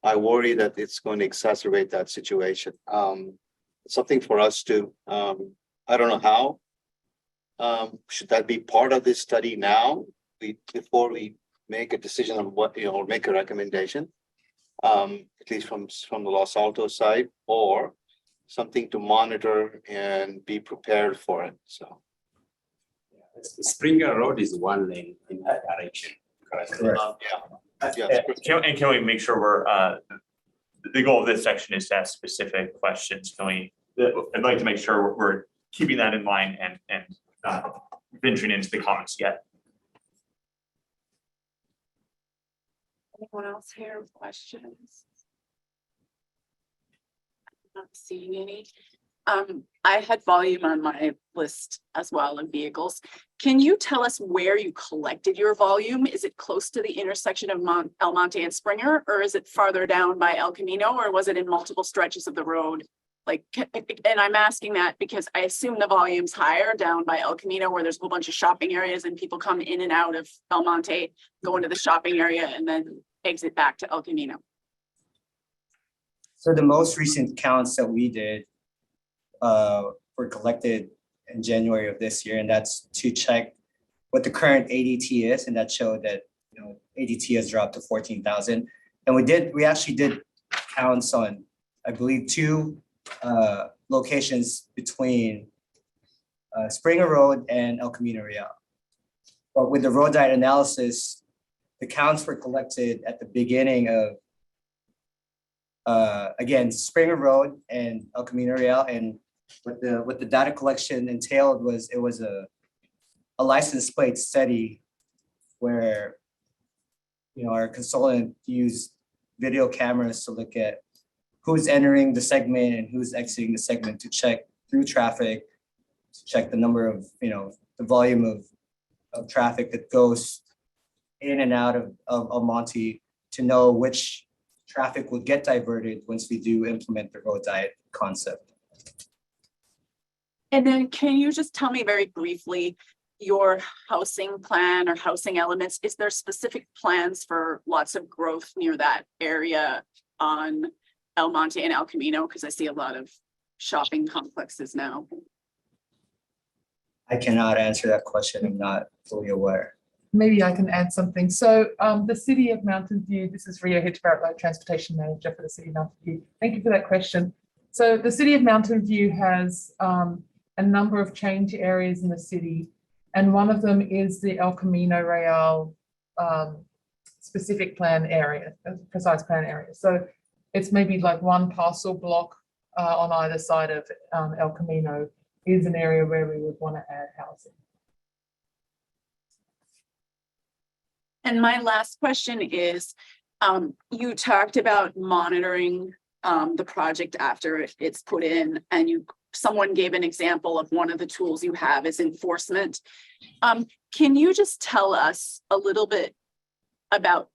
I worry that it's going to exacerbate that situation. Something for us to, I don't know how. Should that be part of this study now, before we make a decision on what, or make a recommendation? At least from the Los Altos side, or something to monitor and be prepared for it, so. Springer Road is 1 lane in that direction. Correct. Can we make sure we're, the goal of this section is to ask specific questions. I'd like to make sure we're keeping that in mind and venturing into the comments yet. Anyone else here with questions? I'm not seeing any. I had volume on my list as well of vehicles. Can you tell us where you collected your volume? Is it close to the intersection of El Monte and Springer, or is it farther down by El Camino, or was it in multiple stretches of the road? And I'm asking that because I assume the volume's higher down by El Camino, where there's a whole bunch of shopping areas and people come in and out of El Monte, go into the shopping area and then exit back to El Camino. So the most recent counts that we did were collected in January of this year, and that's to check what the current ADT is, and that showed that ADT has dropped to 14,000. And we actually did counts on, I believe, 2 locations between Springer Road and El Camino Real. But with the road diet analysis, the counts were collected at the beginning of again, Springer Road and El Camino Real, and what the data collection entailed was a license plate study where our consultant used video cameras to look at who's entering the segment and who's exiting the segment to check through traffic, to check the number of the volume of traffic that goes in and out of Almonte, to know which traffic will get diverted once we do implement the road diet concept. And then can you just tell me very briefly your housing plan or housing elements? Is there specific plans for lots of growth near that area on El Monte and El Camino? Because I see a lot of shopping complexes now. I cannot answer that question. I'm not fully aware. Maybe I can add something. So the City of Mountain View, this is Ria Hitchbarrett, Transportation Manager for the City of Mountain View. Thank you for that question. So the City of Mountain View has a number of change areas in the city, and one of them is the El Camino Real specific plan area, precise plan area. So it's maybe like 1 parcel block on either side of El Camino is an area where we would want to add housing. And my last question is, you talked about monitoring the project after it's put in, and someone gave an example of one of the tools you have is enforcement. Can you just tell us a little bit about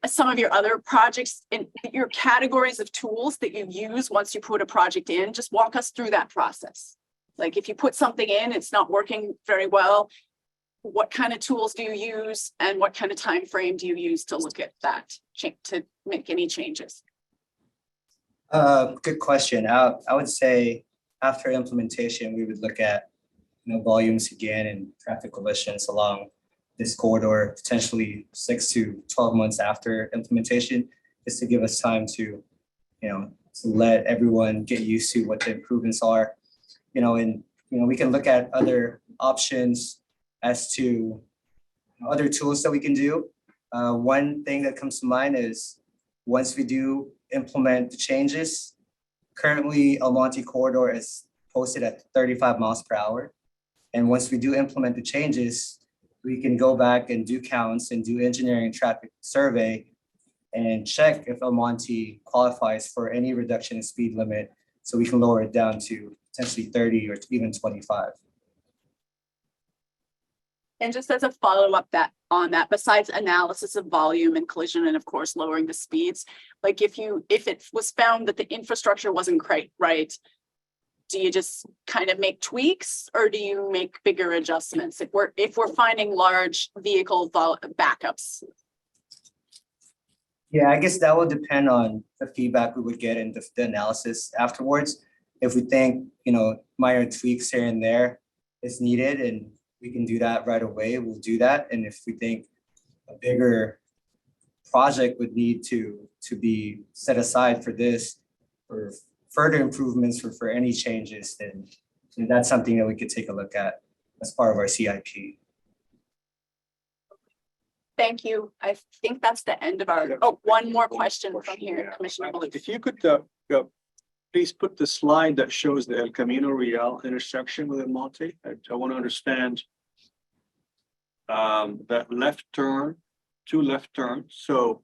some of your other projects and your categories of tools that you use once you put a project in, just walk us through that process. Like if you put something in, it's not working very well, what kind of tools do you use and what kind of time frame do you use to look at that, to make any changes? Good question. I would say after implementation, we would look at, volumes again and traffic collisions along this corridor, potentially 6 to 12 months after implementation, just to give us time to, to let everyone get used to what the improvements are, and, we can look at other options as to other tools that we can do. One thing that comes to mind is once we do implement the changes, currently El Monte corridor is posted at 35 miles per hour. And once we do implement the changes, we can go back and do counts and do engineering traffic survey and check if El Monte qualifies for any reduction in speed limit. So we can lower it down to potentially 30 or even 25. And just as a follow-up on that, besides analysis of volume and collision, and of course, lowering the speeds, like if it was found that the infrastructure wasn't quite right, do you just kind of make tweaks or do you make bigger adjustments if we're finding large vehicle backups? Yeah, I guess that will depend on the feedback we would get and the analysis afterwards. If we think, minor tweaks here and there is needed and we can do that right away, we'll do that. And if we think a bigger project would need to be set aside for this, for further improvements for any changes, then that's something that we could take a look at as part of our CIP. Thank you. I think that's the end of our, one more question from here, Commissioner Maloof. If you could, please put the slide that shows the El Camino Real intersection with El Monte. I want to understand that left turn, 2 left turns. So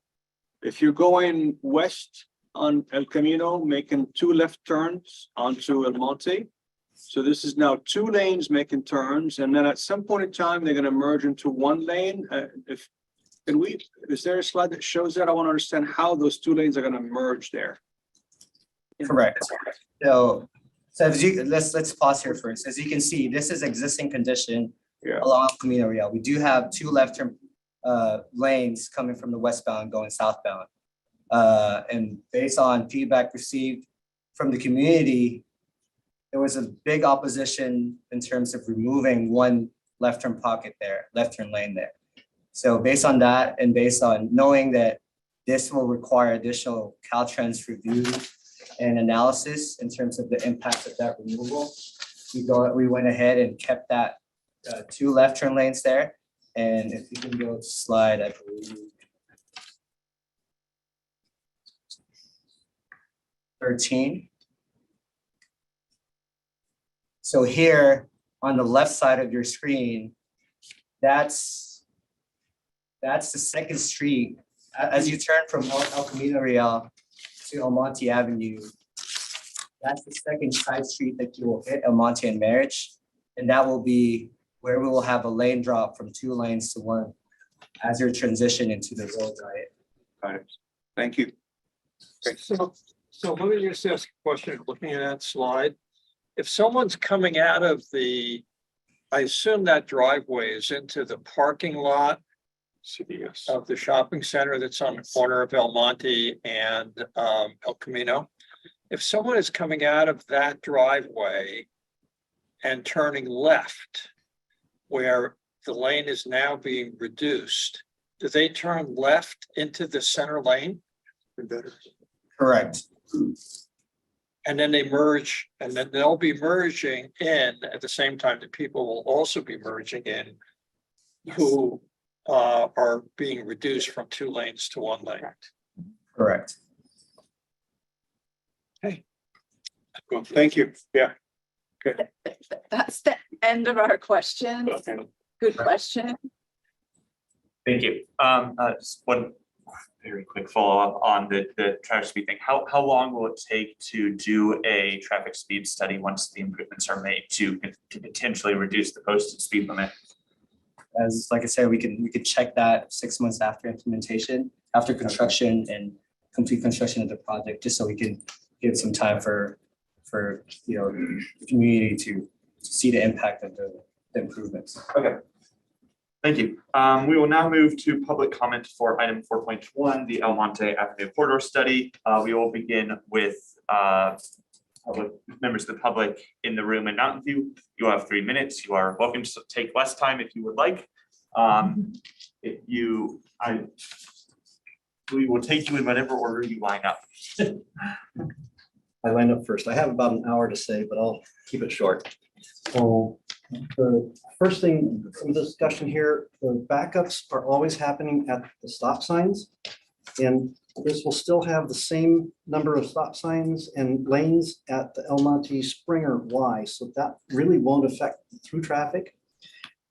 if you're going west on El Camino, making 2 left turns onto El Monte. So this is now 2 lanes making turns. And then at some point in time, they're going to merge into 1 lane. Is there a slide that shows that? I want to understand how those 2 lanes are going to merge there. Correct. So as let's pause here first. As you can see, this is existing condition along Camino Real. We do have 2 left turn lanes coming from the westbound going southbound. And based on feedback received from the community, there was a big opposition in terms of removing 1 left turn pocket there, left turn lane there. So based on that and based on knowing that this will require additional Caltrans review and analysis in terms of the impact of that removal, we went ahead and kept that 2 left turn lanes there. And if you can go to slide, I believe 13. So here on the left side of your screen, that's the second street. As you turn from El Camino Real to El Monte Avenue, that's the second side street that you will hit, El Monte and Marriage. And that will be where we will have a lane drop from 2 lanes to 1 as you transition into the road diet. Got it. Thank you. Okay, so let me just ask a question, looking at that slide. If someone's coming out of I assume that driveway is into the parking lot of the shopping center that's on the corner of El Monte and El Camino. If someone is coming out of that driveway and turning left, where the lane is now being reduced, do they turn left into the center lane? Correct. And then they merge, and then they'll be merging in at the same time that people will also be merging in who are being reduced from 2 lanes to 1 lane. Correct. Hey. Well, thank you. Yeah. Good. That's the end of our questions. Good question. Thank you. Just one very quick follow-up on the traffic speed thing. How long will it take to do a traffic speed study once the improvements are made to potentially reduce the posted speed limit? As like I said, we could check that 6 months after implementation. after construction and complete construction of the project, just so we can give some time for the community to see the impact of the improvements. Okay. Thank you. We will now move to public comment for item 4.1, the El Monte Avenue corridor study. We will begin with members of the public in the room in Mountain View. You have 3 minutes. You are welcome to take less time if you would like. We will take you in whatever order you line up. I lined up first. I have about an hour to say, but I'll keep it short. So the first thing, some discussion here, the backups are always happening at the stop signs. And this will still have the same number of stop signs and lanes at the El Monte Springer Y. So that really won't affect through traffic.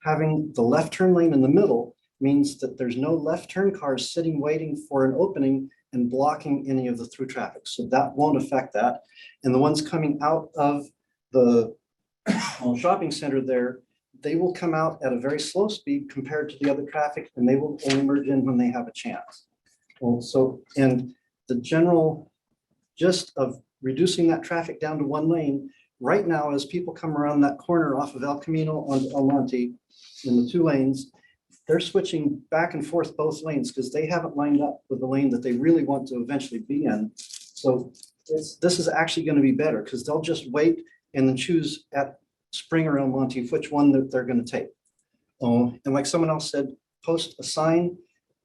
Having the left turn lane in the middle means that there's no left turn cars sitting waiting for an opening and blocking any of the through traffic. So that won't affect that. And the ones coming out of the shopping center there, they will come out at a very slow speed compared to the other traffic, and they will only merge in when they have a chance. So, and the general gist of reducing that traffic down to one lane right now, as people come around that corner off of El Camino onto El Monte in the 2 lanes, they're switching back and forth both lanes because they haven't lined up with the lane that they really want to eventually be in. So this is actually going to be better because they'll just wait and then choose at Spring or El Monte which one that they're going to take. And like someone else said, post a sign,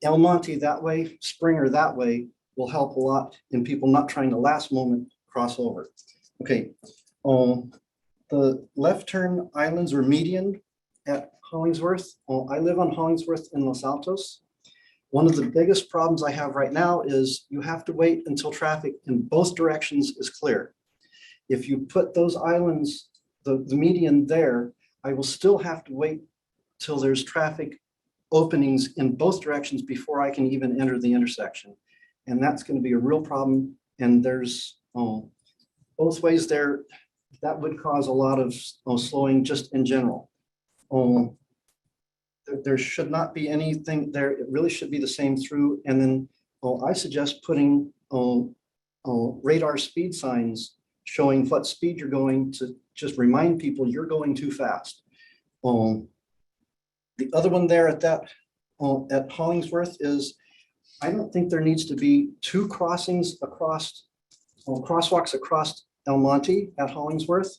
El Monte that way, Springer that way will help a lot in people not trying to last moment cross over. Okay, the left turn islands or median at Hollingsworth. I live on Hollingsworth in Los Altos. One of the biggest problems I have right now is you have to wait until traffic in both directions is clear. If you put those islands, the median there, I will still have to wait till there's traffic openings in both directions before I can even enter the intersection. And that's going to be a real problem. And there's both ways there. That would cause a lot of slowing just in general. There should not be anything there. It really should be the same through. And then I suggest putting radar speed signs showing what speed you're going to just remind people you're going too fast. The other one there at that at Hollingsworth is I don't think there needs to be 2 crossings across crosswalks across El Monte at Hollingsworth.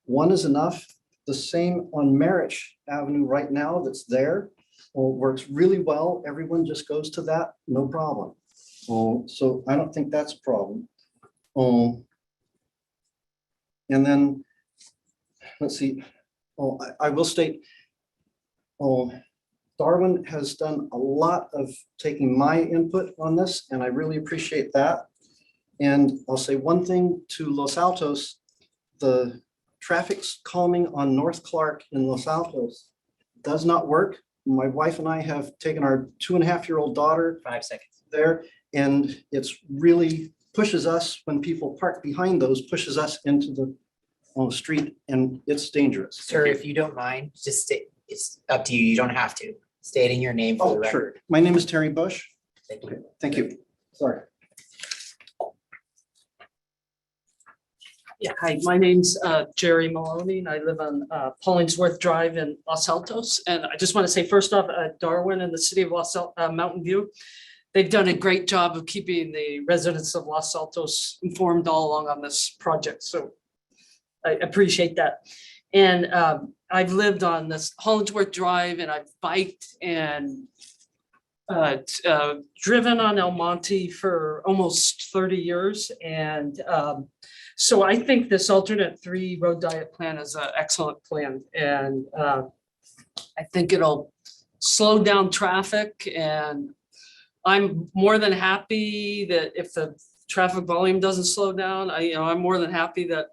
One is enough. The same on Merritt Avenue right now that's there works really well. Everyone just goes to that, no problem. So I don't think that's a problem. And then, let's see, I will state, Darwin has done a lot of taking my input on this, and I really appreciate that. And I'll say one thing to Los Altos, the traffic's calming on North Clark in Los Altos does not work. My wife and I have taken our 2.5-year-old daughter 5 seconds there, and it's really pushes us when people park behind those, pushes us into the street, and it's dangerous. Sir, if you don't mind, just stay, it's up to you. You don't have to. Stating your name for the Sure. record. My name is Terry Bush. Thank you. Thank you. Sorry. Yeah, hi, my name's Jerry Maloney, and I live on Hollingsworth Drive in Los Altos. And I just want to say, first off, Darwin and the city of Mountain View, they've done a great job of keeping the residents of Los Altos informed all along on this project. So I appreciate that. And I've lived on this Hollingsworth Drive, and I've biked and driven on El Monte for almost 30 years. And so I think this alternate 3 road diet plan is an excellent plan. And I think it'll slow down traffic. And I'm more than happy that if the traffic volume doesn't slow down, I'm more than happy that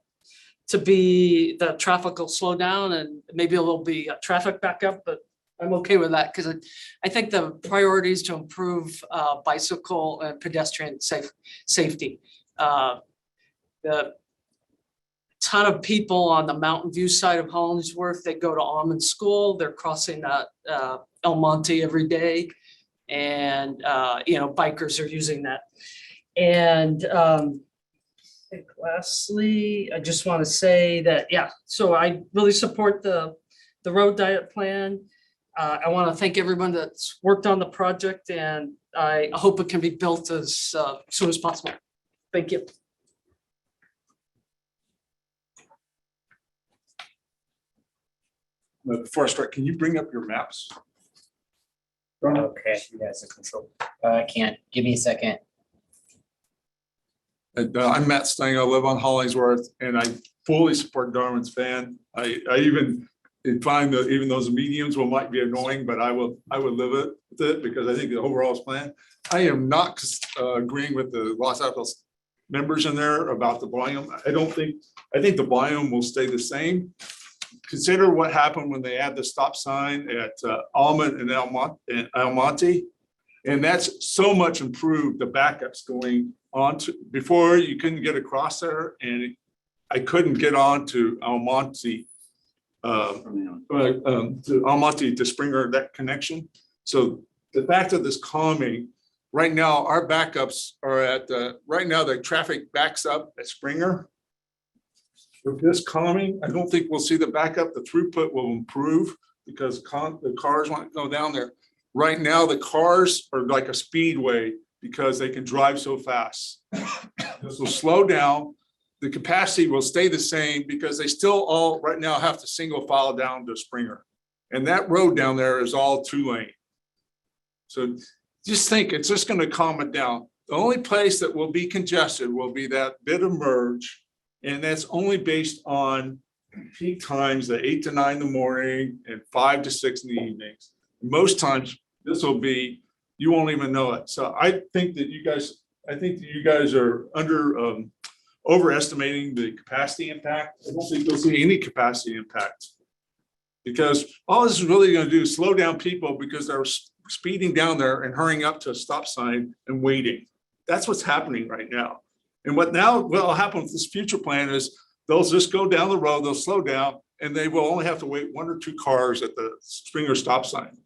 the traffic will slow down and maybe there'll be a traffic backup, but I'm okay with that because I think the priority is to improve bicycle and pedestrian safety. The ton of people on the Mountain View side of Hollingsworth, they go to Almond School, they're crossing that El Monte every day. And, bikers are using that. And I think lastly, I just want to say that, so I really support the road diet plan. I want to thank everyone that's worked on the project, and I hope it can be built as soon as possible. Thank you. Before I start, can you bring up your maps? Okay, that's a control. I can't, give me a second. I'm Matt Stang. I live on Hollingsworth, and I fully support Darwin's fan. I even find that even those mediums might be annoying, but I would live with it because I think the overall plan. I am not agreeing with the Los Altos members in there about the volume. I think the volume will stay the same. Consider what happened when they add the stop sign at Almond and El Monte. And that's so much improved the backups going on to, before you couldn't get across there, and I couldn't get on to El Monte. To Almonte to Springer, that connection. So the fact of this calming, right now, our backups are at right now the traffic backs up at Springer. With this calming, I don't think we'll see the backup. The throughput will improve because the cars won't go down there. Right now, the cars are like a speedway because they can drive so fast. This will slow down. The capacity will stay the same because they still all right now have to single file down to Springer. And that road down there is all 2-lane. So just think, it's just going to calm it down. The only place that will be congested will be that bit of merge. And that's only based on peak times, the 8 to 9 in the morning and 5 to 6 in the evenings. Most times this will be, you won't even know it. So I think that you guys are overestimating the capacity impact. I don't think you'll see any capacity impact because all this is really going to do is slow down people because they're speeding down there and hurrying up to a stop sign and waiting. That's what's happening right now. And what will happen with this future plan is they'll just go down the road, they'll slow down, and they will only have to wait 1 or 2 cars at the Springer stop sign.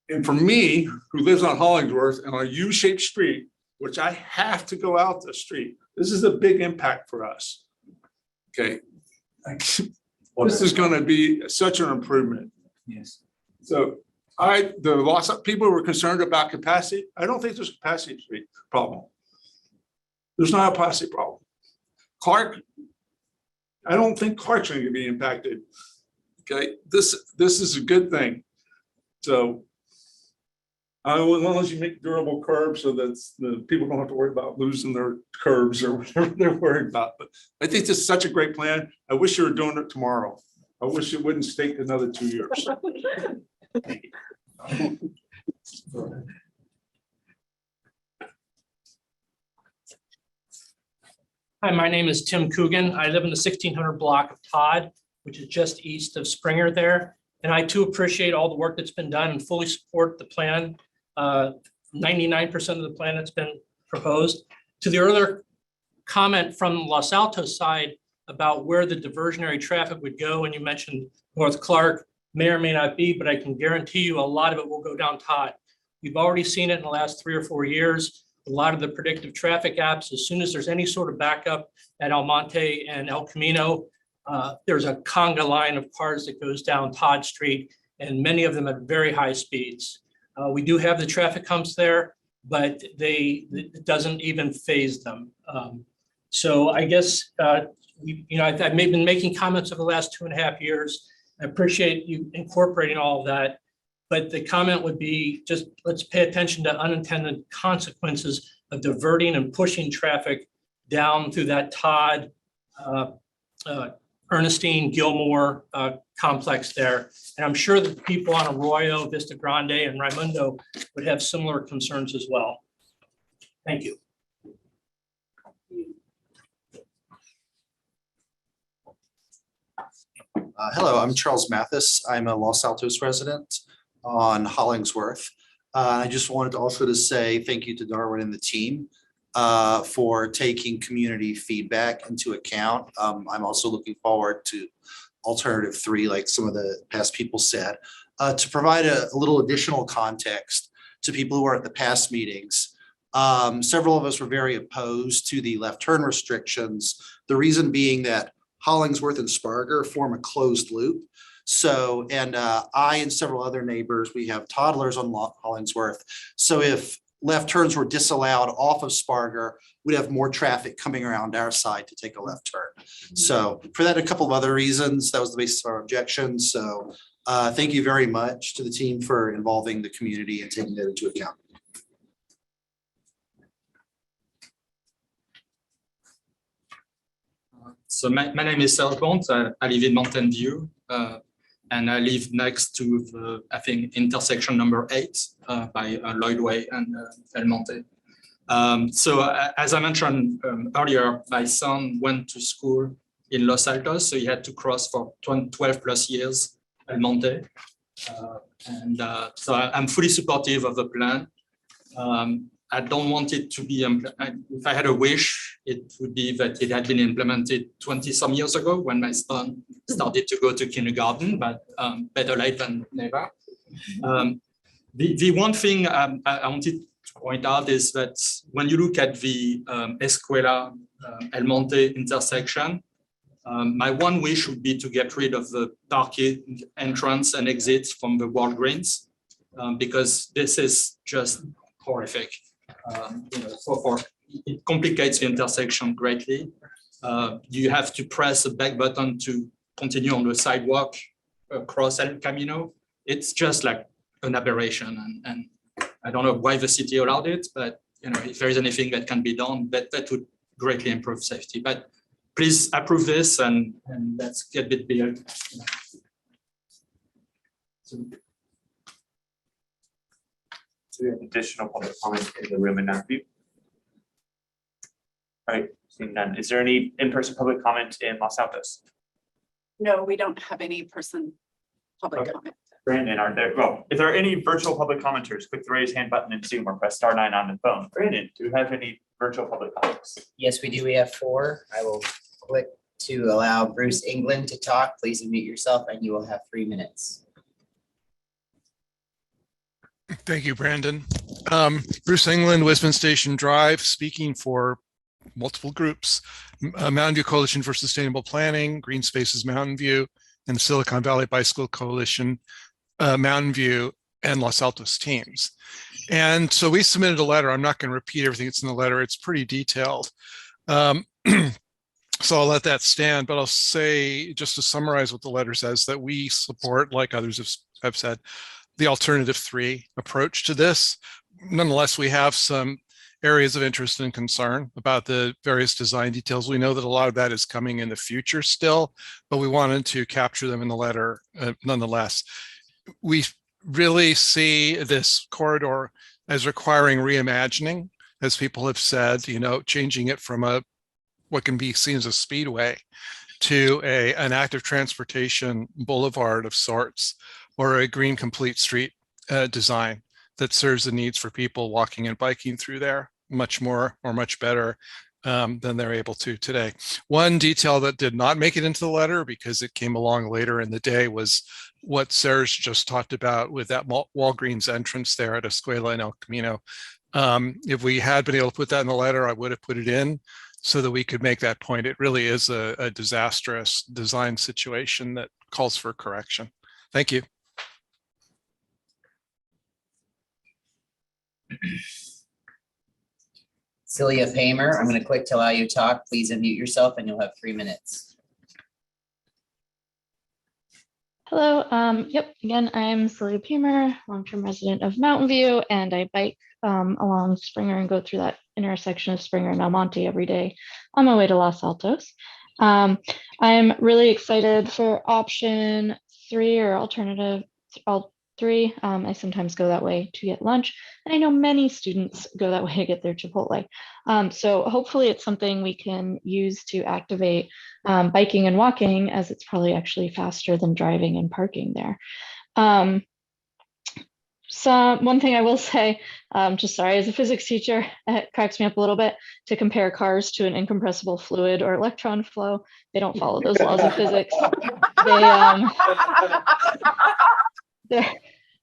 And for me, who lives on Hollingsworth and on a U-shaped street, which I have to go out the street, this is a big impact for us. Okay. This is going to be such an improvement. Yes. So lots of people were concerned about capacity. I don't think there's a capacity problem. There's not a capacity problem. Clark, I don't think Clark's going to be impacted. Okay, this is a good thing. So as long as you make durable curbs so that the people don't have to worry about losing their curbs or whatever they're worried about. But I think this is such a great plan. I wish you were doing it tomorrow. I wish it wouldn't take another 2 years. Hi, my name is Tim Coogan. I live in the 1600 block of Todd, which is just east of Springer there. And I too appreciate all the work that's been done and fully support the plan. 99% of the plan that's been proposed. To the earlier comment from Los Altos side about where the diversionary traffic would go, and you mentioned North Clark, may or may not be, but I can guarantee you a lot of it will go down Todd. We've already seen it in the last 3 or 4 years. A lot of the predictive traffic apps, as soon as there's any sort of backup at El Monte and El Camino, there's a conga line of cars that goes down Todd Street, and many of them at very high speeds. We do have the traffic humps there, but it doesn't even phase them. So I guess, I've been making comments over the last 2.5 years. I appreciate you incorporating all of that. But the comment would be just let's pay attention to unintended consequences of diverting and pushing traffic down through that Todd, Ernestine, Gilmore complex there. And I'm sure that people on Arroyo, Vista Grande, and Raimundo would have similar concerns as well. Thank you. Hello, I'm Charles Mathis. I'm a Los Altos resident on Hollingsworth. I just wanted also to say thank you to Darwin and the team for taking community feedback into account. I'm also looking forward to alternative 3, like some of the past people said. To provide a little additional context, to people who are at the past meetings. Several of us were very opposed to the left turn restrictions. The reason being that Hollingsworth and Sparger form a closed loop. So, and I and several other neighbors, we have toddlers on Hollingsworth. So if left turns were disallowed off of Sparger, we'd have more traffic coming around our side to take a left turn. So for that, a couple of other reasons, that was the basis of our objection. So thank you very much to the team for involving the community and taking that into account. So my name is Serge Bont. I live in Mountain View, and I live next to the, I think, intersection number 8 by Lloyd Way and El Monte. So as I mentioned earlier, my son went to school in Los Altos, so he had to cross for 12 plus years El Monte. So I'm fully supportive of the plan. I don't want it to be, if I had a wish, it would be that it had been implemented 20 some years ago when my son started to go to kindergarten, but better late than never. The one thing I wanted to point out is that when you look at the Escuela El Monte intersection, my one wish would be to get rid of the parking entrance and exit from the Walgreens, because this is just horrific. It complicates the intersection greatly. You have to press a back button to continue on the sidewalk across El Camino. It's just like an aberration, and I don't know why the city allowed it, but if there is anything that can be done, that would greatly improve safety. But please approve this and let's get it built. Do we have additional public comment in the room in Mountain View? All right, seeing none. Is there any in-person public comment in Los Altos? No, we don't have any public Okay. comment. Brandon, are there, well, if there are any virtual public commenters, click the raise hand button in Zoom or press *9 on the phone. Brandon, do we have any virtual public comments? Yes, we do. We have 4. I will click to allow Bruce England to talk. Please unmute yourself and you will have 3 minutes. Thank you, Brandon. Bruce England, Wisman Station Drive, speaking for multiple groups. Mountain View Coalition for Sustainable Planning, Green Spaces Mountain View, and Silicon Valley Bicycle Coalition, Mountain View, and Los Altos teams. And so we submitted a letter. I'm not going to repeat everything that's in the letter. It's pretty detailed. So I'll let that stand, but I'll say, just to summarize what the letter says, that we support, like others have said, the alternative 3 approach to this. Nonetheless, we have some areas of interest and concern about the various design details. We know that a lot of that is coming in the future still, but we wanted to capture them in the letter nonetheless. We really see this corridor as requiring reimagining, as people have said, changing it from what can be seen as a speedway to an active transportation boulevard of sorts, or a green complete street design that serves the needs for people walking and biking through there much more or much better than they're able to today. One detail that did not make it into the letter because it came along later in the day was what Serge just talked about with that Walgreens entrance there at Escuela and El Camino. If we had been able to put that in the letter, I would have put it in so that we could make that point. It really is a disastrous design situation that calls for correction. Thank you. Celia Paymer, I'm going to click to allow you to talk. Please unmute yourself and you'll have 3 minutes. Hello, yep, again, I'm Celia Paymer, long-term resident of Mountain View, and I bike along Springer and go through that intersection of Springer and El Monte every day on my way to Los Altos. I'm really excited for option 3 or alternative 3. I sometimes go that way to get lunch, and I know many students go that way to get their Chipotle. So hopefully it's something we can use to activate biking and walking, as it's probably actually faster than driving and parking there. So one thing I will say, just sorry, as a physics teacher, it cracks me up a little bit to compare cars to an incompressible fluid or electron flow. They don't follow those laws of physics.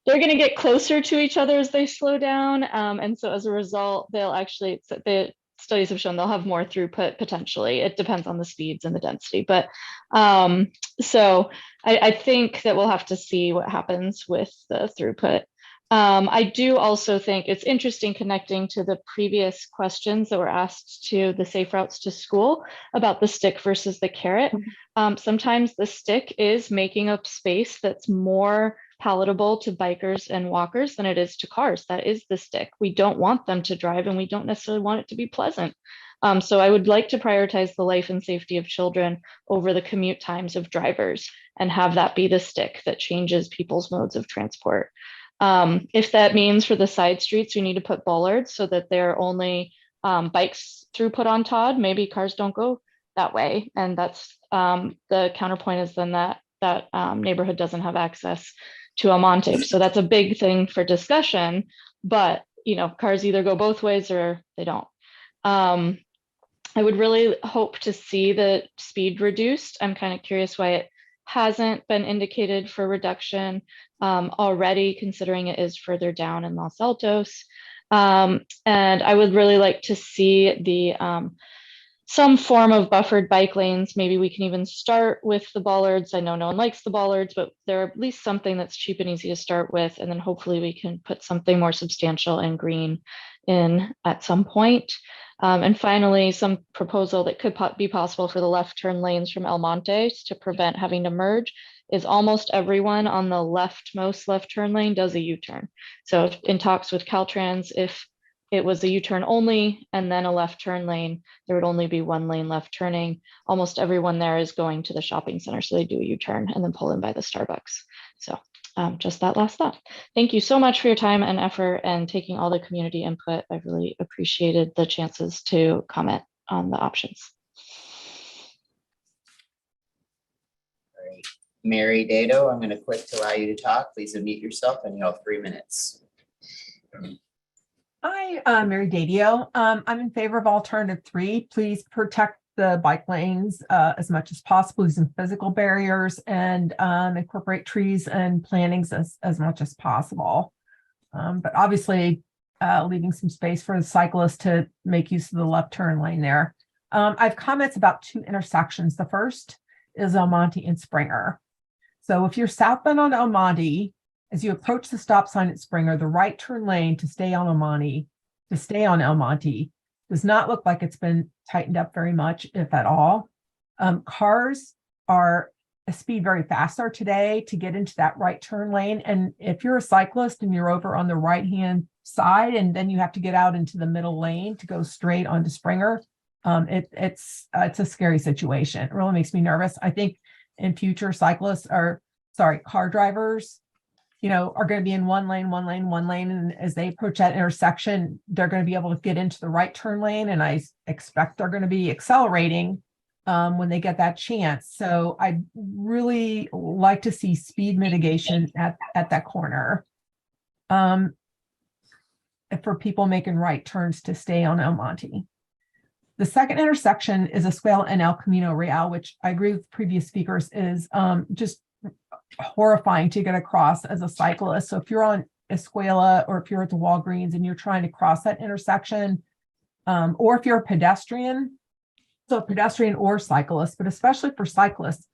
they're going to get closer to each other as they slow down. And so as a result, the studies have shown they'll have more throughput potentially. It depends on the speeds and the density. But so I think that we'll have to see what happens with the throughput. I do also think it's interesting connecting to the previous questions that were asked to the safe routes to school about the stick versus the carrot. Sometimes the stick is making up space that's more palatable to bikers and walkers than it is to cars. That is the stick. We don't want them to drive and we don't necessarily want it to be pleasant. So I would like to prioritize the life and safety of children over the commute times of drivers and have that be the stick that changes people's modes of transport. If that means for the side streets, we need to put bollards so that they're only bikes throughput on Todd, maybe cars don't go that way. And that's the counterpoint is then that neighborhood doesn't have access to Almonte. So that's a big thing for discussion, but cars either go both ways or they don't. I would really hope to see the speed reduced. I'm kind of curious why it hasn't been indicated for reduction already, considering it is further down in Los Altos. And I would really like to see the some form of buffered bike lanes. Maybe we can even start with the bollards. I know no one likes the bollards, but they're at least something that's cheap and easy to start with. And then hopefully we can put something more substantial and green in at some point. And finally, some proposal that could be possible for the left turn lanes from El Monte to prevent having to merge is almost everyone on the leftmost left turn lane does a U-turn. So in talks with Caltrans, if it was a U-turn only and then a left turn lane, there would only be one lane left turning. Almost everyone there is going to the shopping center. So they do a U-turn and then pull in by the Starbucks. So just that last thought. Thank you so much for your time and effort and taking all the community input. I really appreciated the chances to comment on the options. Great. Mary Dado, I'm going to click to allow you to talk. Please unmute yourself and you have 3 minutes. Hi, Mary Dadio. I'm in favor of alternative 3. Please protect the bike lanes as much as possible using physical barriers and incorporate trees and plantings as much as possible. But obviously leaving some space for the cyclist to make use of the left turn lane there. I have comments about 2 intersections. The first is El Monte and Springer. So if you're southbound on El Monte, as you approach the stop sign at Springer, the right turn lane to stay on El Monte does not look like it's been tightened up very much, if at all. Cars are speed very fast there today to get into that right turn lane. And if you're a cyclist and you're over on the right-hand side, and then you have to get out into the middle lane to go straight onto Springer, it's a scary situation. It really makes me nervous. I think in future car drivers, are going to be in one lane. And as they approach that intersection, they're going to be able to get into the right turn lane. And I expect they're going to be accelerating when they get that chance. So I'd really like to see speed mitigation at that corner for people making right turns to stay on El Monte. The second intersection is Escuela and El Camino Real, which I agree with previous speakers is just horrifying to get across as a cyclist. So if you're on Escuela or if you're at the Walgreens and you're trying to cross that intersection, or if you're a pedestrian, so pedestrian or cyclist, but especially for cyclists,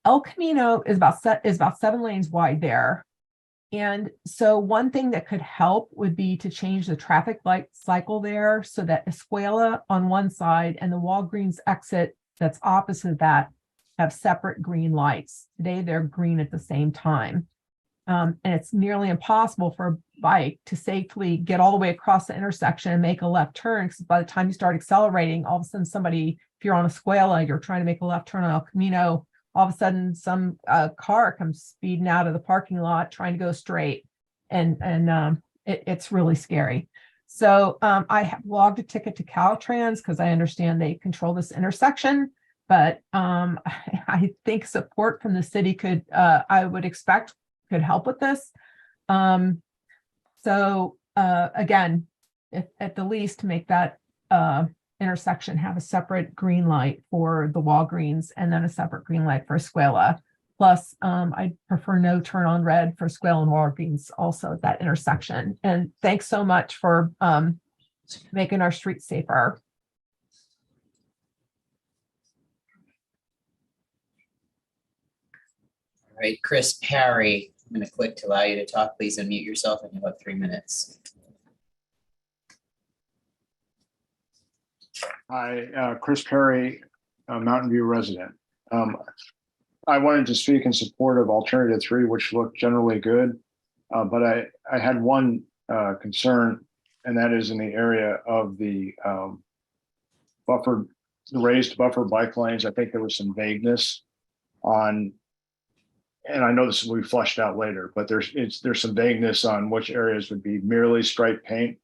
El Camino is about 7 lanes wide there. And so one thing that could help would be to change the traffic light cycle there so that Escuela on one side and the Walgreens exit that's opposite that have separate green lights. Today they're green at the same time. And it's nearly impossible for a bike to safely get all the way across the intersection and make a left turn, because by the time you start accelerating, all of a sudden if you're on Escuela, you're trying to make a left turn on El Camino, all of a sudden some car comes speeding out of the parking lot trying to go straight. And it's really scary. So I have logged a ticket to Caltrans because I understand they control this intersection. But I think support from the city I would expect could help with this. So again, if at the least make that intersection have a separate green light for the Walgreens and then a separate green light for Escuela, Plus, I prefer no turn on red for Squale and Walgreens also at that intersection. And thanks so much for making our streets safer. All right, Chris Perry, I'm going to click to allow you to talk. Please unmute yourself and you have 3 minutes. Hi, Chris Perry, Mountain View resident. I wanted to speak in support of alternative 3, which looked generally good. But I had one concern, and that is in the area of the raised buffer bike lanes. I think there was some vagueness on, and I know this will be fleshed out later, but there's some vagueness on which areas would be merely striped paint.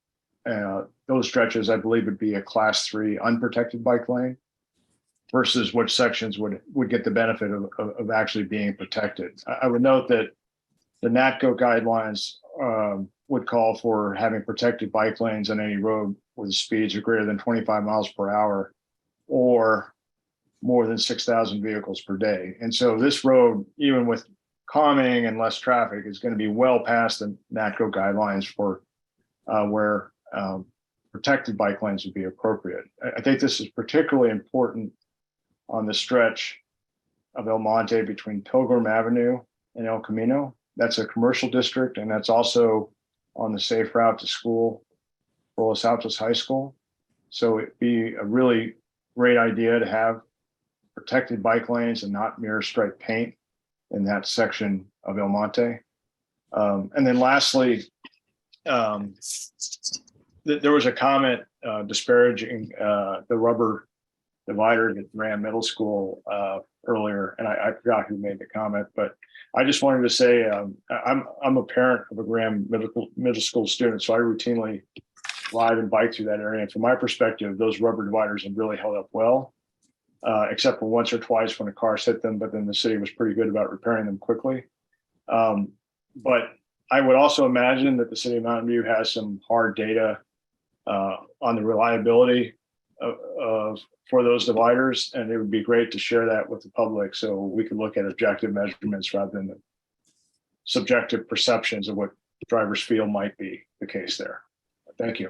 Those stretches, I believe, would be a class 3 unprotected bike lane versus which sections would get the benefit of actually being protected. I would note that the NATCO guidelines would call for having protected bike lanes on any road where the speeds are greater than 25 miles per hour or more than 6,000 vehicles per day. And so this road, even with calming and less traffic, is going to be well past the NATCO guidelines for where protected bike lanes would be appropriate. I think this is particularly important on the stretch of El Monte between Pilgrim Avenue and El Camino. That's a commercial district, and that's also on the safe route to school for Los Altos High School. So it'd be a really great idea to have protected bike lanes and not mirror stripe paint in that section of El Monte. And then lastly, there was a comment disparaging the rubber divider at Graham Middle School earlier, and I forgot who made the comment, but I just wanted to say I'm a parent of a Graham Middle School student, so I routinely ride and bike through that area. And from my perspective, those rubber dividers have really held up well, except for once or twice when a car hit them, but then the city was pretty good about repairing them quickly. But I would also imagine that the city of Mountain View has some hard data on the reliability for those dividers, and it would be great to share that with the public so we could look at objective measurements rather than the subjective perceptions of what drivers feel might be the case there. Thank you.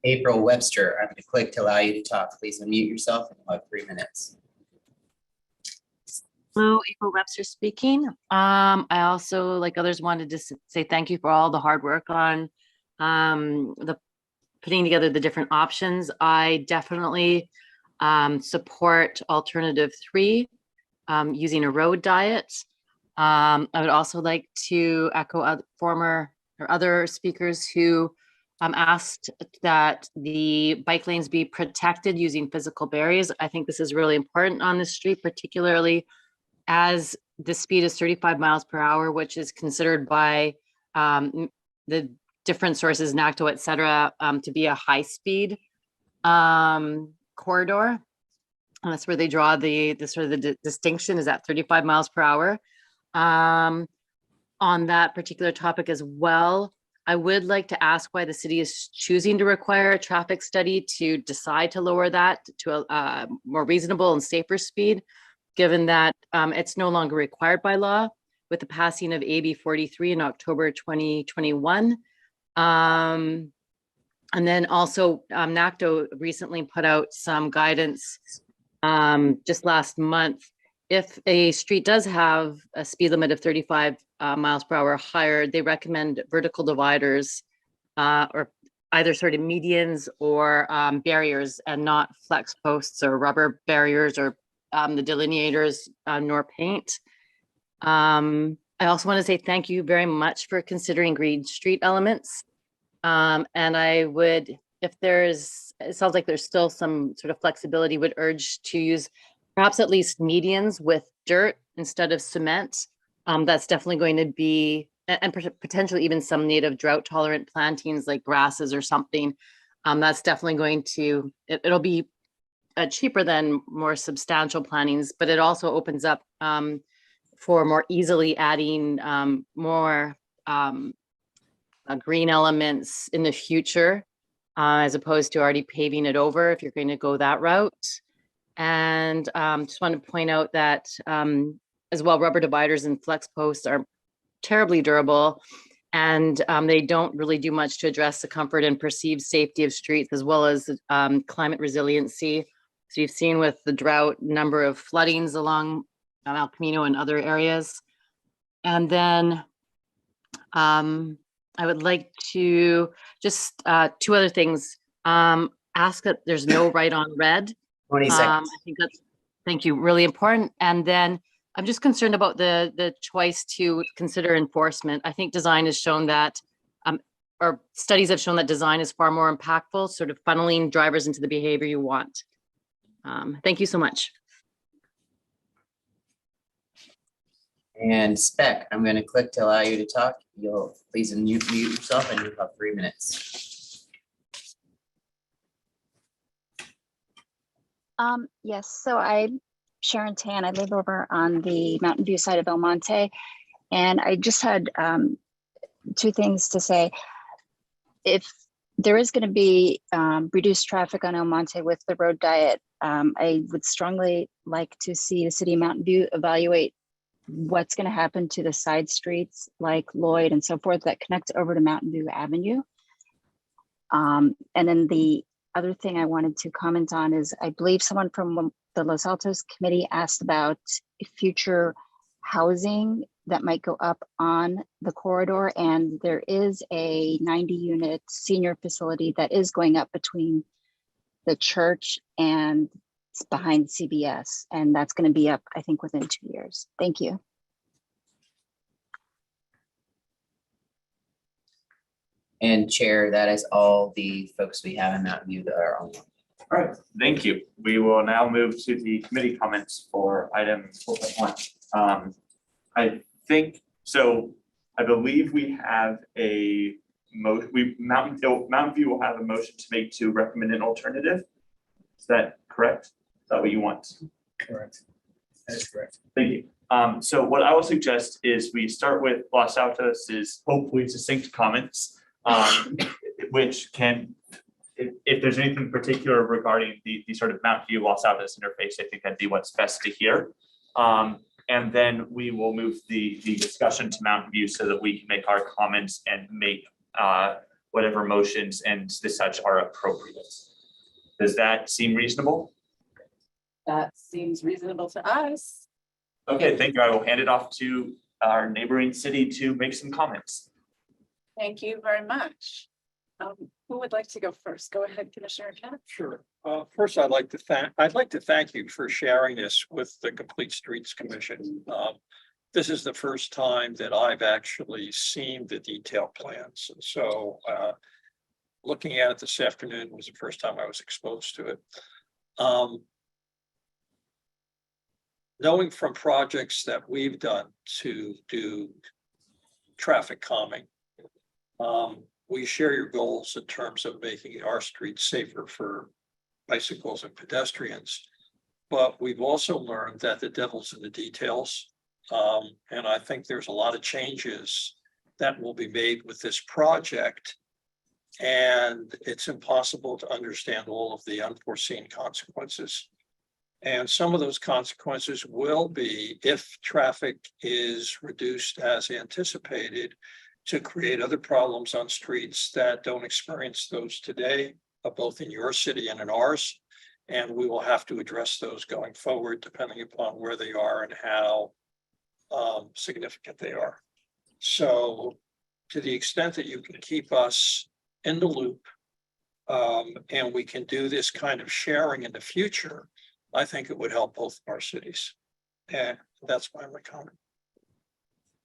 April Webster, I'm going to click to allow you to talk. Please unmute yourself and you'll have 3 minutes. Hello, April Webster speaking. I also, like others, wanted to say thank you for all the hard work on the putting together the different options. I definitely support alternative 3, using a road diet. I would also like to echo other speakers who asked that the bike lanes be protected using physical barriers. I think this is really important on the street, particularly as the speed is 35 miles per hour, which is considered by the different sources, NACTO, et cetera, to be a high speed corridor. And that's where they draw the sort of the distinction is at 35 miles per hour. On that particular topic as well, I would like to ask why the city is choosing to require a traffic study to decide to lower that to a more reasonable and safer speed, given that it's no longer required by law with the passing of AB 43 in October 2021. And then also NACTO recently put out some guidance just last month. If a street does have a speed limit of 35 miles per hour or higher, they recommend vertical dividers or either sort of medians or barriers and not flex posts or rubber barriers or the delineators nor paint. I also want to say thank you very much for considering green street elements. And I would, if there's, it sounds like there's still some sort of flexibility, would urge to use perhaps at least medians with dirt instead of cement. That's definitely going to be, and potentially even some native drought tolerant plantings like grasses or something. That's definitely going to, it'll be cheaper than more substantial plantings, but it also opens up for more easily adding more green elements in the future, as opposed to already paving it over if you're going to go that route. And just want to point out that as well, rubber dividers and flex posts are terribly durable, and they don't really do much to address the comfort and perceived safety of streets, as well as climate resiliency. So you've seen with the drought, number of floodings along El Camino and other areas. And then I would like to just two other things. Ask that there's no right on red. 20 I seconds. think that's, thank you, really important. And then I'm just concerned about the choice to consider enforcement. I think design has shown that, or studies have shown that design is far more impactful, sort of funneling drivers into the behavior you want. Thank you so much. And Spec, I'm going to click to allow you to talk. You'll please mute yourself and you have 3 minutes. Yes, so I'm Sharon Tan. I live over on the Mountain View side of El Monte, and I just had two things to say. If there is going to be reduced traffic on El Monte with the road diet, I would strongly like to see the city of Mountain View evaluate what's going to happen to the side streets like Lloyd and so forth that connect over to Mountain View Avenue. And then the other thing I wanted to comment on is I believe someone from the Los Altos committee asked about future housing that might go up on the corridor, and there is a 90-unit senior facility that is going up between the church and behind CBS, and that's going to be up, I think, within 2 years. Thank you. And Chair, that is all the folks we have in Mountain View that are online. All right, thank you. We will now move to the committee comments for item 4.1. I think, so I believe we have a Mountain View will have a motion to make to recommend an alternative. Is that correct? Is that what you want? Correct. That is correct. Thank you. So what I will suggest is we start with Los Altos's hopefully succinct comments, which can, if there's anything particular regarding the sort of Mountain View Los Altos interface, I think that'd be what's best to hear. And then we will move the discussion to Mountain View so that we can make our comments and make whatever motions and such are appropriate. Does that seem reasonable? That seems reasonable to us. Okay, thank you. I will hand it off to our neighboring city to make some comments. Thank you very much. Who would like to go first? Go ahead, Commissioner Kent. Sure. First, I'd like to thank you for sharing this with the Complete Streets Commission. This is the first time that I've actually seen the detailed plans. And so looking at it this afternoon was the first time I was exposed to it. Knowing from projects that we've done to do traffic calming, we share your goals in terms of making our streets safer for bicycles and pedestrians. But we've also learned that the devil's in the details. And I think there's a lot of changes that will be made with this project. And it's impossible to understand all of the unforeseen consequences. And some of those consequences will be, if traffic is reduced as anticipated, to create other problems on streets that don't experience those today, both in your city and in ours. And we will have to address those going forward, depending upon where they are and how significant they are. So to the extent that you can keep us in the loop, and we can do this kind of sharing in the future, I think it would help both our cities. And that's my comment.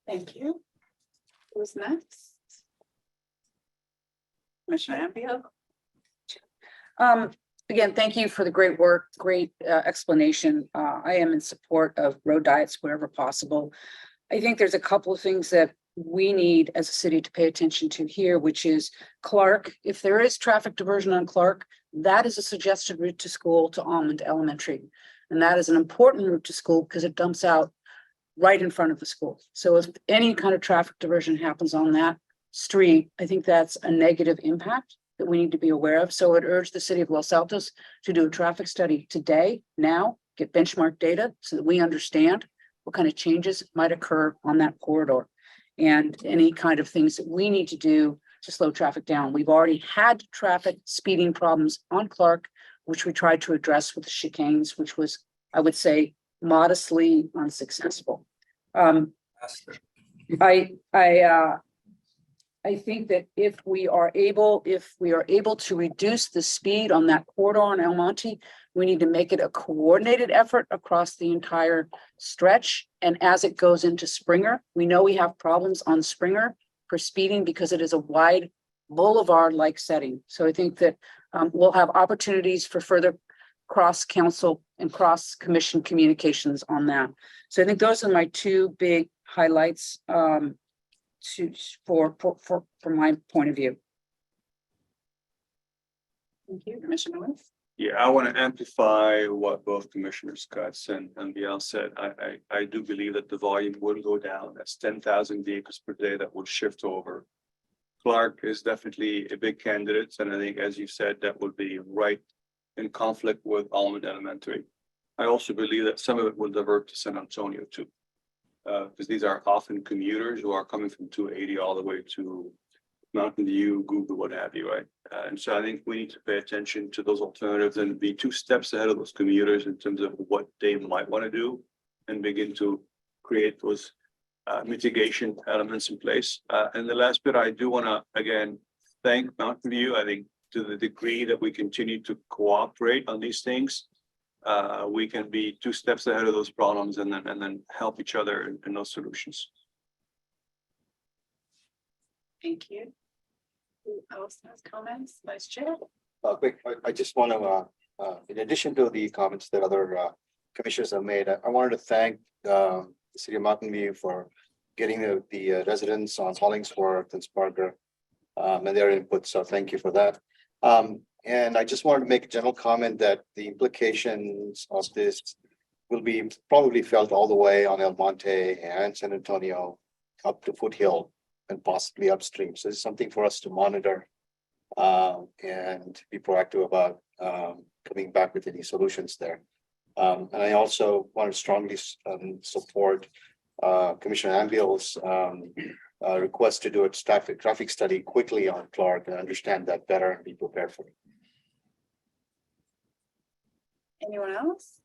Thank you. Who's next? Commissioner Ambio. Again, thank you for the great work, great explanation. I am in support of road diets wherever possible. I think there's a couple of things that we need as a city to pay attention to here, which is Clark. If there is traffic diversion on Clark, that is a suggested route to school to Almond Elementary. And that is an important route to school because it dumps out right in front of the school. So if any kind of traffic diversion happens on that street, I think that's a negative impact. that we need to be aware of. So I'd urge the city of Los Altos to do a traffic study today, now, get benchmark data so that we understand what kind of changes might occur on that corridor and any kind of things that we need to do to slow traffic down. We've already had traffic speeding problems on Clark, which we tried to address with the chicanes, which was, I would say, modestly unsuccessful. I think that if we are able to reduce the speed on that corridor on El Monte, we need to make it a coordinated effort across the entire stretch. And as it goes into Springer, we know we have problems on Springer for speeding because it is a wide boulevard-like setting. So I think that we'll have opportunities for further cross-council and cross-commission communications on that. So I think those are my two big highlights for my point of view. Thank you, Commissioner Lewis. Yeah, I want to amplify what both Commissioners Cutts and Biel said. I do believe that the volume will go down. That's 10,000 vehicles per day that will shift over. Clark is definitely a big candidate, and I think, as you said, that will be right in conflict with Almond Elementary. I also believe that some of it will divert to San Antonio too, because these are often commuters who are coming from 280 all the way to Mountain View, Google, what have you, right? And so I think we need to pay attention to those alternatives and be 2 steps ahead of those commuters in terms of what they might want to do and begin to create those mitigation elements in place. And the last bit, I do want to, again, thank Mountain View. I think to the degree that we continue to cooperate on these things, we can be 2 steps ahead of those problems and then help each other in those solutions. Thank you. Who else has comments? Vice Chair? Quick, I just want to, in addition to the comments that other commissioners have made, I wanted to thank the city of Mountain View for getting the residents on Hollingsworth and Sparger and their input. So thank you for that. And I just wanted to make a general comment that the implications of this will be probably felt all the way on El Monte and San Antonio up to Foothill and possibly upstream. So it's something for us to monitor and be proactive about coming back with any solutions there. And I also want to strongly support Commissioner Ambiel's request to do a traffic study quickly on Clark and understand that better and be prepared for it. Anyone else?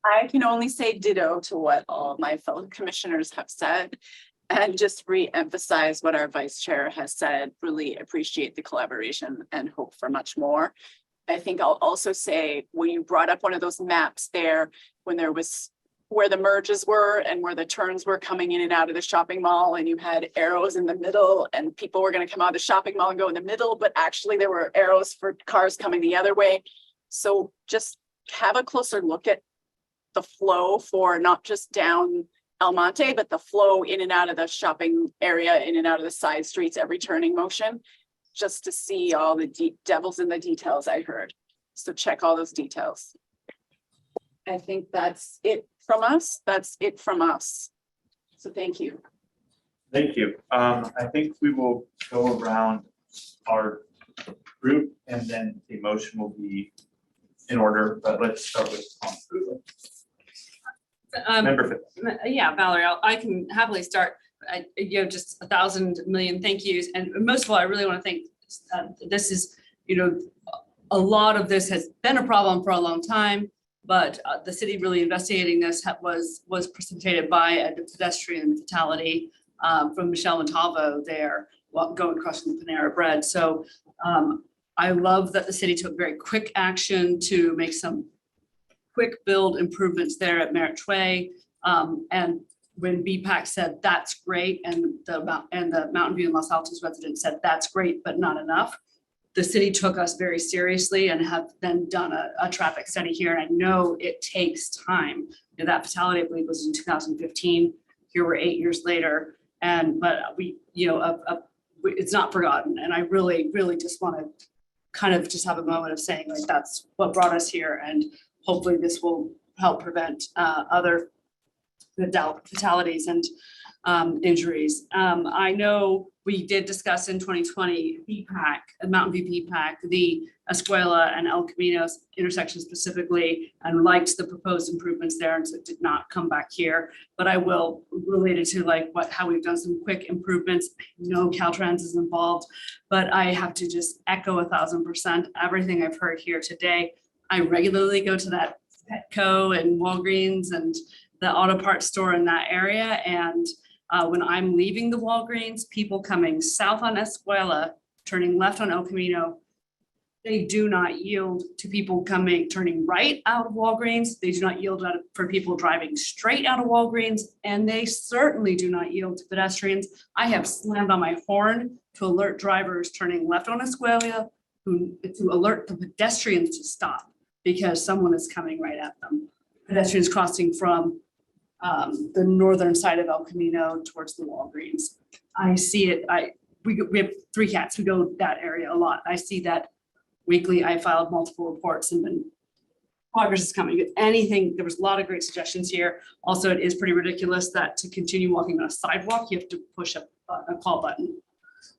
I can only say ditto to what all my fellow commissioners have said and just re-emphasize what our vice chair has said. Really appreciate the collaboration and hope for much more. I think I'll also say when you brought up one of those maps there, when there was where the merges were and where the turns were coming in and out of the shopping mall, and you had arrows in the middle and people were going to come out of the shopping mall and go in the middle, but actually there were arrows for cars coming the other way. So just have a closer look at the flow for not just down El Monte, but the flow in and out of the shopping area, in and out of the side streets, every turning motion, just to see all the devils in the details I heard. So check all those details. I think that's it from us. That's it from us. So thank you. Thank you. I think we will go around our group and then the motion will be in order, but let's start with Tom. Member Phipps. Yeah, Valerie, I can happily start. Just 1,000 million thank yous. And most of all, I really want to thank, this is, a lot of this has been a problem for a long time, but the city really investigating this was precipitated by a pedestrian fatality from Michelle Montalvo there going across the Panera Bread. So I love that the city took very quick action to make some quick build improvements there at Merritt Way. And when BPAC said that's great, and the Mountain View and Los Altos residents said that's great, but not enough, the city took us very seriously and have then done a traffic study here. And I know it takes time. That fatality, I believe, was in 2015. Here we're 8 years later, but we, it's not forgotten. And I really, really just want to kind of just have a moment of saying like that's what brought us here, and hopefully this will help prevent other fatalities and injuries. I know we did discuss in 2020 BPAC, Mountain View BPAC, the Escuela and El Camino intersection specifically, and liked the proposed improvements there, and so it did not come back here. But I will relate it to like how we've done some quick improvements. No Caltrans is involved, but I have to just echo 1000% everything I've heard here today. I regularly go to that Petco and Walgreens and the auto parts store in that area, and when I'm leaving the Walgreens, people coming south on Escuela, turning left on El Camino, they do not yield to people turning right out of Walgreens. They do not yield for people driving straight out of Walgreens, and they certainly do not yield to pedestrians. I have slammed on my horn to alert drivers turning left on Escuela, to alert the pedestrians to stop because someone is coming right at them. Pedestrians crossing from the northern side of El Camino towards the Walgreens. I see it. We have 3 cats. We go that area a lot. I see that weekly. I filed multiple reports and then progress is coming. If anything, there was a lot of great suggestions here. Also, it is pretty ridiculous that to continue walking on a sidewalk, you have to push a call button,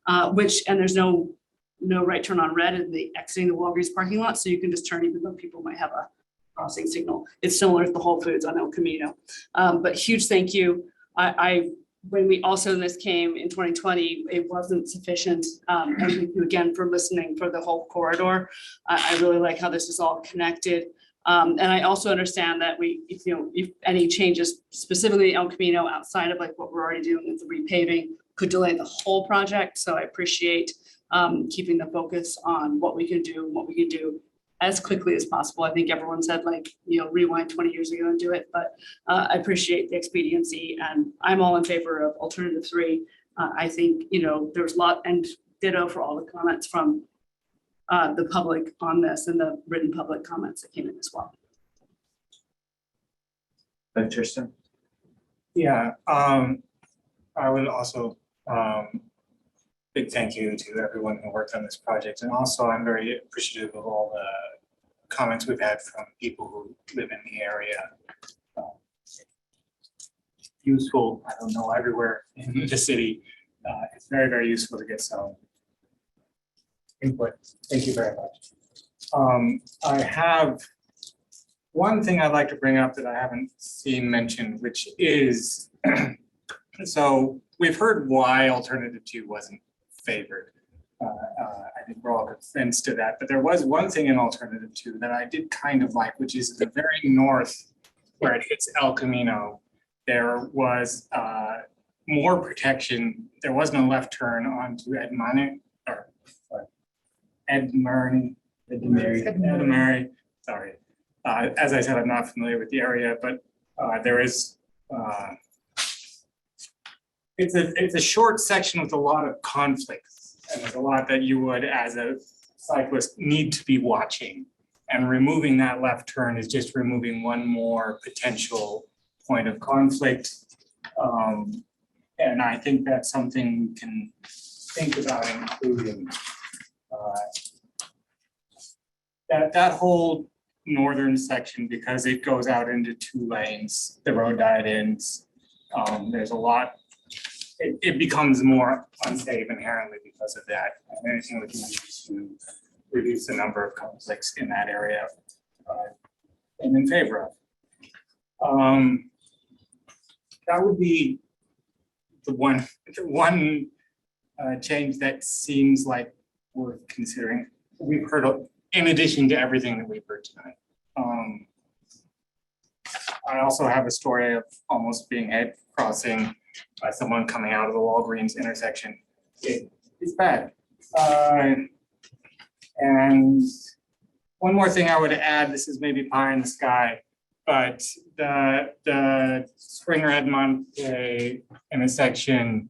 and there's no right turn on red in the exiting the Walgreens parking lot. So you can just turn even though people might have a crossing signal. It's similar to the Whole Foods on El Camino. But huge thank you. When this came in 2020, it wasn't sufficient. And thank you again for listening for the whole corridor. I really like how this is all connected. And I also understand that if any changes specifically El Camino outside of like what we're already doing with the repaving could delay the whole project. So I appreciate keeping the focus on what we can do as quickly as possible. I think everyone said rewind 20 years ago and do it, but I appreciate the expediency and I'm all in favor of alternative 3. I think, there's a lot, and ditto for all the comments from the public on this and the written public comments that came in as well. Tristan? Yeah, I would also big thank you to everyone who worked on this project. And also I'm very appreciative of all the comments we've had from people who live in the area. Useful, I don't know, everywhere in the city. It's very, very useful to get some input. Thank you very much. I have one thing I'd like to bring up that I haven't seen mentioned, which is, so we've heard why alternative 2 wasn't favored. I think we're all convinced to that, but there was one thing in alternative 2 that I did kind of like, which is the very north where it hits El Camino. There was more protection. There wasn't a left turn onto Edmani, sorry. As I said, I'm not familiar with the area, but there is, it's a short section with a lot of conflict. And there's a lot that you would, as a cyclist, need to be watching. And removing that left turn is just removing one more potential point of conflict. And I think that's something we can think about including. That whole northern section, because it goes out into 2 lanes, the road diet ends. There's a lot. It becomes more unsafe inherently because of that. And anything we can do to reduce the number of conflicts in that area, I'm in favor of. That would be the one change that seems like worth considering. We've heard, in addition to everything that we've heard tonight. I also have a story of almost being head crossing by someone coming out of the Walgreens intersection. It's bad. And one more thing I would add, this is maybe pie in the sky, but the Springer Edmonte intersection,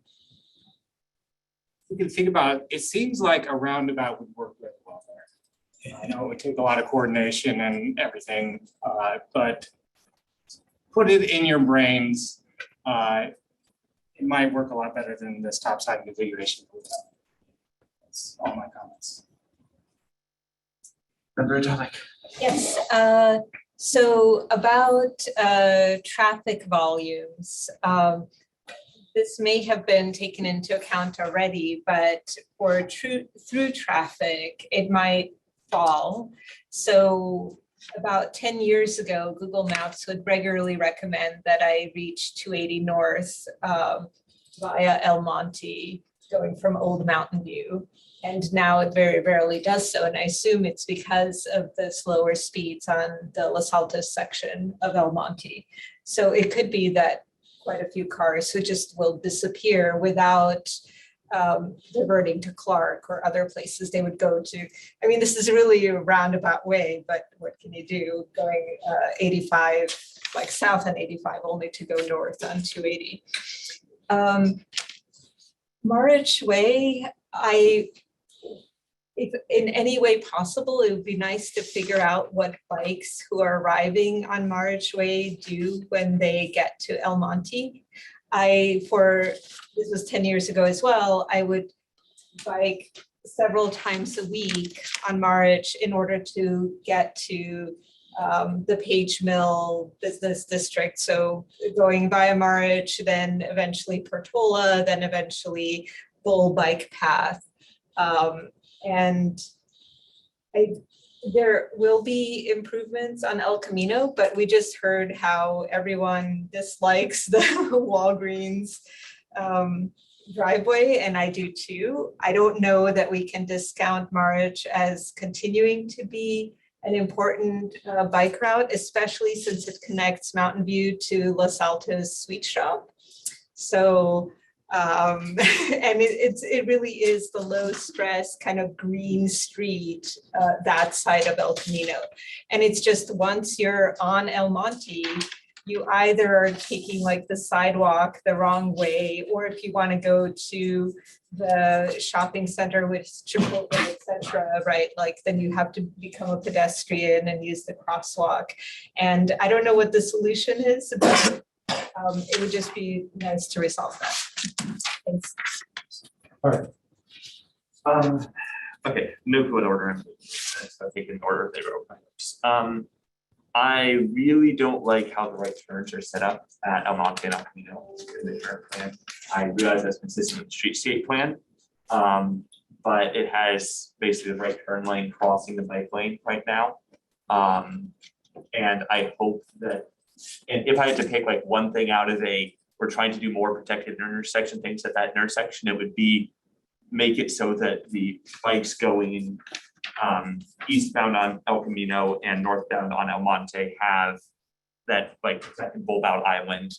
you can think about, it seems like a roundabout would work really well there. I know it would take a lot of coordination and everything, but put it in your brains. It might work a lot better than the stop sign configuration. That's all my comments. Yes, so about traffic volumes. this may have been taken into account already, but for through traffic, it might fall. So about 10 years ago, Google Maps would regularly recommend that I reach 280 North via El Monte, going from Old Mountain View. And now it very rarely does so. And I assume it's because of the slower speeds on the Los Altos section of El Monte. So it could be that quite a few cars who just will disappear without diverting to Clark or other places they would go to. I mean, this is really a roundabout way, but what can you do going 85, like south on 85, only to go north on 280. Marich Way, if in any way possible, it would be nice to figure out what bikes who are arriving on Marich Way do when they get to El Monte. This was 10 years ago as well, I would bike several times a week on Marich in order to get to the Page Mill Business District. So going via Marich, then eventually Portola, then eventually Bull Bike Path. And there will be improvements on El Camino, but we just heard how everyone dislikes the Walgreens driveway, and I do too. I don't know that we can discount Marich as continuing to be an important bike route, especially since it connects Mountain View to Los Altos Sweet Shop. So, and it really is the low stress kind of green street, that side of El Camino. And it's just once you're on El Monte, you either are taking like the sidewalk the wrong way, or if you want to go to the shopping center with Chipotle, etc., right? Like then you have to become a pedestrian and use the crosswalk. And I don't know what the solution is, but it would just be nice to resolve that. Thanks. All right. Okay, no good order. So taking order they wrote. I really don't like how the right turns are set up at El Monte and El Camino in the current plan. I realize that's consistent with the streetscape plan, but it has basically the right turn lane crossing the bike lane right now. And I hope that, and if I had to pick like one thing out of we're trying to do more protected intersection things at that intersection, it would be make it so that the bikes going eastbound on El Camino and northbound on El Monte have that like second bulb out island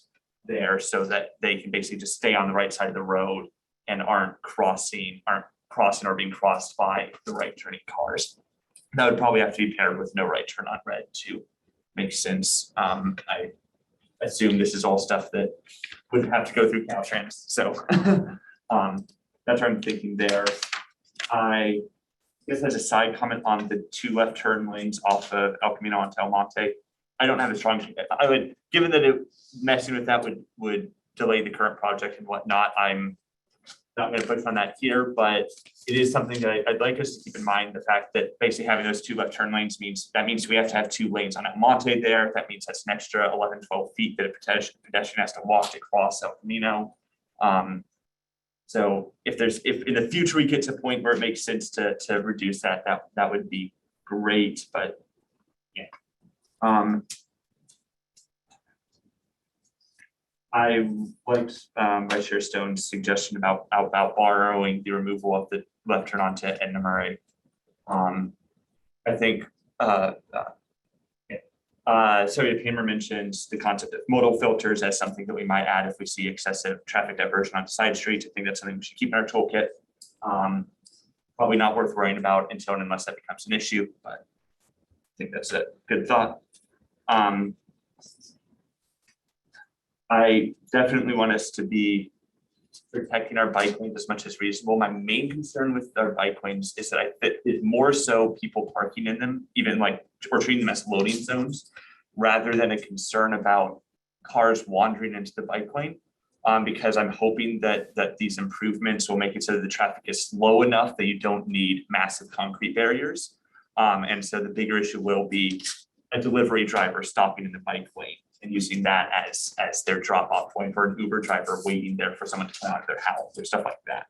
there, so that they can basically just stay on the right side of the road and aren't crossing or being crossed by the right turning cars. That would probably have to be paired with no right turn on red to make sense. I assume this is all stuff that would have to go through Caltrans, so that's what I'm thinking there. I guess as a side comment on the 2 left turn lanes off of El Camino onto El Monte, I don't have a strong, I would, given that messing with that would delay the current project and whatnot, I'm not going to push on that here, but it is something that I'd like us to keep in mind, the fact that basically having those 2 left turn lanes means we have to have 2 lanes on El Monte there. That means that's an extra 11, 12 feet that a pedestrian has to walk to cross El Camino. So if in the future we get to a point where it makes sense to reduce that would be great, but yeah. I liked Vice Chair Stone's suggestion about borrowing the removal of the left turn onto Edna Murray. I think Sylvia Paymer mentioned the concept of modal filters as something that we might add if we see excessive traffic diversion onto side streets. I think that's something we should keep in our toolkit. Probably not worth worrying about until and unless that becomes an issue, but I think that's a good thought. I definitely want us to be protecting our bike lanes as much as reasonable. My main concern with our bike lanes is that it's more so people parking in them, even like or treating them as loading zones, rather than a concern about cars wandering into the bike lane. Because I'm hoping that these improvements will make it so that the traffic is slow enough that you don't need massive concrete barriers. And so the bigger issue will be a delivery driver stopping in the bike lane and using that as their drop off point for an Uber driver waiting there for someone to come out of their house or stuff like that.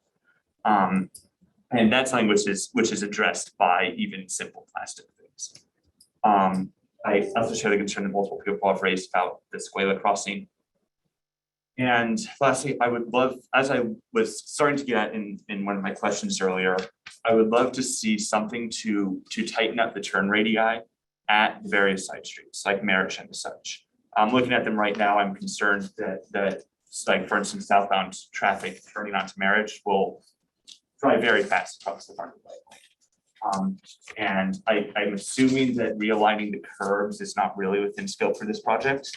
And that's something which is addressed by even simple plastic things. I also share the concern that multiple people have raised about the Escuela crossing. And lastly, I would love, as I was starting to get at in one of my questions earlier, I would love to see something to tighten up the turn radii at various side streets like Merritt and such. I'm looking at them right now. I'm concerned that like, for instance, southbound traffic turning onto Merritt will drive very fast across the front of the bike lane. And I'm assuming that realigning the curbs is not really within scope for this project.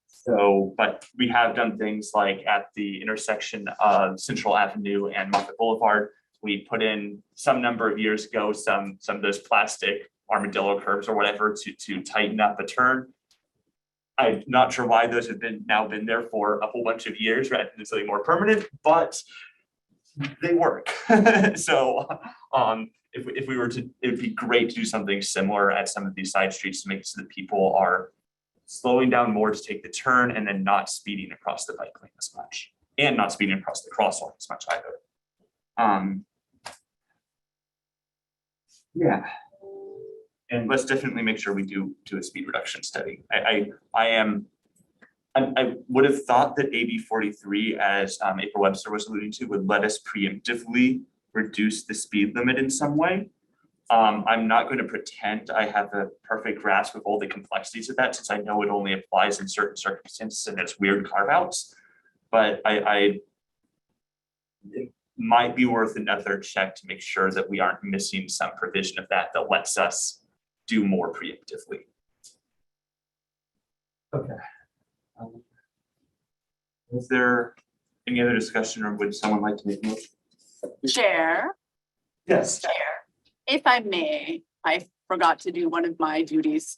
So, but we have done things like at the intersection of Central Avenue and Moffett Boulevard, we put in some number of years ago, some of those plastic armadillo curbs or whatever to tighten up a turn. I'm not sure why those have now been there for a whole bunch of years rather than something more permanent, but they work. So if we were to, it would be great to do something similar at some of these side streets to make it so that people are slowing down more to take the turn and then not speeding across the bike lane as much and not speeding across the crosswalk as much either. Yeah. And let's definitely make sure we do a speed reduction study. I would have thought that AB 43, as April Webster was alluding to, would let us preemptively reduce the speed limit in some way. I'm not going to pretend I have a perfect grasp of all the complexities of that, since I know it only applies in certain circumstances and it's weird carve outs. But it might be worth another check to make sure that we aren't missing some provision of that lets us do more preemptively. Okay. Is there any other discussion, or would someone like to make a motion? Chair. Yes. Chair, if I may, I forgot to do one of my duties.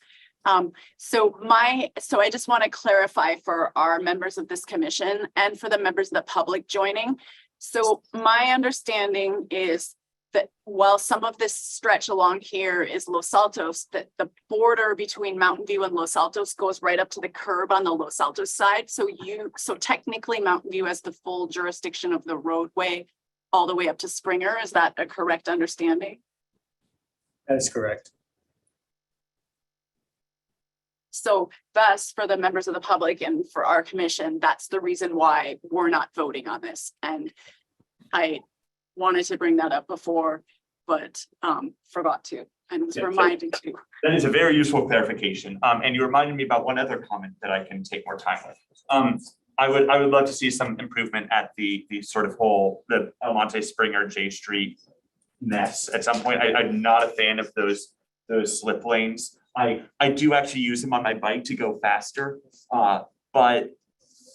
So I just want to clarify for our members of this commission and for the members of the public joining. So my understanding is that while some of this stretch along here is Los Altos, that the border between Mountain View and Los Altos goes right up to the curb on the Los Altos side. So technically Mountain View has the full jurisdiction of the roadway all the way up to Springer. Is that a correct understanding? That is correct. So thus, for the members of the public and for our commission, that's the reason why we're not voting on this. And I wanted to bring that up before, but forgot to, and was reminded to. That is a very useful clarification. And you reminded me about one other comment that I can take more time with. I would love to see some improvement at the sort of the El Monte Springer J Street mess at some point. I'm not a fan of those slip lanes. I do actually use them on my bike to go faster, but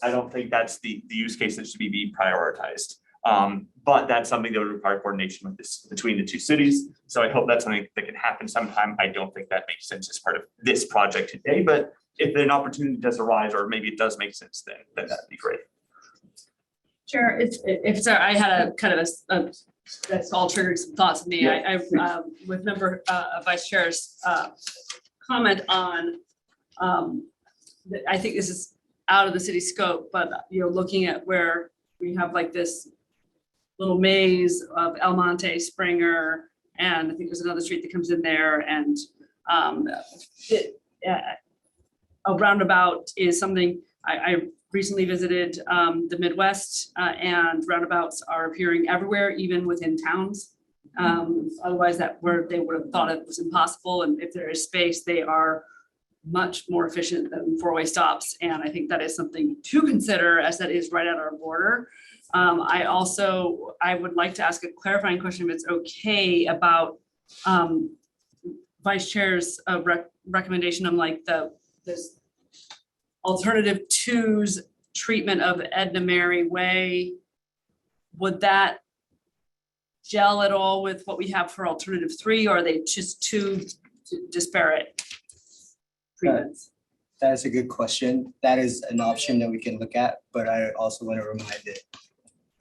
I don't think that's the use case that should be prioritized. But that's something that would require coordination with between the two cities. So I hope that's something that can happen sometime. I don't think that makes sense as part of this project today, but if an opportunity does arise, or maybe it does make sense, then that'd be great. Sure, if I had a kind of a that's all triggered some thoughts in me. Yeah. I with member vice chair's comment on I think this is out of the city scope, but looking at where we have like this little maze of El Monte, Springer, and I think there's another street that comes in there, and a roundabout is something I recently visited the Midwest, and roundabouts are appearing everywhere, even within towns. Otherwise, they would have thought it was impossible, and if there is space, they are much more efficient than four-way stops, and I think that is something to consider, as that is right at our border. I would like to ask a clarifying question, if it's okay, about Vice Chair's recommendation on like this alternative two's treatment of Edna Mary Way. Would that gel at all with what we have for alternative 3, or are they just two disparate treatments? That is a good question. That is an option that we can look at, but I also want to remind that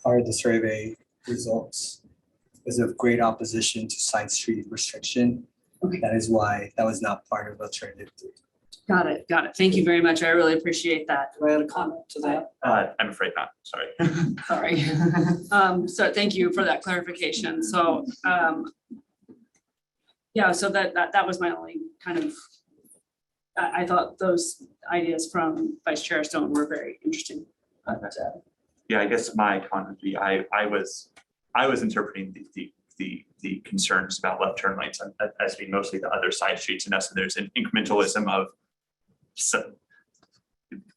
part of the survey results was of great opposition to Science Street restriction. Okay. That is why that was not part of alternative 3. Got it. Thank you very much. I really appreciate that. Can I add a comment to that? I'm afraid not, sorry. Sorry. So thank you for that clarification. So, yeah, so that was my only kind of, I thought those ideas from Vice Chair Stone were very interesting. Yeah, I guess my comment would be, I was interpreting the concerns about left turn lanes as being mostly the other side streets, and so there's an incrementalism of, so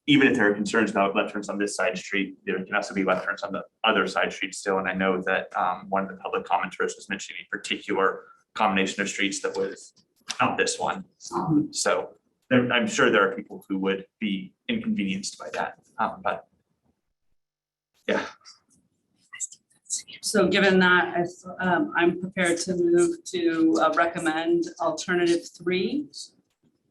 even if there are concerns about left turns on this side street, there can also be left turns on the other side street still. And I know that one of the public commenters was mentioning a particular combination of streets that was not this one. So I'm sure there are people who would be inconvenienced by that, but yeah. So given that, I'm prepared to move to recommend alternative 3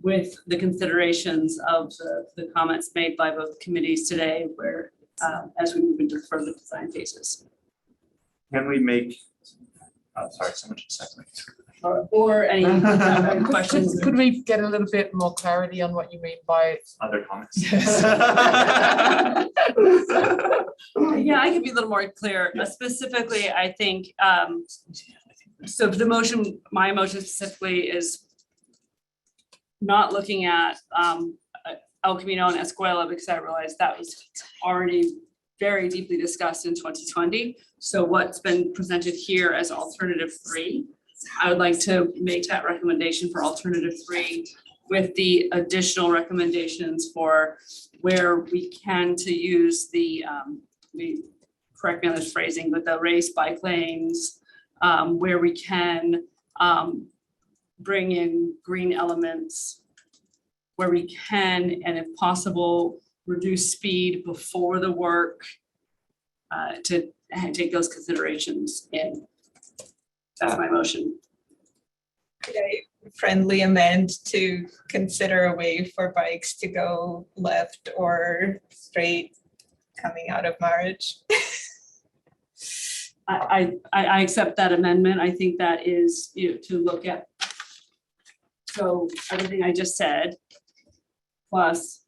with the considerations of the comments made by both committees today, where as we move into further design phases. Can we make, oh, sorry, someone just said something. Or any questions? Could we get a little bit more clarity on what you mean by? Other comments? Yeah, I could be a little more clear. Specifically, I think, so the motion, my motion specifically is not looking at El Camino and Escuela, because I realized that was already very deeply discussed in 2020. So what's been presented here as alternative 3, I would like to make that recommendation for alternative 3 with the additional recommendations for where we can to use the, correct me on this phrasing, but the raised bike lanes, where we can bring in green elements, where we can, and if possible, reduce speed before the work, to take those considerations in. That's my motion. Could I friendly amend to consider a way for bikes to go left or straight coming out of Marriage? I accept that amendment. I think that is, to look at. So everything I just said, plus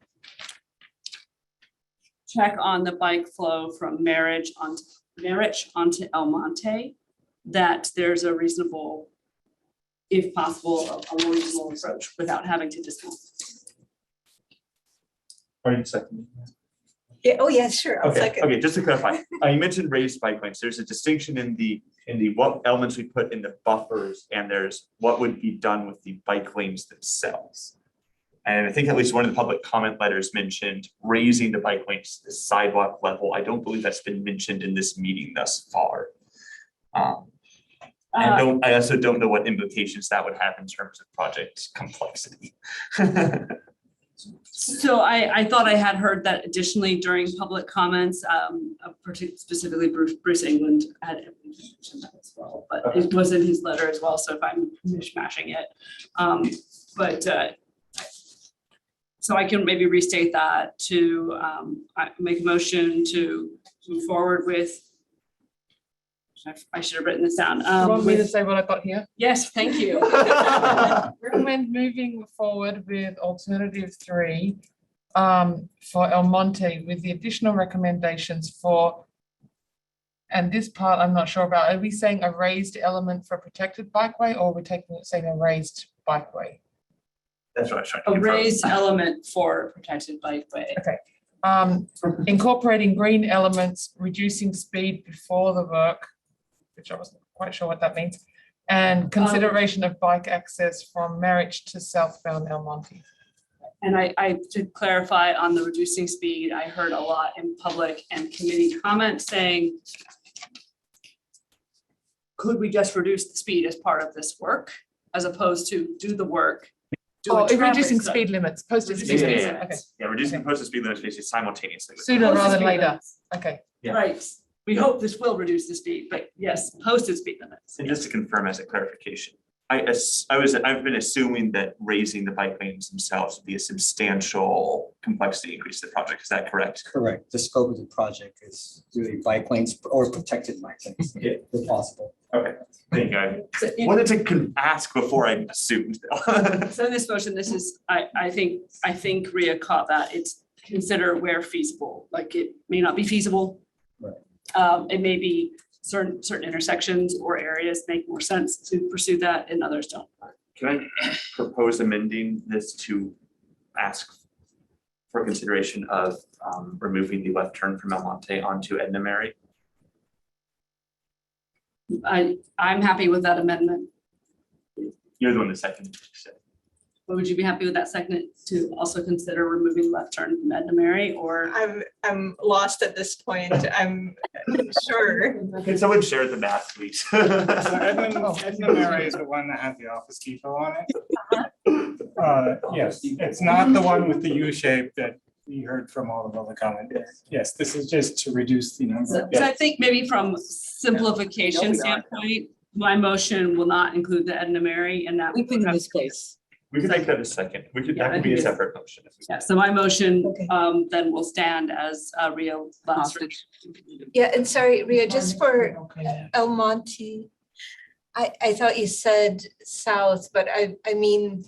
check on the bike flow from Marriage onto El Monte, that there's a reasonable, if possible, a more reasonable approach without having to discount. Are you seconding? Yeah, oh yeah, sure. I'll second. Okay, just to clarify, you mentioned raised bike lanes. There's a distinction in the what elements we put in the buffers, and there's what would be done with the bike lanes themselves. And I think at least one of the public comment letters mentioned raising the bike lanes to the sidewalk level. I don't believe that's been mentioned in this meeting thus far. I also don't know what implications that would have in terms of project complexity. So I thought I had heard that additionally during public comments, specifically Bruce England had mentioned that as well, but it was in his letter as well. So if I'm mishmashing it, so I can maybe restate that to make a motion to move forward with. I should have written this down. You want me to say what I got here? Yes, thank you. Recommend moving forward with alternative 3 for El Monte with the additional recommendations for, and this part I'm not sure about, are we saying a raised element for a protected bikeway, or are we saying a raised bikeway? That's what I was trying to A confirm. raised element for protected bikeway. Okay. Incorporating green elements, reducing speed before the work, which I wasn't quite sure what that means, and consideration of bike access from Marriage to southbound El Monte. And I to clarify on the reducing speed, I heard a lot in public and committee comments saying, could we just reduce the speed as part of this work, as opposed to do the work? Reducing speed limits, posted speed limits. Okay. Yeah, reducing posted speed limits basically simultaneously. Sooner rather than later. Okay. Yeah. Right. We hope this will reduce the speed, but yes, posted speed limits. And just to confirm as a clarification, I've been assuming that raising the bike lanes themselves would be a substantial complexity increase to the project. Is that correct? Correct. The scope of the project is really bike lanes or protected bike lanes, Yeah. if possible. Okay, thank you. I So in- wanted to ask before I assumed. So in this motion, this is, I think Rhea caught that. It's consider where feasible, like it may not be feasible. Right. It may be certain intersections or areas make more sense to pursue that and others don't. Can I propose amending this to ask for consideration of removing the left turn from Almonte onto Edna Mary? I'm happy with that amendment. You're the one that seconded it, so. But would you be happy with that second to also consider removing left turn from Edna Mary or? I'm lost at this point. I'm sure. Can someone share the math, please? So Edna Mary is the one that has the Office Depot on it. Yes, it's not the one with the U shape that we heard from all of the comments. Yes, this is just to reduce the number. So I think maybe from simplification standpoint, my motion will not include the Edna Mary and that. We put in this place. We could make that a second. That could be a separate motion. Yeah, so my motion then will stand as Rhea last. Yeah, and sorry, Rhea, just for El Monte, I thought you said south, but I mean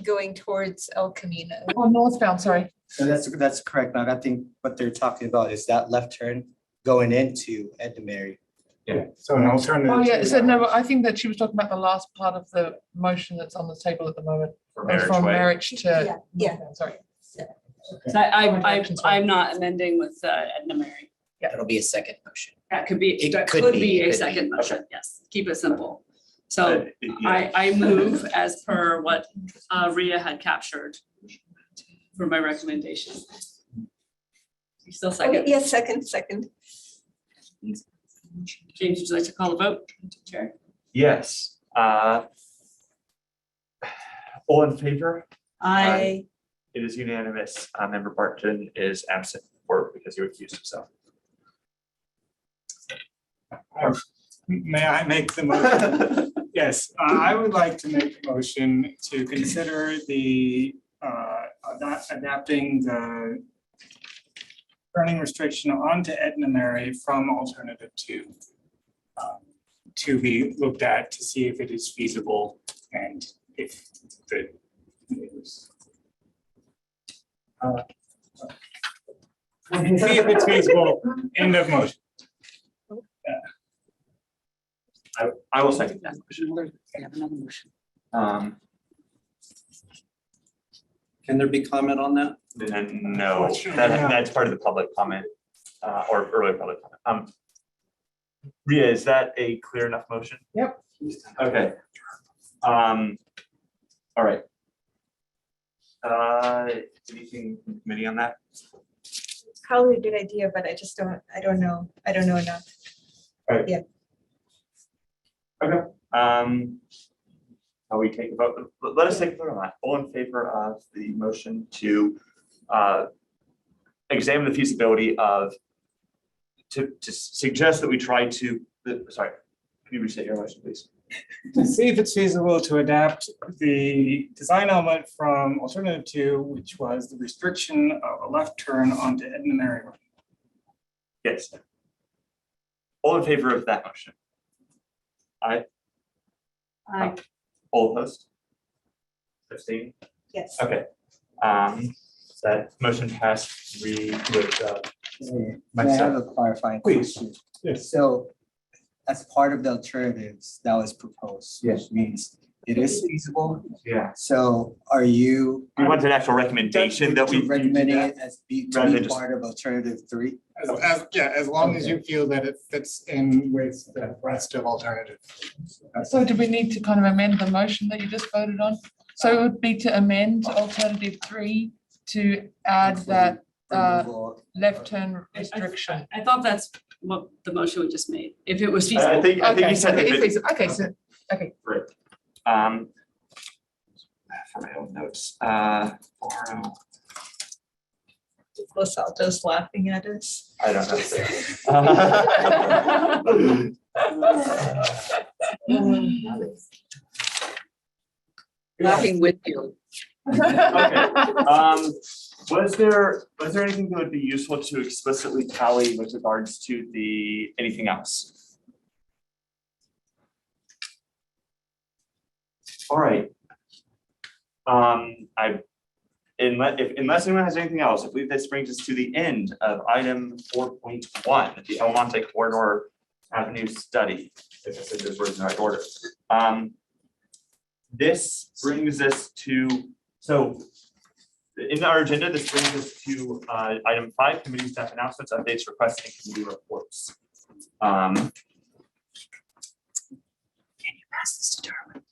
going towards El Camino. Oh, northbound, sorry. So that's correct. Now, I think what they're talking about is that left turn going into Edna Mary. Yeah, so an alternative. Oh, yeah, so no, but I think that she was talking about the last part of the motion that's on the table at the moment. From marriage to. Yeah. Sorry. So I'm not amending with Edna Mary. That'll be a second motion. That could be, It that could could be, be it a could be. second motion, yes, keep it simple. So Yeah. I move as per what Rhea had captured for my recommendation. You still Okay, second? yes, second. James, would you like to call the vote? Chair? Yes. All in favor? I, It is unanimous. Member Barton is absent because he recused himself. May I make the motion? Yes, I would like to make a motion to consider the adapting the turning restriction onto Edna Mary from alternative two to be looked at to see if it is feasible and if the neighbors see if it's feasible. End of motion. I will second that motion. Another motion. Can there be comment on that? Then no, that's part of the public comment or earlier public comment. Rhea, is that a clear enough motion? Yep. Okay. All right. Anything from the committee on that? Probably a good idea, but I don't know enough. Right. Yeah. Okay. How we take a vote? Let us take a vote on that. All in favor of the motion to examine the feasibility of to suggest that we try to, sorry, can you restate your motion, please? To see if it's feasible to adapt the design element from alternative two, which was the restriction of a left turn onto Edna Mary Road. Yes. All in favor of that motion? Aye. I, All opposed? Abstain? Yes. Okay. That motion passed with May I have a clarifying Please. question? Yes. So as part of the alternatives that was proposed, Yes. which means it is feasible. Yeah. So are you We want an actual recommendation that we. recommending it as to Rather be than just- part of alternative three? As long as you feel that it fits in with the rest of alternative. So do we need to kind of amend the motion that you just voted on? So it would be to amend alternative 3 to add that Removal. left turn restriction. I thought that's what the motion we just made, if it was I feasible. think you Okay, said. okay, if it- okay, so, okay. Right. For my own notes, borrow, Los Altos laughing at us. I don't know. Laughing with you. Okay, was there anything that would be useful to explicitly tally with regards to the, anything else? All right. Unless anyone has anything else, I believe this brings us to the end of item 4.1, the El Monte Corridor Avenue Study, if I said those words in the right order. This brings us to, so in our agenda, this brings us to item 5, committee staff announcements, updates, requests, and committee reports. Can you pass this to Darwin?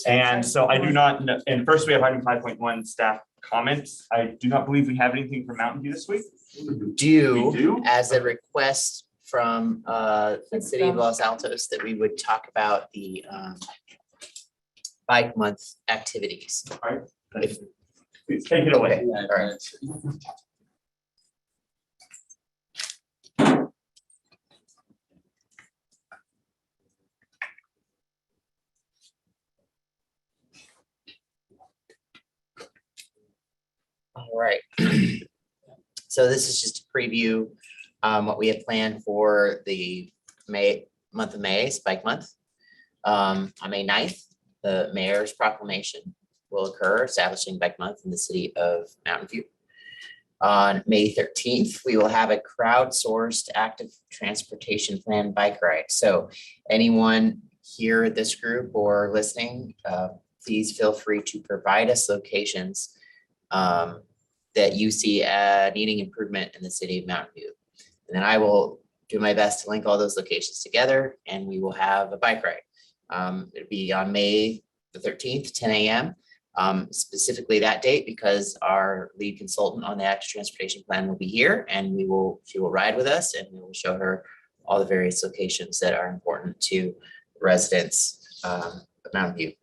And so I do not know, and first we have item 5.1 staff comments. I do not believe we have anything from Mountain View this week. We do? As a request from the city of Los Altos that we would talk about the bike month activities. All right. Please take it away. Okay, all right. All right. So this is just a preview, what we have planned for the month of May, Bike Month. On May 9th, the mayor's proclamation will occur establishing Bike Month in the city of Mountain View. On May 13th, we will have a crowdsourced active transportation plan bike ride. So anyone here at this group or listening, please feel free to provide us locations that you see needing improvement in the city of Mountain View. And then I will do my best to link all those locations together and we will have a bike ride. It'll be on May the 13th, 10 a.m. Specifically that date because our lead consultant on the active transportation plan will be here and she will ride with us and we will show her all the various locations that are important to residents of Mountain View.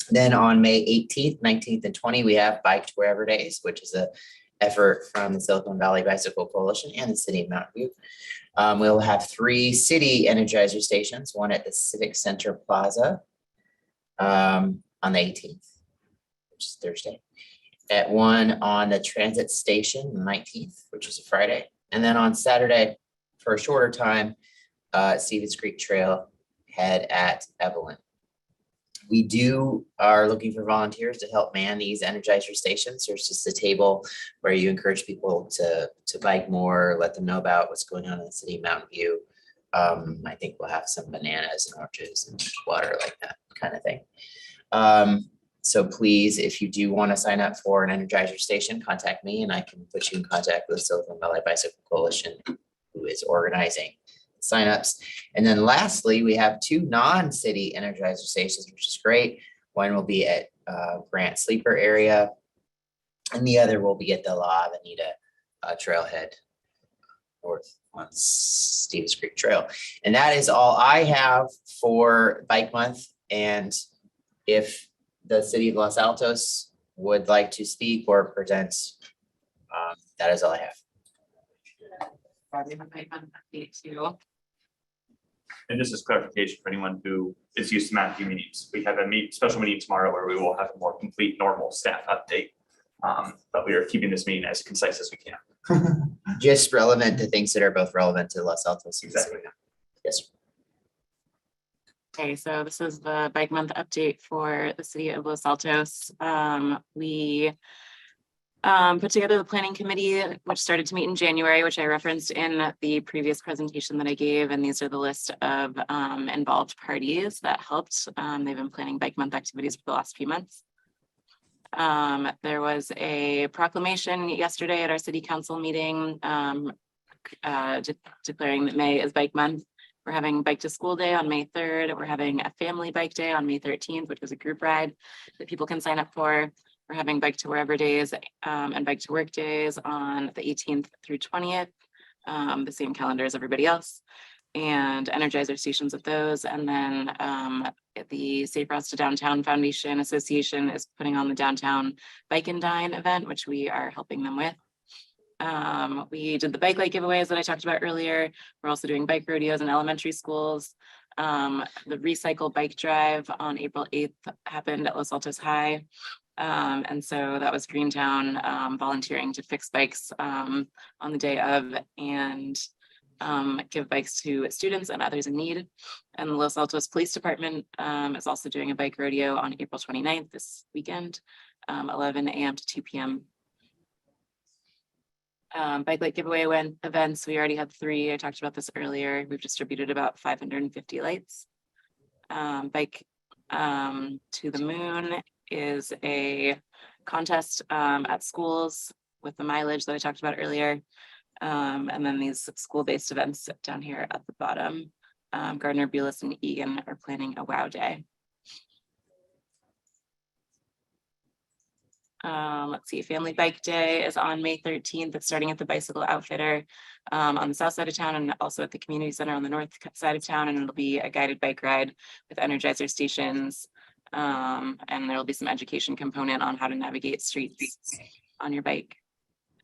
Then on May 18th, 19th, and 20th, we have Bike to Wherever Days, which is an effort from the Silicon Valley Bicycle Coalition and the city of Mountain View. We'll have 3 city energizer stations, one at the Civic Center Plaza on the 18th, which is Thursday, at one on the transit station, the 19th, which is a Friday. And then on Saturday, for a shorter time, Stevens Creek Trail head at Evelyn. We are looking for volunteers to help man these energizer stations. There's just a table where you encourage people to bike more, let them know about what's going on in the city of Mountain View. I think we'll have some bananas and oranges and water, like that kind of thing. So please, if you do want to sign up for an energizer station, contact me and I can put you in contact with Silicon Valley Bicycle Coalition, who is organizing signups. And then lastly, we have 2 non-city energizer stations, which is great. One will be at Grant Sleeper area and the other will be at the La Avenida trailhead north on Stevens Creek Trail. And that is all I have for Bike Month. And if the city of Los Altos would like to speak or present, that is all I have. And this is clarification for anyone who is used to Mountain View meetings. We have a special meeting tomorrow where we will have a more complete normal staff update. But we are keeping this meeting as concise as we can. Just relevant to things that are both relevant to Los Altos. Exactly. Yes. Okay, so this is the Bike Month update for the city of Los Altos. We put together the planning committee, which started to meet in January, which I referenced in the previous presentation that I gave. And these are the list of involved parties that helped. They've been planning Bike Month activities for the last few months. There was a proclamation yesterday at our city council meeting declaring that May is Bike Month. We're having Bike to School Day on May 3rd. We're having a Family Bike Day on May 13th, which is a group ride that people can sign up for. We're having Bike to Wherever Days and Bike to Work Days on the 18th through 20th, the same calendar as everybody else, and energizer stations at those. And then the Safe Routes to Downtown Foundation Association is putting on the Downtown Bike and Dine event, which we are helping them with. We did the bike light giveaways that I talked about earlier. We're also doing bike rodeos in elementary schools. The recycle bike drive on April 8th happened at Los Altos High. And so that was Greentown volunteering to fix bikes on the day of and give bikes to students and others in need. And the Los Altos Police Department is also doing a bike rodeo on April 29th this weekend, 11 a.m. to 2 p.m. Bike light giveaway events, we already had 3. I talked about this earlier. We've distributed about 550 lights. Bike to the Moon is a contest at schools with the mileage that I talked about earlier. And then these school-based events down here at the bottom. Gardner, Bulis, and Egan are planning a WOW Day. Let's see, Family Bike Day is on May 13th. It's starting at the Bicycle Outfitter on the south side of town and also at the community center on the north side of town. And it'll be a guided bike ride with Energizer stations. And there'll be some education component on how to navigate streets on your bike.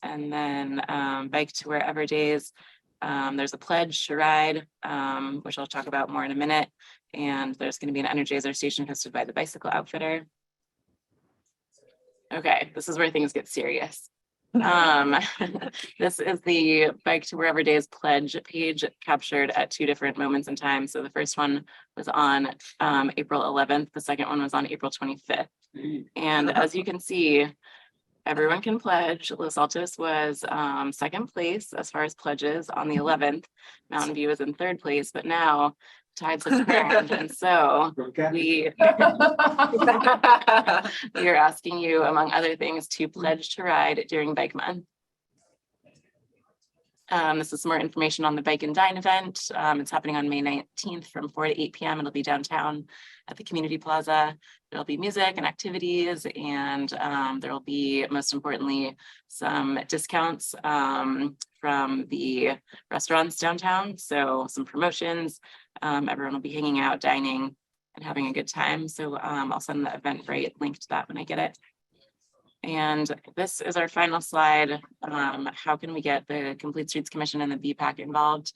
And then Bike to Wherever Days. There's a pledge to ride, which I'll talk about more in a minute. And there's going to be an Energizer station hosted by the Bicycle Outfitter. Okay, this is where things get serious. This is the Bike to Wherever Days pledge page captured at 2 different moments in time. So the first one was on April 11th. The second one was on April 25th. And as you can see, everyone can pledge. Los Altos was second place as far as pledges on the 11th. Mountain View was in 3rd place, but now tides have turned, and so we are asking you, among other things, to pledge to ride during Bike Month. This is some more information on the Bike and Dine event. It's happening on May 19th from 4 to 8 p.m. It'll be downtown at the Community Plaza. There'll be music and activities, and there will be, most importantly, some discounts from the restaurants downtown. So some promotions. Everyone will be hanging out, dining, and having a good time. So I'll send the Eventbrite link to that when I get it. And this is our final slide. How can we get the Complete Streets Commission and the BPAC involved?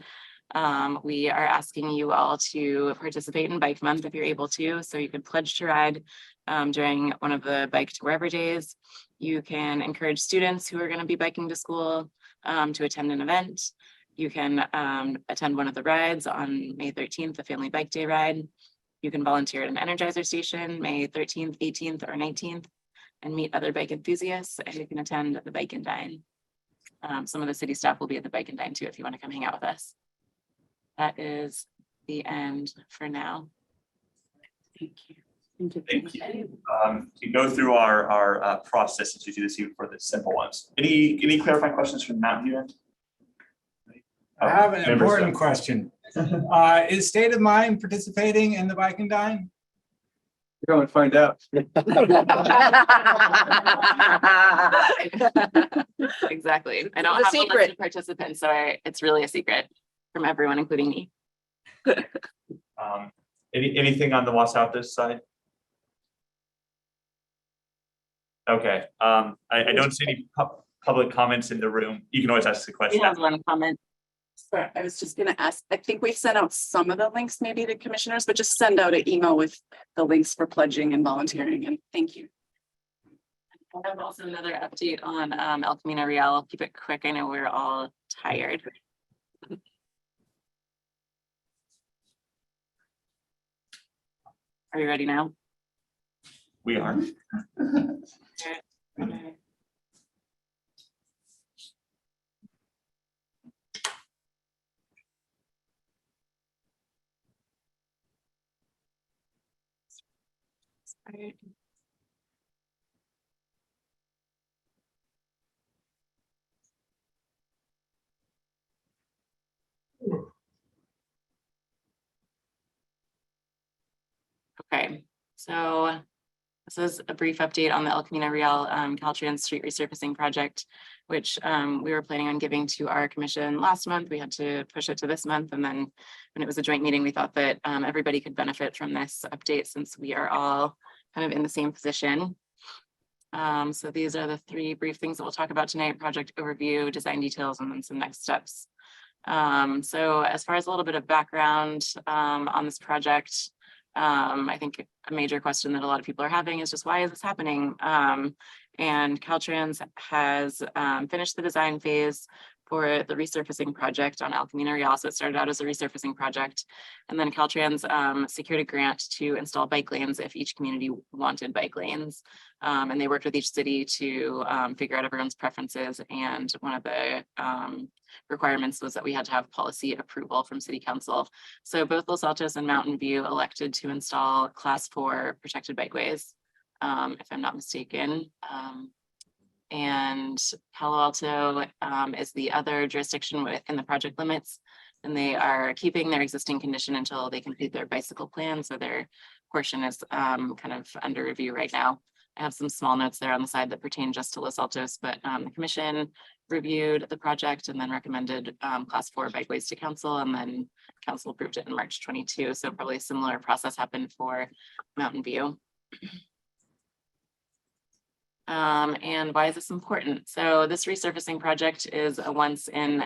We are asking you all to participate in Bike Month if you're able to. So you could pledge to ride during one of the Bike to Wherever days. You can encourage students who are going to be biking to school to attend an event. You can attend one of the rides on May 13th, the Family Bike Day ride. You can volunteer at an Energizer station, May 13th, 18th, or 19th, and meet other bike enthusiasts, and you can attend the Bike and Dine. Some of the city staff will be at the Bike and Dine too, if you want to come hang out with us. That is the end for now. Thank you. Thank you. To go through our process, since we do this even for the simple ones. Any clarifying questions from Mountain View? I have an important question. Is State of Mind participating in the Bike and Dine? Go and find out. Exactly. I don't have a list of participants, so it's really a secret from everyone, including me. Anything on the Wasautos side? Okay. I don't see any public comments in the room. You can always ask the question. We have one comment. Sorry, I was just gonna ask, I think we've sent out some of the links maybe to commissioners, but just send out an email with the links for pledging and volunteering, and thank you. I have also another update on El Camino Real. I'll keep it quick. I know we're all tired. Are you ready now? We are. Okay. Sorry. Okay, so this is a brief update on the El Camino Real Caltrans street resurfacing project, which we were planning on giving to our commission last month. We had to push it to this month. And then when it was a joint meeting, we thought that everybody could benefit from this update since we are all kind of in the same position. So these are the 3 brief things that we'll talk about tonight: project overview, design details, and then some next steps. So as far as a little bit of background on this project, I think a major question that a lot of people are having is just why is this happening? And Caltrans has finished the design phase for the resurfacing project on El Camino Real. So it started out as a resurfacing project. And then Caltrans secured a grant to install bike lanes if each community wanted bike lanes. And they worked with each city to figure out everyone's preferences. And one of the requirements was that we had to have policy approval from City Council. So both Los Altos and Mountain View elected to install Class 4 protected bikeways, if I'm not mistaken. And Palo Alto is the other jurisdiction within the project limits, and they are keeping their existing condition until they complete their bicycle plan. So their portion is kind of under review right now. I have some small notes there on the side that pertain just to Los Altos, but the commission reviewed the project and then recommended Class 4 bikeways to council, and then council approved it in March 22. So probably a similar process happened for Mountain View. And why is this important? So this resurfacing project is a once in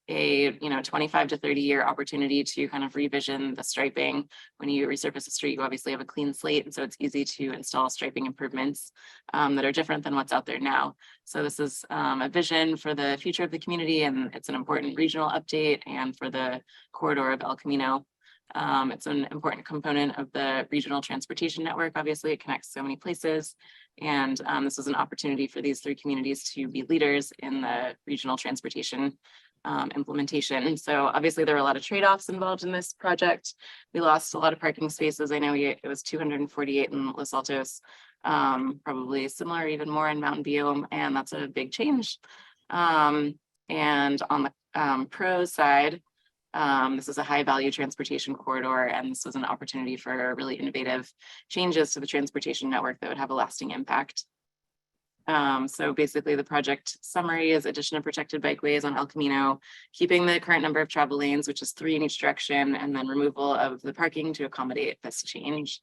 a 25 to 30 year opportunity to kind of revision the striping. When you resurface a street, you obviously have a clean slate, and so it's easy to install striping improvements that are different than what's out there now. So this is a vision for the future of the community, and it's an important regional update and for the corridor of El Camino. It's an important component of the regional transportation network. Obviously, it connects so many places. And this is an opportunity for these 3 communities to be leaders in the regional transportation implementation. So obviously there were a lot of trade-offs involved in this project. We lost a lot of parking spaces. I know it was 248 in Los Altos, probably similar, even more in Mountain View, and that's a big change. And on the pros side, this is a high value transportation corridor, and this was an opportunity for really innovative changes to the transportation network that would have a lasting impact. So basically the project summary is addition of protected bikeways on El Camino, keeping the current number of travel lanes, which is 3 in each direction, and then removal of the parking to accommodate this change.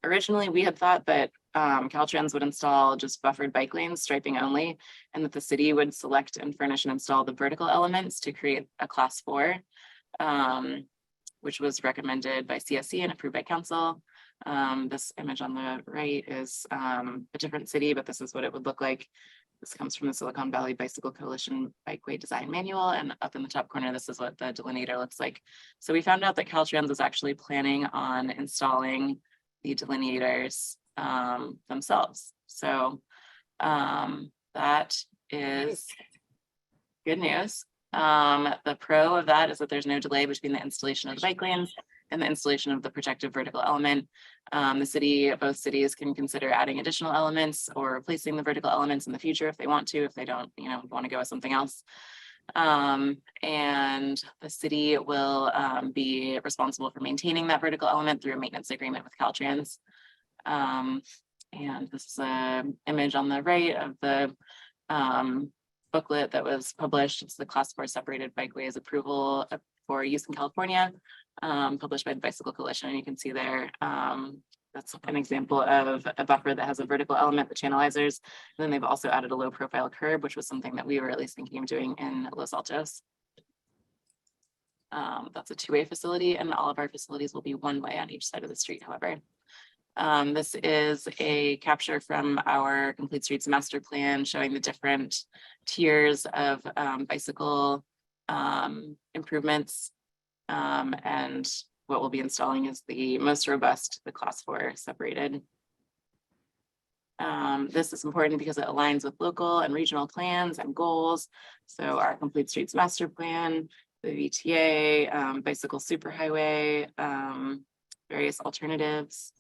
Originally, we had thought that Caltrans would install just buffered bike lanes, striping only, and that the city would select and furnish and install the vertical elements to create a Class 4, which was recommended by CSC and approved by council. This image on the right is a different city, but this is what it would look like. This comes from the Silicon Valley Bicycle Coalition Bikeway Design Manual, and up in the top corner, this is what the delineator looks like. So we found out that Caltrans is actually planning on installing the delineators themselves. So that is good news. The pro of that is that there's no delay between the installation of the bike lanes and the installation of the protective vertical element. Both cities can consider adding additional elements or replacing the vertical elements in the future if they want to, if they don't, want to go with something else. And the city will be responsible for maintaining that vertical element through a maintenance agreement with Caltrans. And this is an image on the right of the booklet that was published. It's the Class 4 separated bikeways approval for use in California, published by the Bicycle Coalition. And you can see there, that's an example of a buffer that has a vertical element, the channelizers. And then they've also added a low profile curb, which was something that we were at least thinking of doing in Los Altos. That's a 2-way facility, and all of our facilities will be 1-way on each side of the street, however. This is a capture from our Complete Streets Master Plan showing the different tiers of bicycle improvements. And what we'll be installing is the most robust, the Class 4 separated. This is important because it aligns with local and regional plans and goals. So our Complete Streets Master Plan, the VTA, bicycle superhighway, various alternatives.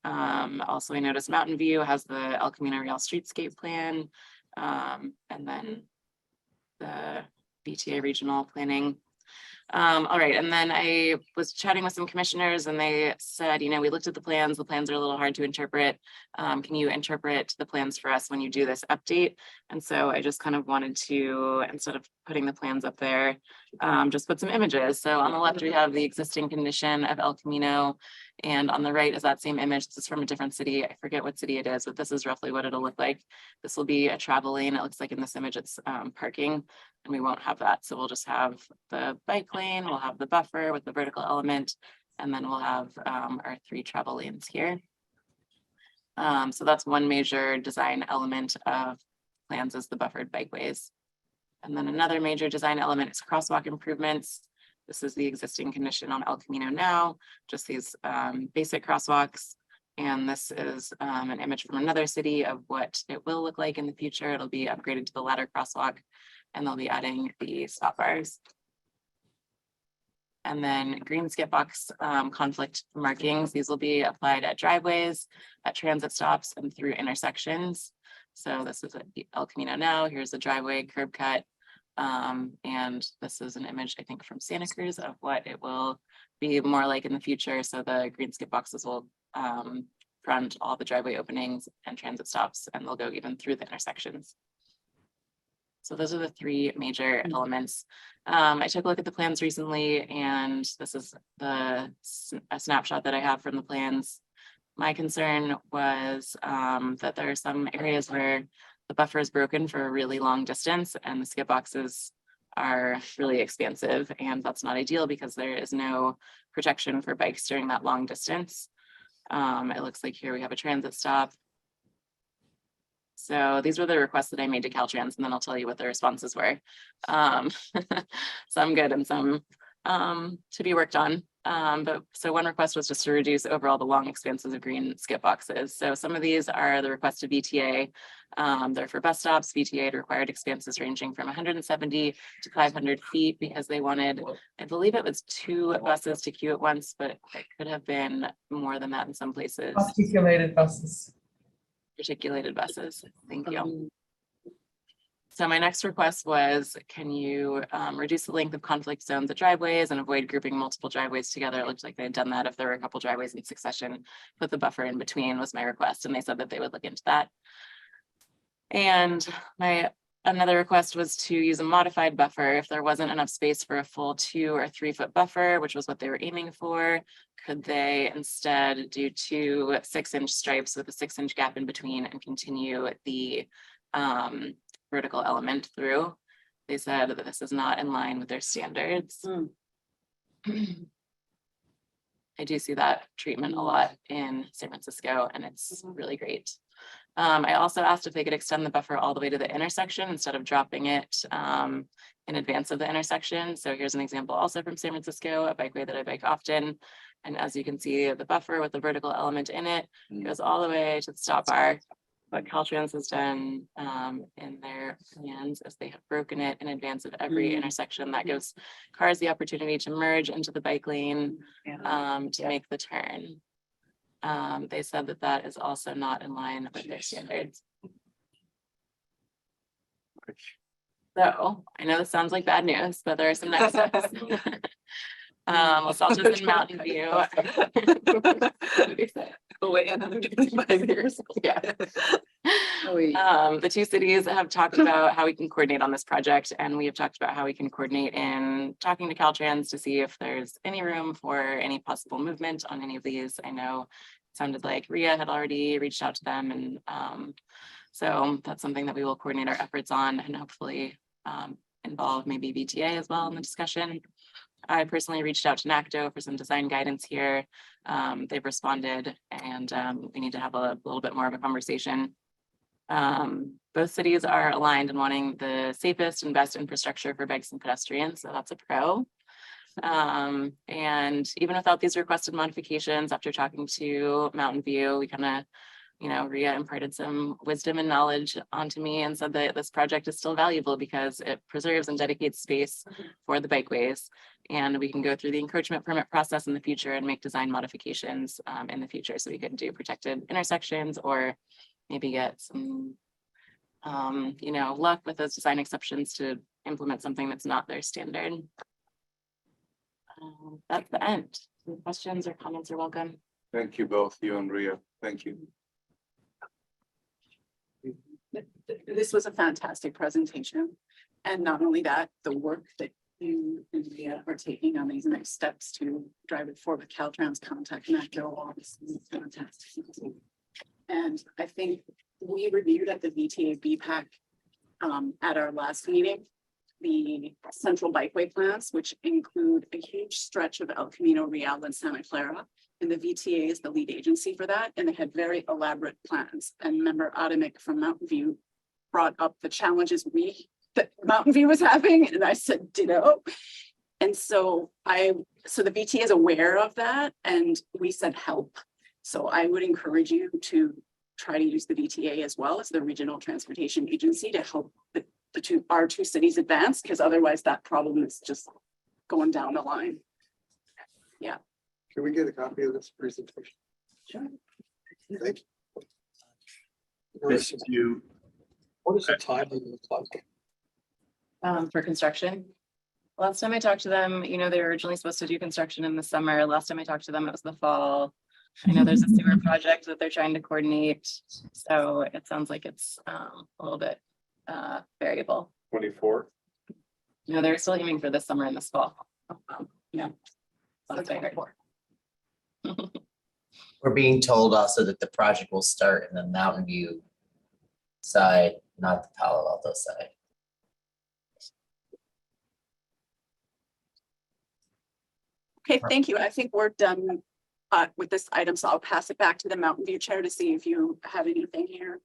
Also, I noticed Mountain View has the El Camino Real Streetscape Plan, and then the VTA regional planning. All right, and then I was chatting with some commissioners and they said, you know, we looked at the plans are a little hard to interpret. Can you interpret the plans for us when you do this update? And so I just kind of wanted to, instead of putting the plans up there, just put some images. So on the left, we have the existing condition of El Camino. And on the right is that same image. This is from a different city. I forget what city it is, but this is roughly what it'll look like. This will be a travel lane. It looks like in this image, it's parking. And we won't have that. So we'll just have the bike lane, we'll have the buffer with the vertical element, and then we'll have our 3 travel lanes here. So that's one major design element of plans is the buffered bikeways. And then another major design element is crosswalk improvements. This is the existing condition on El Camino now, just these basic crosswalks. And this is an image from another city of what it will look like in the future. It'll be upgraded to the ladder crosswalk, and they'll be adding the stop bars. And then green skip box conflict markings. These will be applied at driveways, at transit stops, and through intersections. So this is El Camino now. Here's the driveway curb cut. And this is an image, I think, from Santa Cruz of what it will be more like in the future. So the green skip boxes will front all the driveway openings and transit stops, and they'll go even through the intersections. So those are the 3 major elements. I took a look at the plans recently, and this is a snapshot that I have from the plans. My concern was that there are some areas where the buffer is broken for a really long distance, and the skip boxes are really expansive, and that's not ideal because there is no protection for bikes during that long distance. It looks like here we have a transit stop. So these were the requests that I made to Caltrans, and then I'll tell you what the responses were. Some good and some to be worked on. But so one request was just to reduce overall the long expanses of green skip boxes. So some of these are the request of VTA. They're for bus stops. VTA had required expanses ranging from 170 to 500 feet because they wanted, I believe it was 2 buses to queue at once, but it could have been more than that in some places. Articulated buses. Articulated buses. Thank you. So my next request was, can you reduce the length of conflict zones at driveways and avoid grouping multiple driveways together? It looked like they had done that if there were a couple driveways in succession, put the buffer in between was my request, and they said that they would look into that. And another request was to use a modified buffer. If there wasn't enough space for a full 2 or 3 foot buffer, which was what they were aiming for, could they instead do 2 6-inch stripes with a 6-inch gap in between and continue the vertical element through? They said that this is not in line with their standards. I do see that treatment a lot in San Francisco, and it's really great. I also asked if they could extend the buffer all the way to the intersection instead of dropping it in advance of the intersection. So here's an example also from San Francisco, a bikeway that I bike often. And as you can see, the buffer with the vertical element in it goes all the way to the stop bar. What Caltrans has done in their plans is they have broken it in advance of every intersection. That gives cars the opportunity to merge into the bike lane to make the turn. They said that that is also not in line with their standards. So I know this sounds like bad news, but there are some next steps. LaSalta's in Mountain View. Wait another 25 years. Yeah. The 2 cities have talked about how we can coordinate on this project, and we have talked about how we can coordinate in talking to Caltrans to see if there's any room for any possible movement on any of these. I know it sounded like RIA had already reached out to them, and so that's something that we will coordinate our efforts on and hopefully involve maybe VTA as well in the discussion. I personally reached out to NACDO for some design guidance here. They've responded, and we need to have a little bit more of a conversation. Both cities are aligned in wanting the safest and best infrastructure for bikes and pedestrians, so that's a pro. And even without these requested modifications, after talking to Mountain View, we kind of, RIA imparted some wisdom and knowledge onto me and said that this project is still valuable because it preserves and dedicates space for the bikeways. And we can go through the encroachment permit process in the future and make design modifications in the future. So we can do protected intersections or maybe get some, luck with those design exceptions to implement something that's not their standard. That's the end. Any questions or comments are welcome. Thank you both, you and Ria. Thank you. This was a fantastic presentation. And not only that, the work that you and Leah are taking on these next steps to drive it forward with Caltrans Contact Connect, all this is fantastic. And I think we reviewed at the VTA BPAC at our last meeting, the central bikeway plans, which include a huge stretch of El Camino Real and Santa Clara. And the VTA is the lead agency for that. And they had very elaborate plans. And member Adamic from Mountain View brought up the challenges that Mountain View was having. And I said, ditto. And so the VTA is aware of that. And we said, help. So I would encourage you to try to use the VTA as well as the regional transportation agency to help our two cities advance, because otherwise that problem is just going down the line. Yeah. Can we get a copy of this presentation? Sure. Thank Thank you. What is the timing look like? For construction. Last time I talked to them, you know, they were originally supposed to do construction in the summer. Last time I talked to them, it was the fall. I know there's a sewer project that they're trying to coordinate. So it sounds like it's a little bit variable. 24. You know, they're still aiming for this summer and this fall. Yeah. That's what I heard. We're being told also that the project will start in the Mountain View side, not the Palo Alto side. Okay, thank you. I think we're done with this item, so I'll pass it back to the Mountain View chair to see if you have anything here.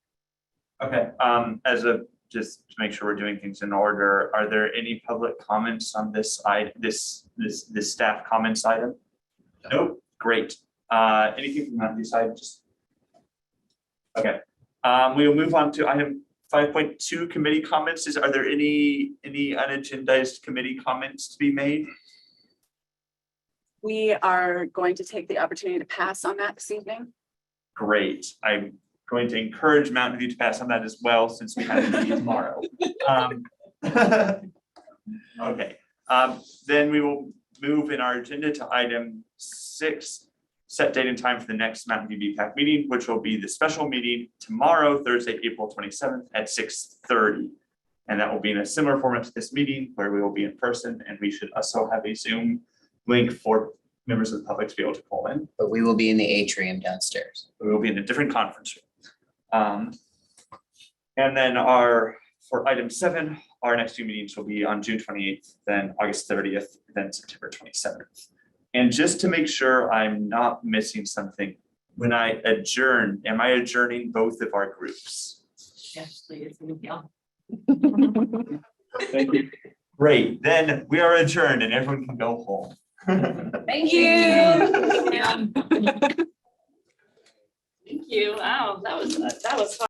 Okay, just to make sure we're doing things in order, are there any public comments on this this staff comments item? Nope, great. Anything from Mountain View side? Okay, we will move on to item 5.2 committee comments. Are there any unagendized committee comments to be made? We are going to take the opportunity to pass on that this evening. Great. I'm going to encourage Mountain View to pass on that as well, since we have a meeting tomorrow. Okay, then we will move in our agenda to item 6, set date and time for the next Mountain View BPAC meeting, which will be the special meeting tomorrow, Thursday, April 27th at 6:30. And that will be in a similar format to this meeting, where we will be in person, and we should also have a Zoom link for members of the public to be able to call in. But we will be in the atrium downstairs. We will be in a different conference room. And then for item 7, our next 2 meetings will be on June 28th, then August 30th, then September 27th. And just to make sure I'm not missing something, when I adjourn, am I adjourning both of our groups? Yes, please. Yeah. Thank you. Great, then we are adjourned and everyone can go home. Thank you. Thank you. Wow, that was fun.